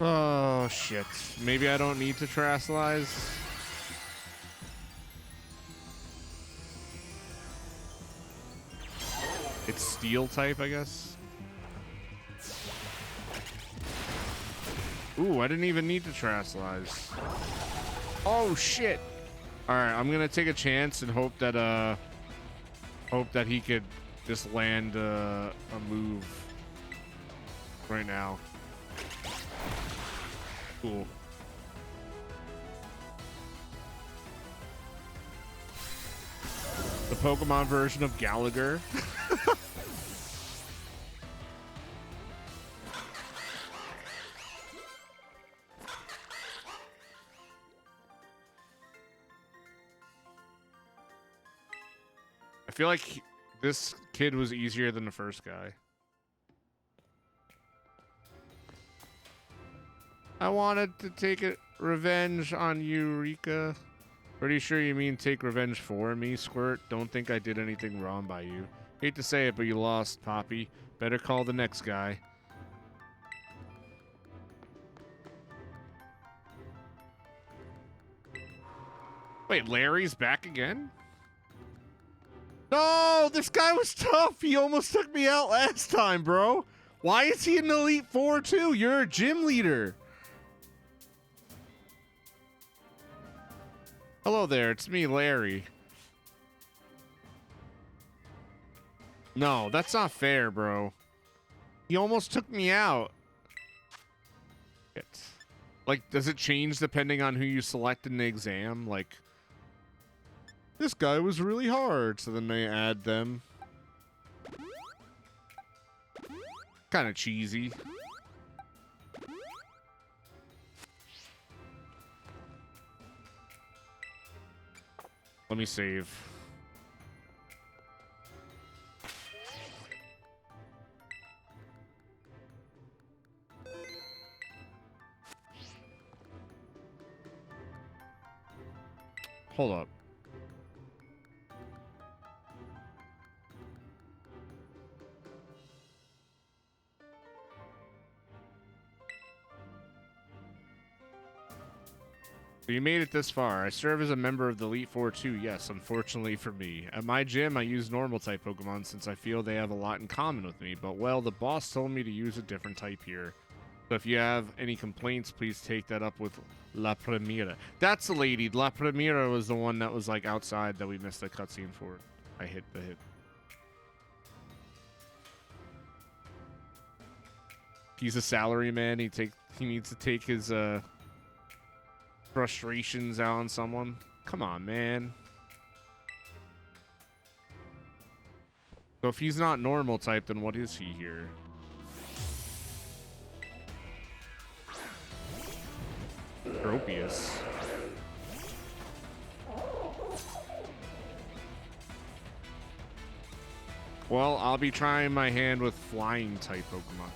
Oh, shit. Maybe I don't need to Terrasilize. It's Steel type, I guess. Ooh, I didn't even need to Terrasilize. Oh, shit. All right, I'm going to take a chance and hope that he could just land a move right now. Cool. The Pokemon version of Gallagher. I feel like this kid was easier than the first guy. I wanted to take revenge on you, Rika. Pretty sure you mean take revenge for me, Squirt. Don't think I did anything wrong by you. Hate to say it, but you lost, Poppy. Better call the next guy. Wait, Larry's back again? No, this guy was tough. He almost took me out last time, bro. Why is he in the Elite Four too? You're a gym leader. Hello there, it's me, Larry. No, that's not fair, bro. He almost took me out. Like, does it change depending on who you select in the exam? Like, this guy was really hard, so then they add them. Kind of cheesy. Let me save. Hold up. So you made it this far. I serve as a member of the Elite Four too. Yes, unfortunately for me. At my gym, I use normal type Pokemon since I feel they have a lot in common with me. But, well, the boss told me to use a different type here. So if you have any complaints, please take that up with La Primera. That's the lady. La Primera was the one that was, like, outside that we missed the cutscene for. I hit the hit. He's a salaryman. He needs to take his, frustrations out on someone. Come on, man. So if he's not normal type, then what is he here? Tropius. Well, I'll be trying my hand with flying type Pokemon.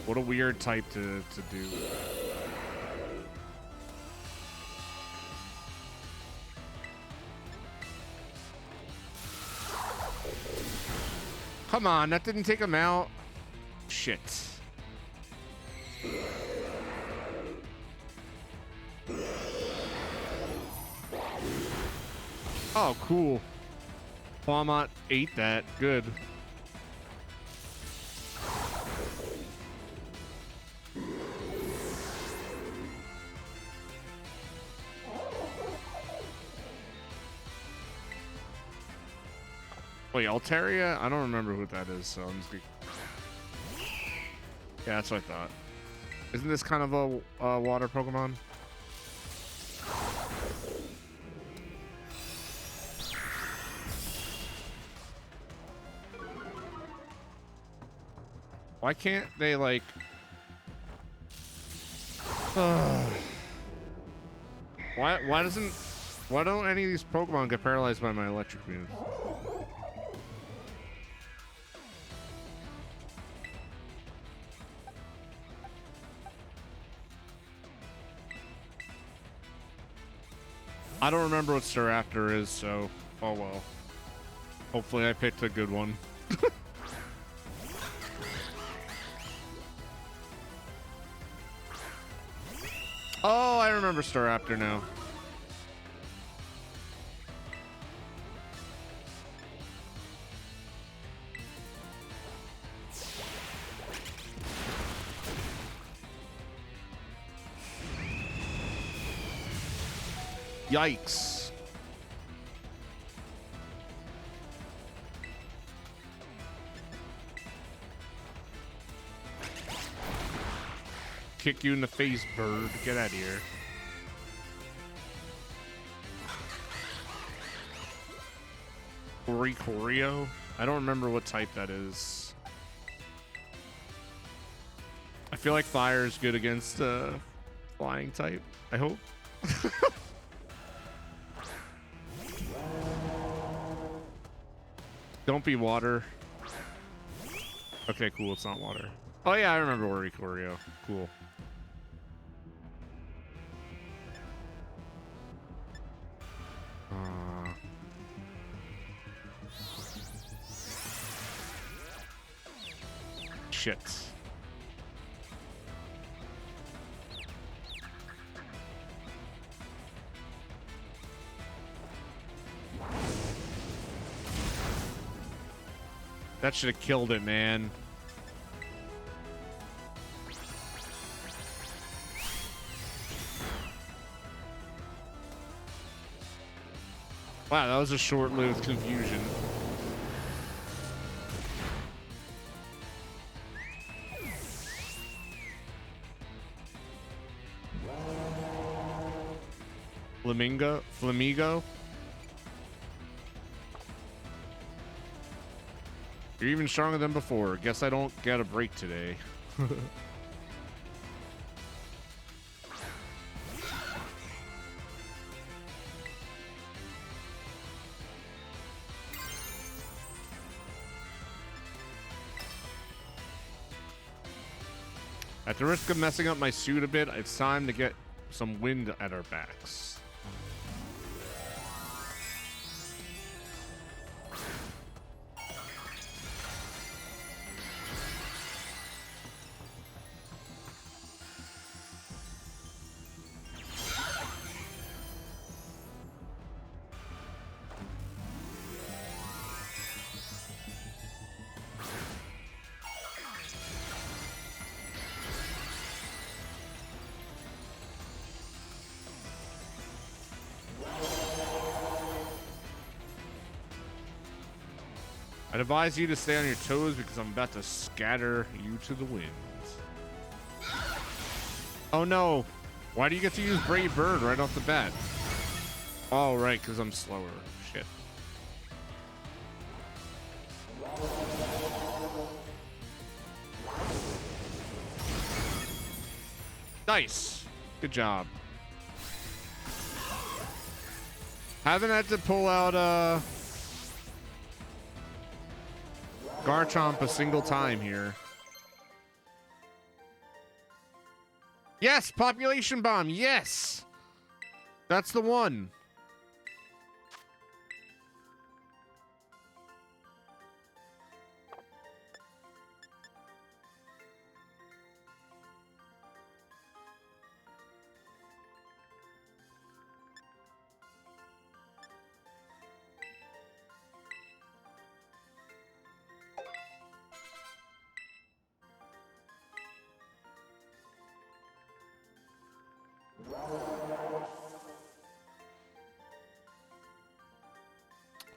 What a weird type to do. Come on, that didn't take him out. Shit. Oh, cool. Quamot ate that. Good. Wait, Altaria? I don't remember who that is, so I'm just gonna... Yeah, that's what I thought. Isn't this kind of a water Pokemon? Why can't they, like... Why don't any of these Pokemon get paralyzed by my electric moves? I don't remember what Staraptor is, so oh well. Hopefully I picked a good one. Oh, I remember Staraptor now. Yikes. Kick you in the face, bird. Get out of here. Choreo? I don't remember what type that is. I feel like fire is good against flying type. I hope. Don't be water. Okay, cool. It's not water. Oh yeah, I remember Choreo. Cool. Shit. That should have killed it, man. Wow, that was a short-lived confusion. Flamigo? You're even stronger than before. Guess I don't get a break today. At the risk of messing up my suit a bit, it's time to get some wind at our backs. I'd advise you to stay on your toes because I'm about to scatter you to the winds. Oh no! Why do you get to use Brave Bird right off the bat? Oh, right, because I'm slower. Shit. Nice. Good job. Haven't had to pull out, Garchomp a single time here. Yes, Population Bomb. Yes, that's the one.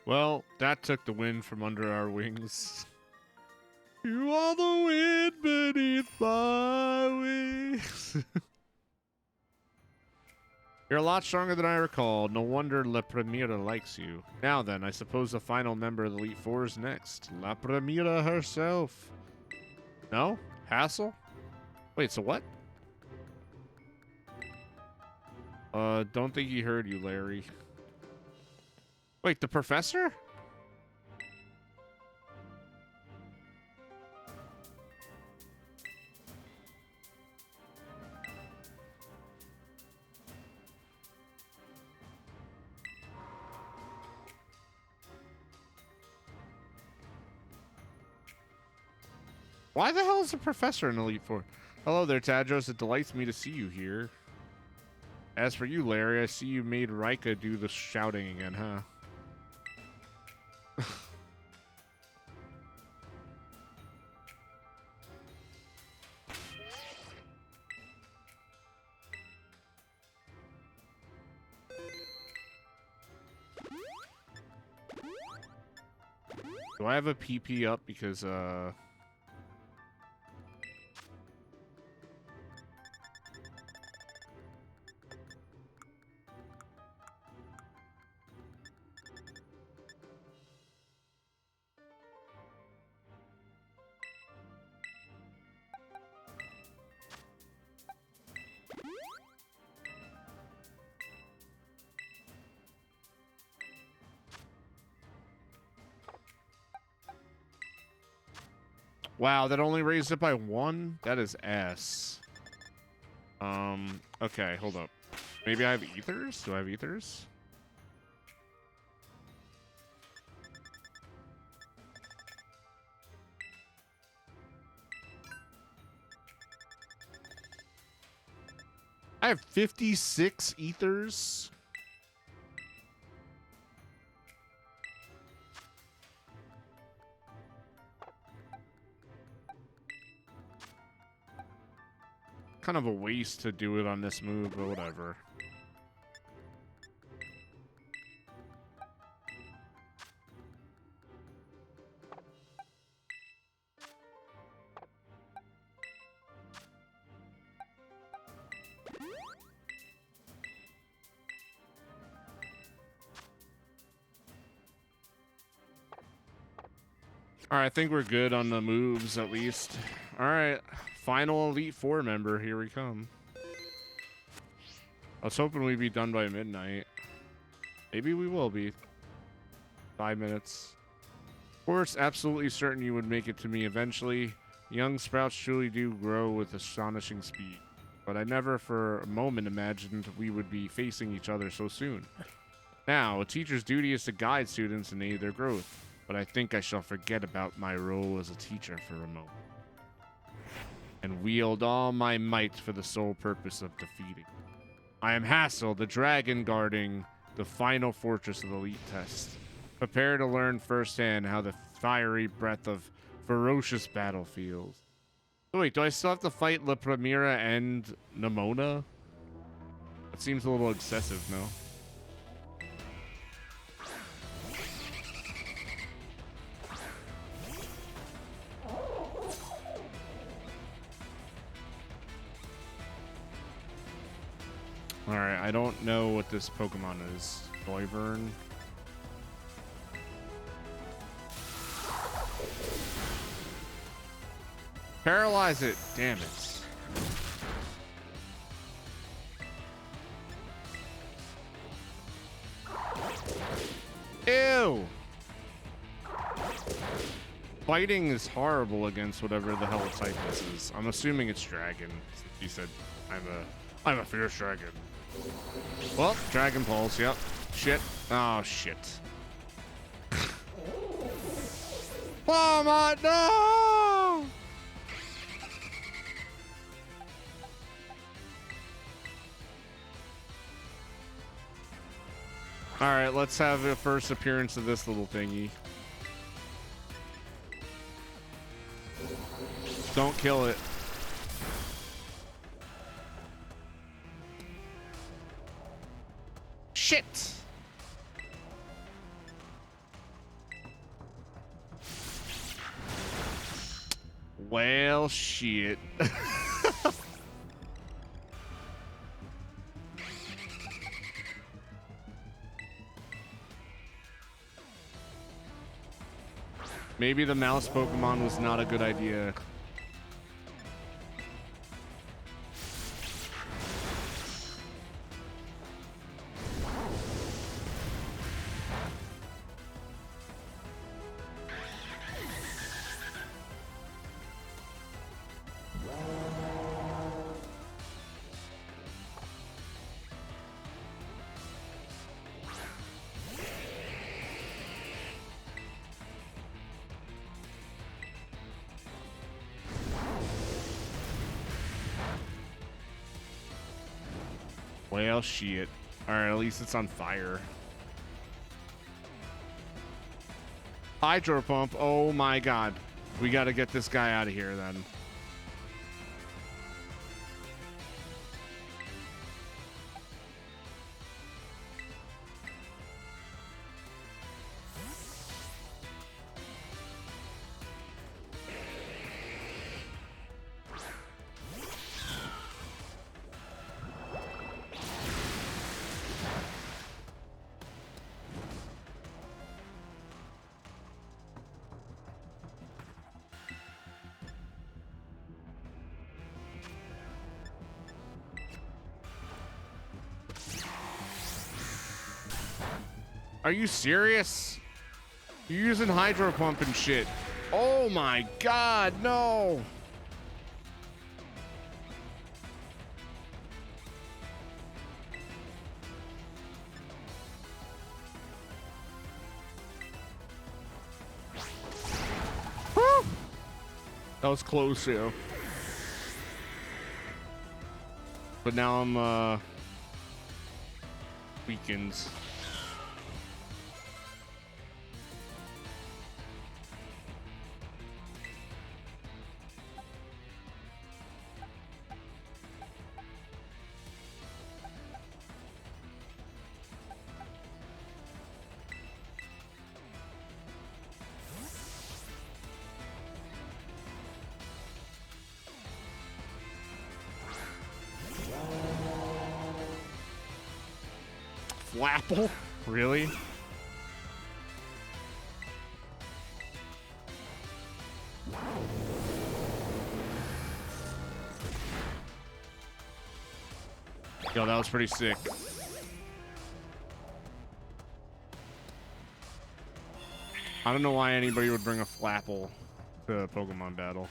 Well, that took the wind from under our wings. You are the wind beneath my wings. You're a lot stronger than I recalled. No wonder La Primera likes you. Now then, I suppose the final member of the Elite Four is next. La Primera herself. No? Hassel? Wait, so what? Don't think he heard you, Larry. Wait, the professor? Why the hell is the professor in Elite Four? Hello there, Tadros. It delights me to see you here. As for you, Larry, I see you made Rika do the shouting again, huh? Do I have a PP up because, wow, that only raised it by 1? That is S. Okay, hold up. Maybe I have ethers? Do I have ethers? I have 56 ethers. Kind of a waste to do it on this move, but whatever. All right, I think we're good on the moves at least. All right, final Elite Four member. Here we come. I was hoping we'd be done by midnight. Maybe we will be. 5 minutes. Of course, absolutely certain you would make it to me eventually. Young sprouts truly do grow with astonishing speed. But I never for a moment imagined we would be facing each other so soon. Now, a teacher's duty is to guide students and aid their growth. But I think I shall forget about my role as a teacher for a moment. And wield all my might for the sole purpose of defeating. I am Hassel, the dragon guarding the final fortress of the Elite Test. Prepare to learn firsthand how the fiery breath of ferocious battle feels. So wait, do I still have to fight La Primera and Nimona? That seems a little excessive, no? Alright, I don't know what this Pokemon is. Wyvern. Paralyze it! Damn it. Ew! Fighting is horrible against whatever the hell type this is. I'm assuming it's dragon. He said, I'm a fierce dragon. Well, Dragon Pulse, yep. Shit. Oh, shit. Oh, my... No! Alright, let's have a first appearance of this little thingy. Don't kill it. Shit! Well, shit. Maybe the mouse Pokemon was not a good idea. Well, shit. Alright, at least it's on fire. Hydro Pump. Oh my god. We gotta get this guy out of here then. Are you serious? You're using Hydro Pump and shit. Oh my god, no! Woo! That was close, yeah. But now I'm, weakened. Flapple? Really? Yo, that was pretty sick. I don't know why anybody would bring a Flapple to a Pokemon battle.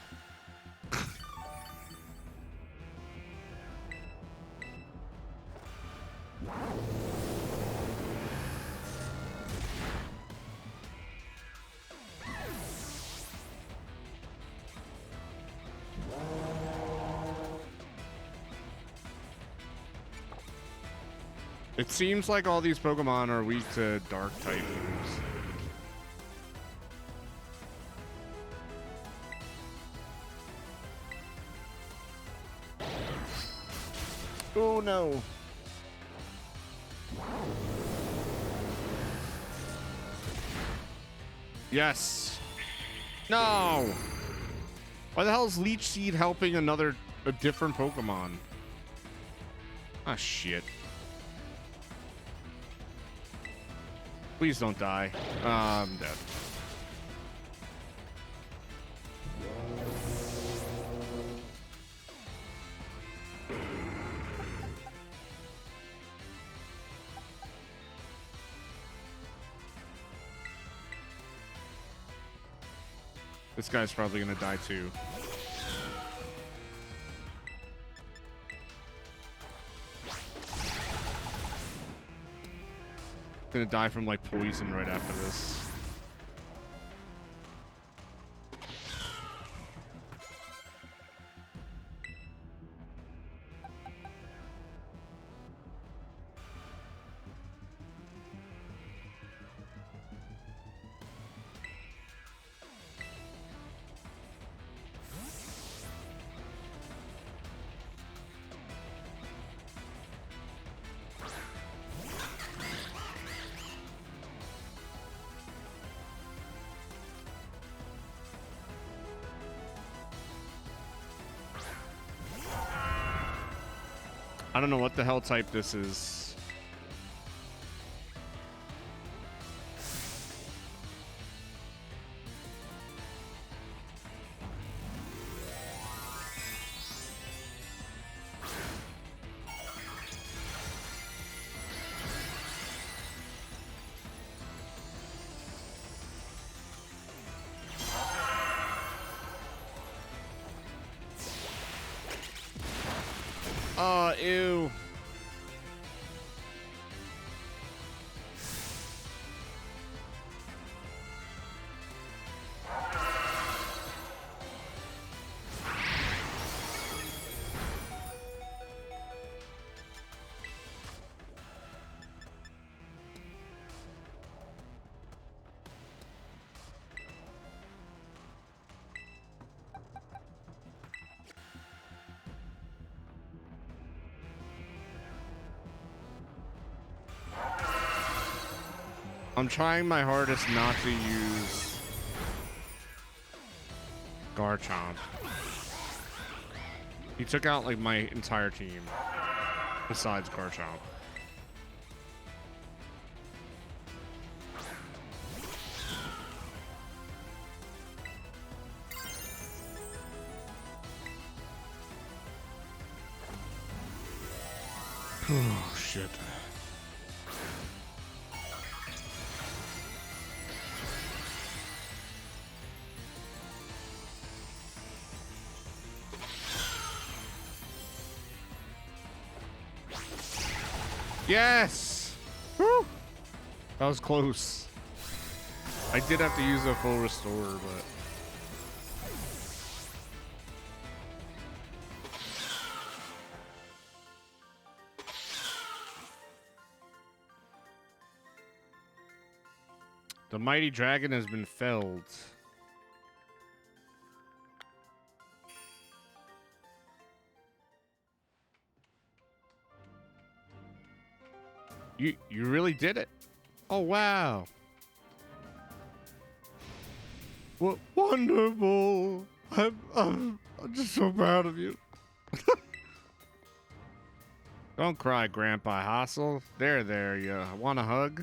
It seems like all these Pokemon are weak to dark type moves. Oh no. Yes. No. Why the hell is Leech Seed helping a different Pokemon? Ah, shit. Please don't die. I'm dead. This guy's probably gonna die too. Gonna die from like poison right after this. I don't know what the hell type this is. Oh, ew. I'm trying my hardest not to use Garchomp. He took out like my entire team besides Garchomp. Oh shit. Yes! Woo! That was close. I did have to use a full restore, but... The mighty dragon has been felled. You really did it. Oh, wow. What wonderful. I'm just so proud of you. Don't cry, Grandpa Hassel. There, you want a hug?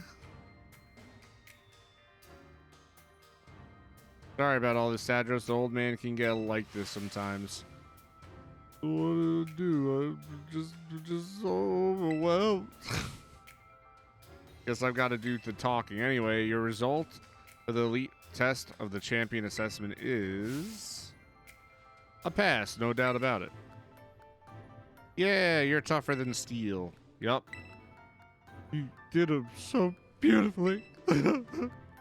Sorry about all this, Tadros. The old man can get like this sometimes. What do I do? I'm just so overwhelmed. Guess I've got to do the talking. Anyway, your result for the elite test of the champion assessment is a pass, no doubt about it. Yeah, you're tougher than steel. Yup. You did it so beautifully.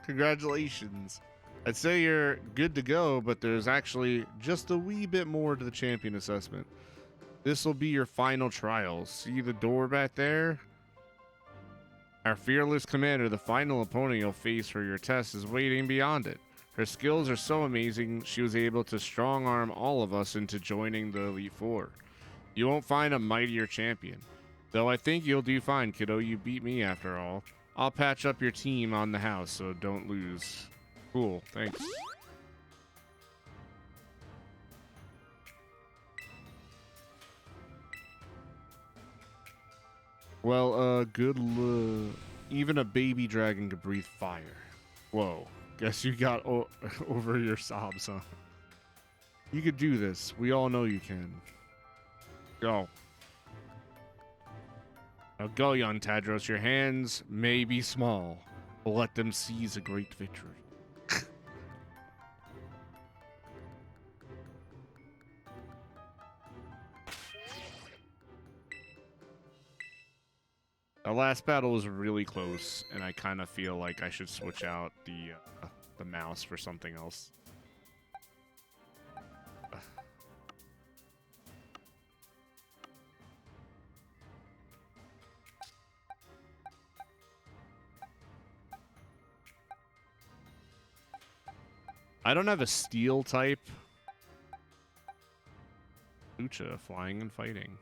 Congratulations. I'd say you're good to go, but there's actually just a wee bit more to the champion assessment. This will be your final trial. See the door back there? Our fearless commander, the final opponent you'll face for your test, is waiting beyond it. Her skills are so amazing, she was able to strong-arm all of us into joining the Elite Four. You won't find a mightier champion. Though I think you'll do fine, kiddo. You beat me after all. I'll patch up your team on the house, so don't lose. Cool, thanks. Well, good luck. Even a baby dragon could breathe fire. Whoa. Guess you got over your sobs, huh? You could do this. We all know you can. Go. Now go, young Tadros. Your hands may be small, but let them seize a great victory. Our last battle was really close, and I kind of feel like I should switch out the mouse for something else. I don't have a steel type. Lucha, flying and fighting.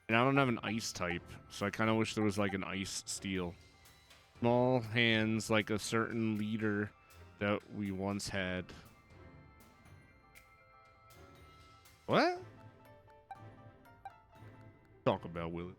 And I don't have an ice type, so I kind of wish there was like an ice steel. Small hands like a certain leader that we once had. What? Talk about Willie.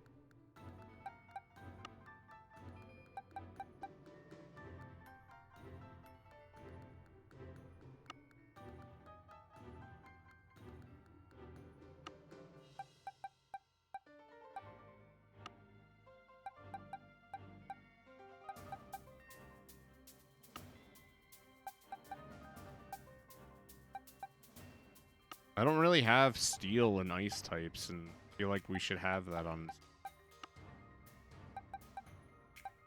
I don't really have steel and ice types, and I feel like we should have that on.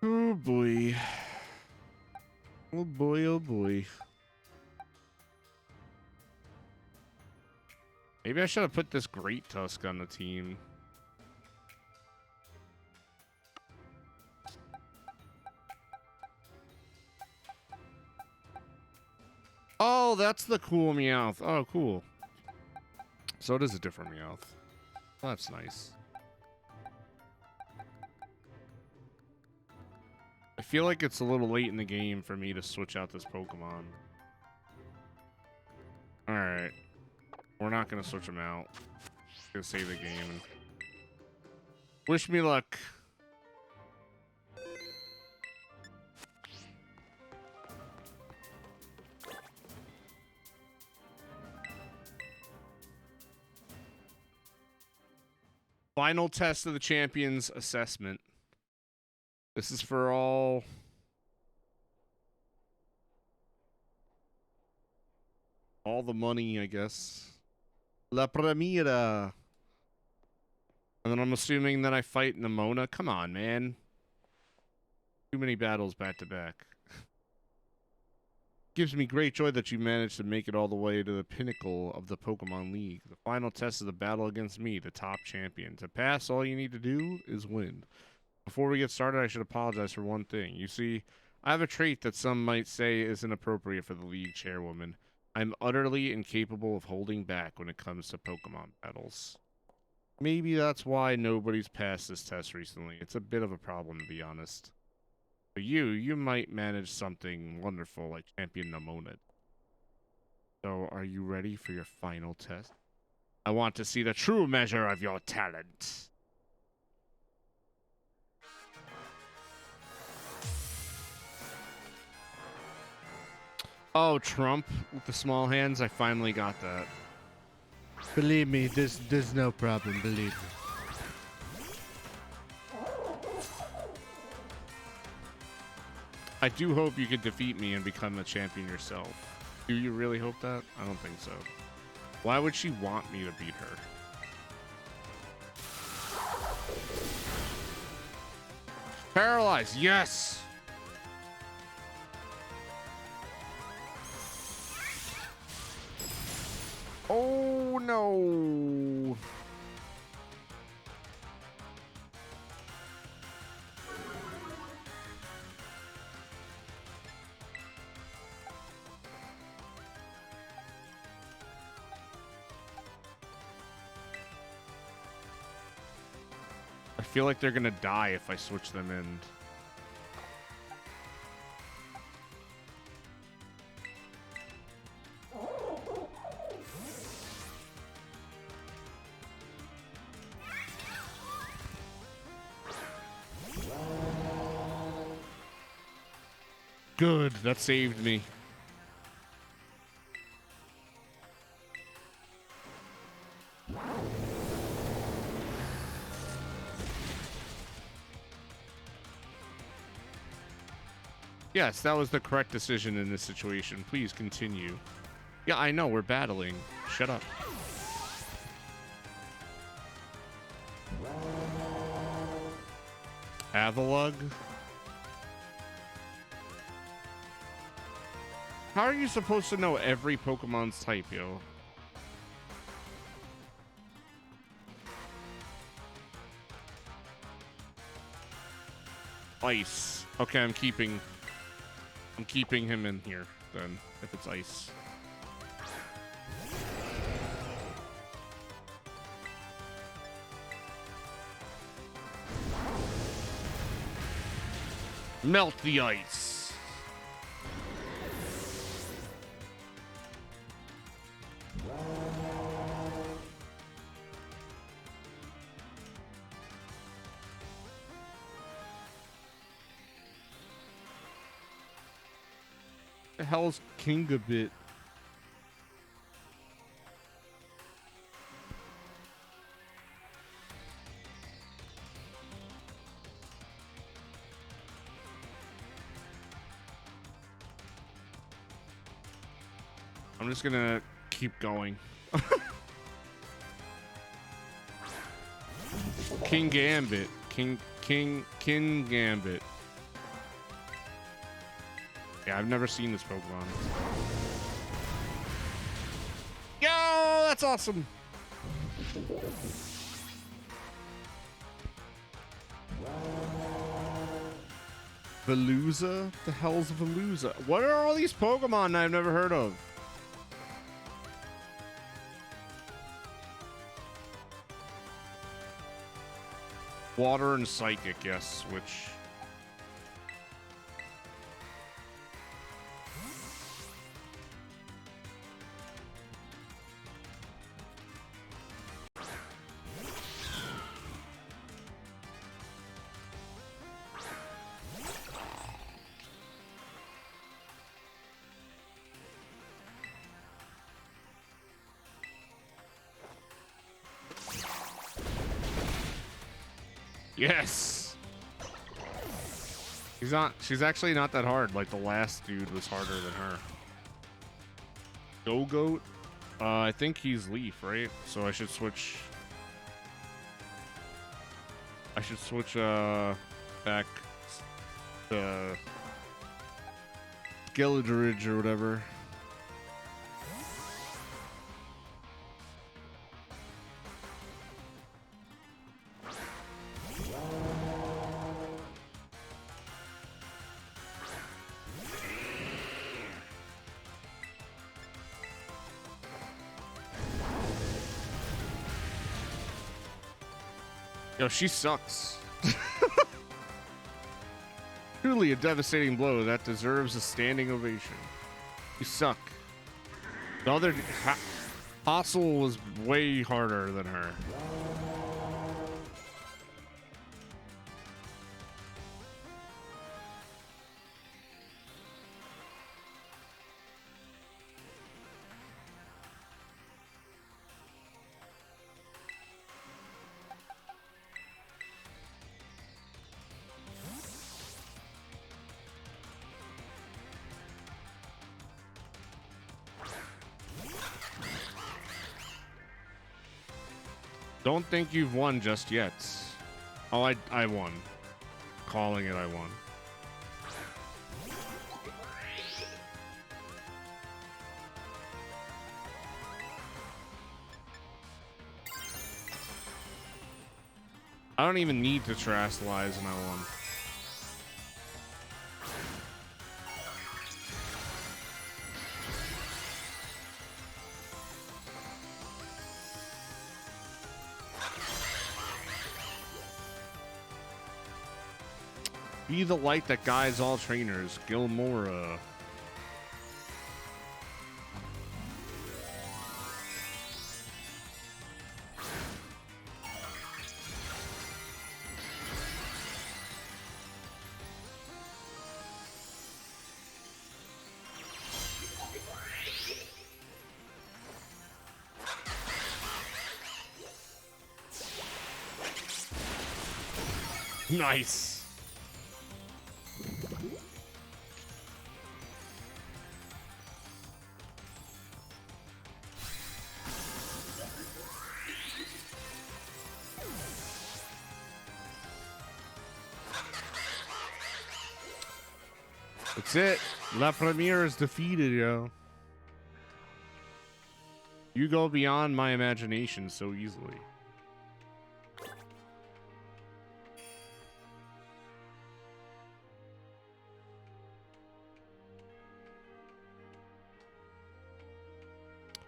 Oh boy. Oh boy, oh boy. Maybe I should have put this Great Tusk on the team. Oh, that's the cool Meowth. Oh, cool. So it is a different Meowth. Well, that's nice. I feel like it's a little late in the game for me to switch out this Pokemon. Alright. We're not going to switch him out. Gonna save the game. Wish me luck. Final test of the champions assessment. This is for all the money, I guess. La Primera. And then I'm assuming that I fight Nimona. Come on, man. Too many battles back to back. Gives me great joy that you managed to make it all the way to the pinnacle of the Pokemon League. The final test is the battle against me, the top champion. To pass, all you need to do is win. Before we get started, I should apologize for one thing. You see, I have a trait that some might say is inappropriate for the league chairwoman. I'm utterly incapable of holding back when it comes to Pokemon battles. Maybe that's why nobody's passed this test recently. It's a bit of a problem, to be honest. But you might manage something wonderful like Champion Nimona. So, are you ready for your final test? I want to see the true measure of your talent. Oh, Trump with the small hands. I finally got that. Believe me, there's no problem. Believe me. I do hope you can defeat me and become a champion yourself. Do you really hope that? I don't think so. Why would she want me to beat her? Paralyzed, yes! Oh no! I feel like they're gonna die if I switch them in. Good, that saved me. Yes, that was the correct decision in this situation. Please continue. Yeah, I know, we're battling. Shut up. Avalugg? How are you supposed to know every Pokemon's type, yo? Ice. Okay, I'm keeping him in here, then, if it's ice. Melt the ice. hell's Kingabit? I'm just gonna keep going. King Gambit. King Gambit. Yeah, I've never seen this Pokemon. Yo, that's awesome. Veluza? The hell's Veluza? What are all these Pokemon I've never heard of? Water and Psychic, yes, which... Yes! She's actually not that hard. Like, the last dude was harder than her. Go-Goat? I think he's Leaf, right? So I should switch... back to... Skeletorridge or whatever. Yo, she sucks. Truly a devastating blow that deserves a standing ovation. You suck. The other Fossil was way harder than her. Don't think you've won just yet. Oh, I won. Calling it, I won. I don't even need to terrestrialize and I won. Be the light that guides all trainers, Gilmora. Nice. That's it. La Premiere is defeated, yo. You go beyond my imagination so easily.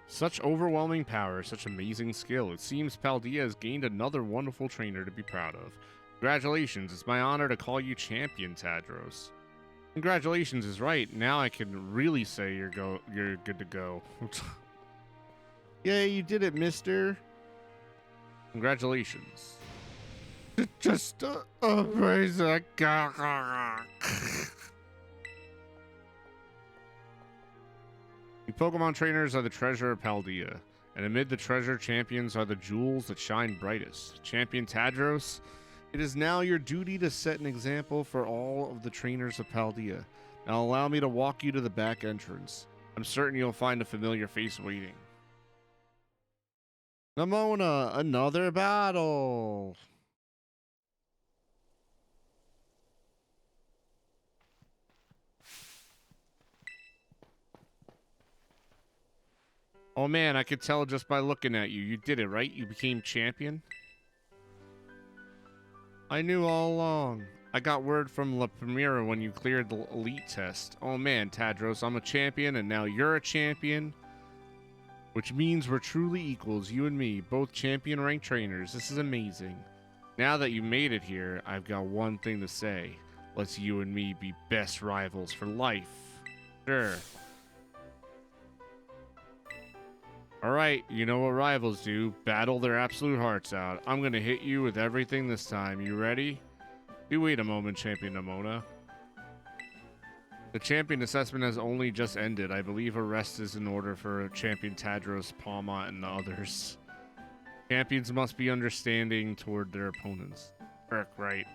Such overwhelming power, such amazing skill. It seems Paldea has gained another wonderful trainer to be proud of. Congratulations, it's my honor to call you champion, Tadros. Congratulations is right. Now I can really say you're good to go. Yeah, you did it, mister. Congratulations. Just a praise. Pokemon trainers are the treasure of Paldea, and amid the treasure, champions are the jewels that shine brightest. Champion Tadros, it is now your duty to set an example for all of the trainers of Paldea. Now allow me to walk you to the back entrance. I'm certain you'll find a familiar face waiting. Nemona, another battle. Oh man, I could tell just by looking at you. You did it, right? You became champion? I knew all along. I got word from La Primera when you cleared the elite test. Oh man, Tadros, I'm a champion and now you're a champion. Which means we're truly equals, you and me, both champion rank trainers. This is amazing. Now that you made it here, I've got one thing to say. Let's you and me be best rivals for life. Sure. Alright, you know what rivals do. Battle their absolute hearts out. I'm gonna hit you with everything this time. You ready? Do wait a moment, Champion Nemona. The champion assessment has only just ended. I believe a rest is in order for Champion Tadros, Palma, and the others. Champions must be understanding toward their opponents. Right.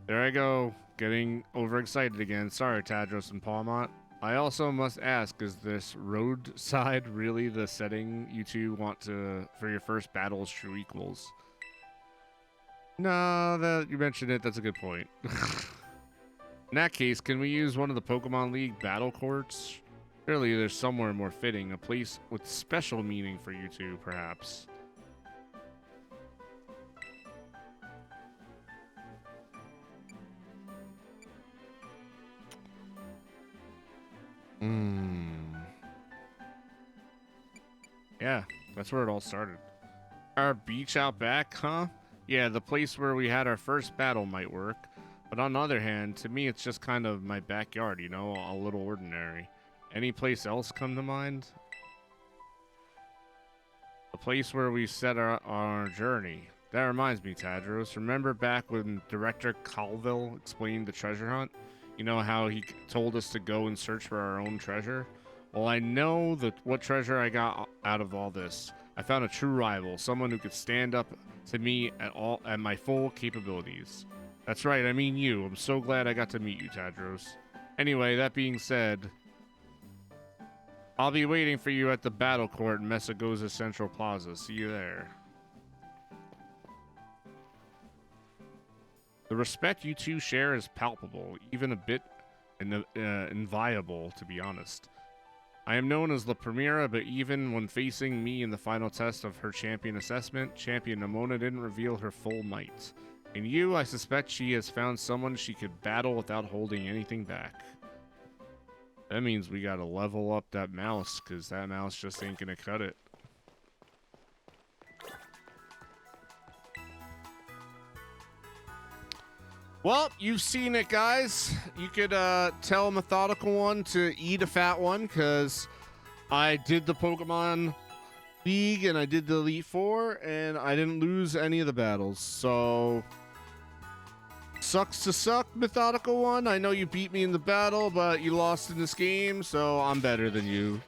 There I go, getting overexcited again. Sorry, Tadros and Palma. I also must ask, is this roadside really the setting you two want for your first battle as true equals? No, that you mentioned it, that's a good point. In that case, can we use one of the Pokemon League battle courts? Surely there's somewhere more fitting, a place with special meaning for you two, perhaps. Yeah, that's where it all started. Our beach out back, huh? Yeah, the place where we had our first battle might work. But on the other hand, to me, it's just kind of my backyard, you know, a little ordinary. Any place else come to mind? The place where we set our journey. That reminds me, Tadros. Remember back when Director Colville explained the treasure hunt? You know how he told us to go and search for our own treasure? Well, I know what treasure I got out of all this. I found a true rival, someone who could stand up to me at my full capabilities. That's right, I mean you. I'm so glad I got to meet you, Tadros. Anyway, that being said, I'll be waiting for you at the battle court in Mesagoza Central Plaza. See you there. The respect you two share is palpable, even a bit inviolable, to be honest. I am known as La Primera, but even when facing me in the final test of her champion assessment, Champion Nemona didn't reveal her full might. In you, I suspect she has found someone she could battle without holding anything back. That means we gotta level up that mouse, because that mouse just ain't gonna cut it. Well, you've seen it, guys. You could tell Methodical One to eat a fat one, because I did the Pokemon League and I did the Elite Four, and I didn't lose any of the battles. So, sucks to suck, Methodical One. I know you beat me in the battle, but you lost in this game, so I'm better than you.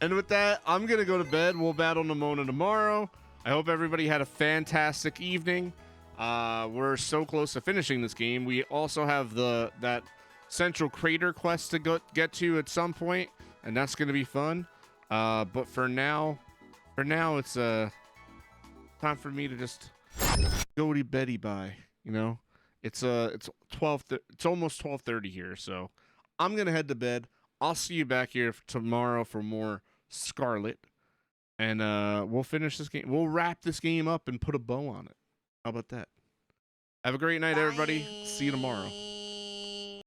And with that, I'm going to go to bed. We'll battle Nemona tomorrow. I hope everybody had a fantastic evening. We're so close to finishing this game. We also have that Central Crater quest to get to at some point, and that's going to be fun. But for now, it's time for me to just go to beddy bye. You know, it's 12. It's almost 12:30 here, so I'm gonna head to bed. I'll see you back here tomorrow for more Scarlet. And we'll finish this game. We'll wrap this game up and put a bow on it. How about that? Have a great night, everybody. See you tomorrow.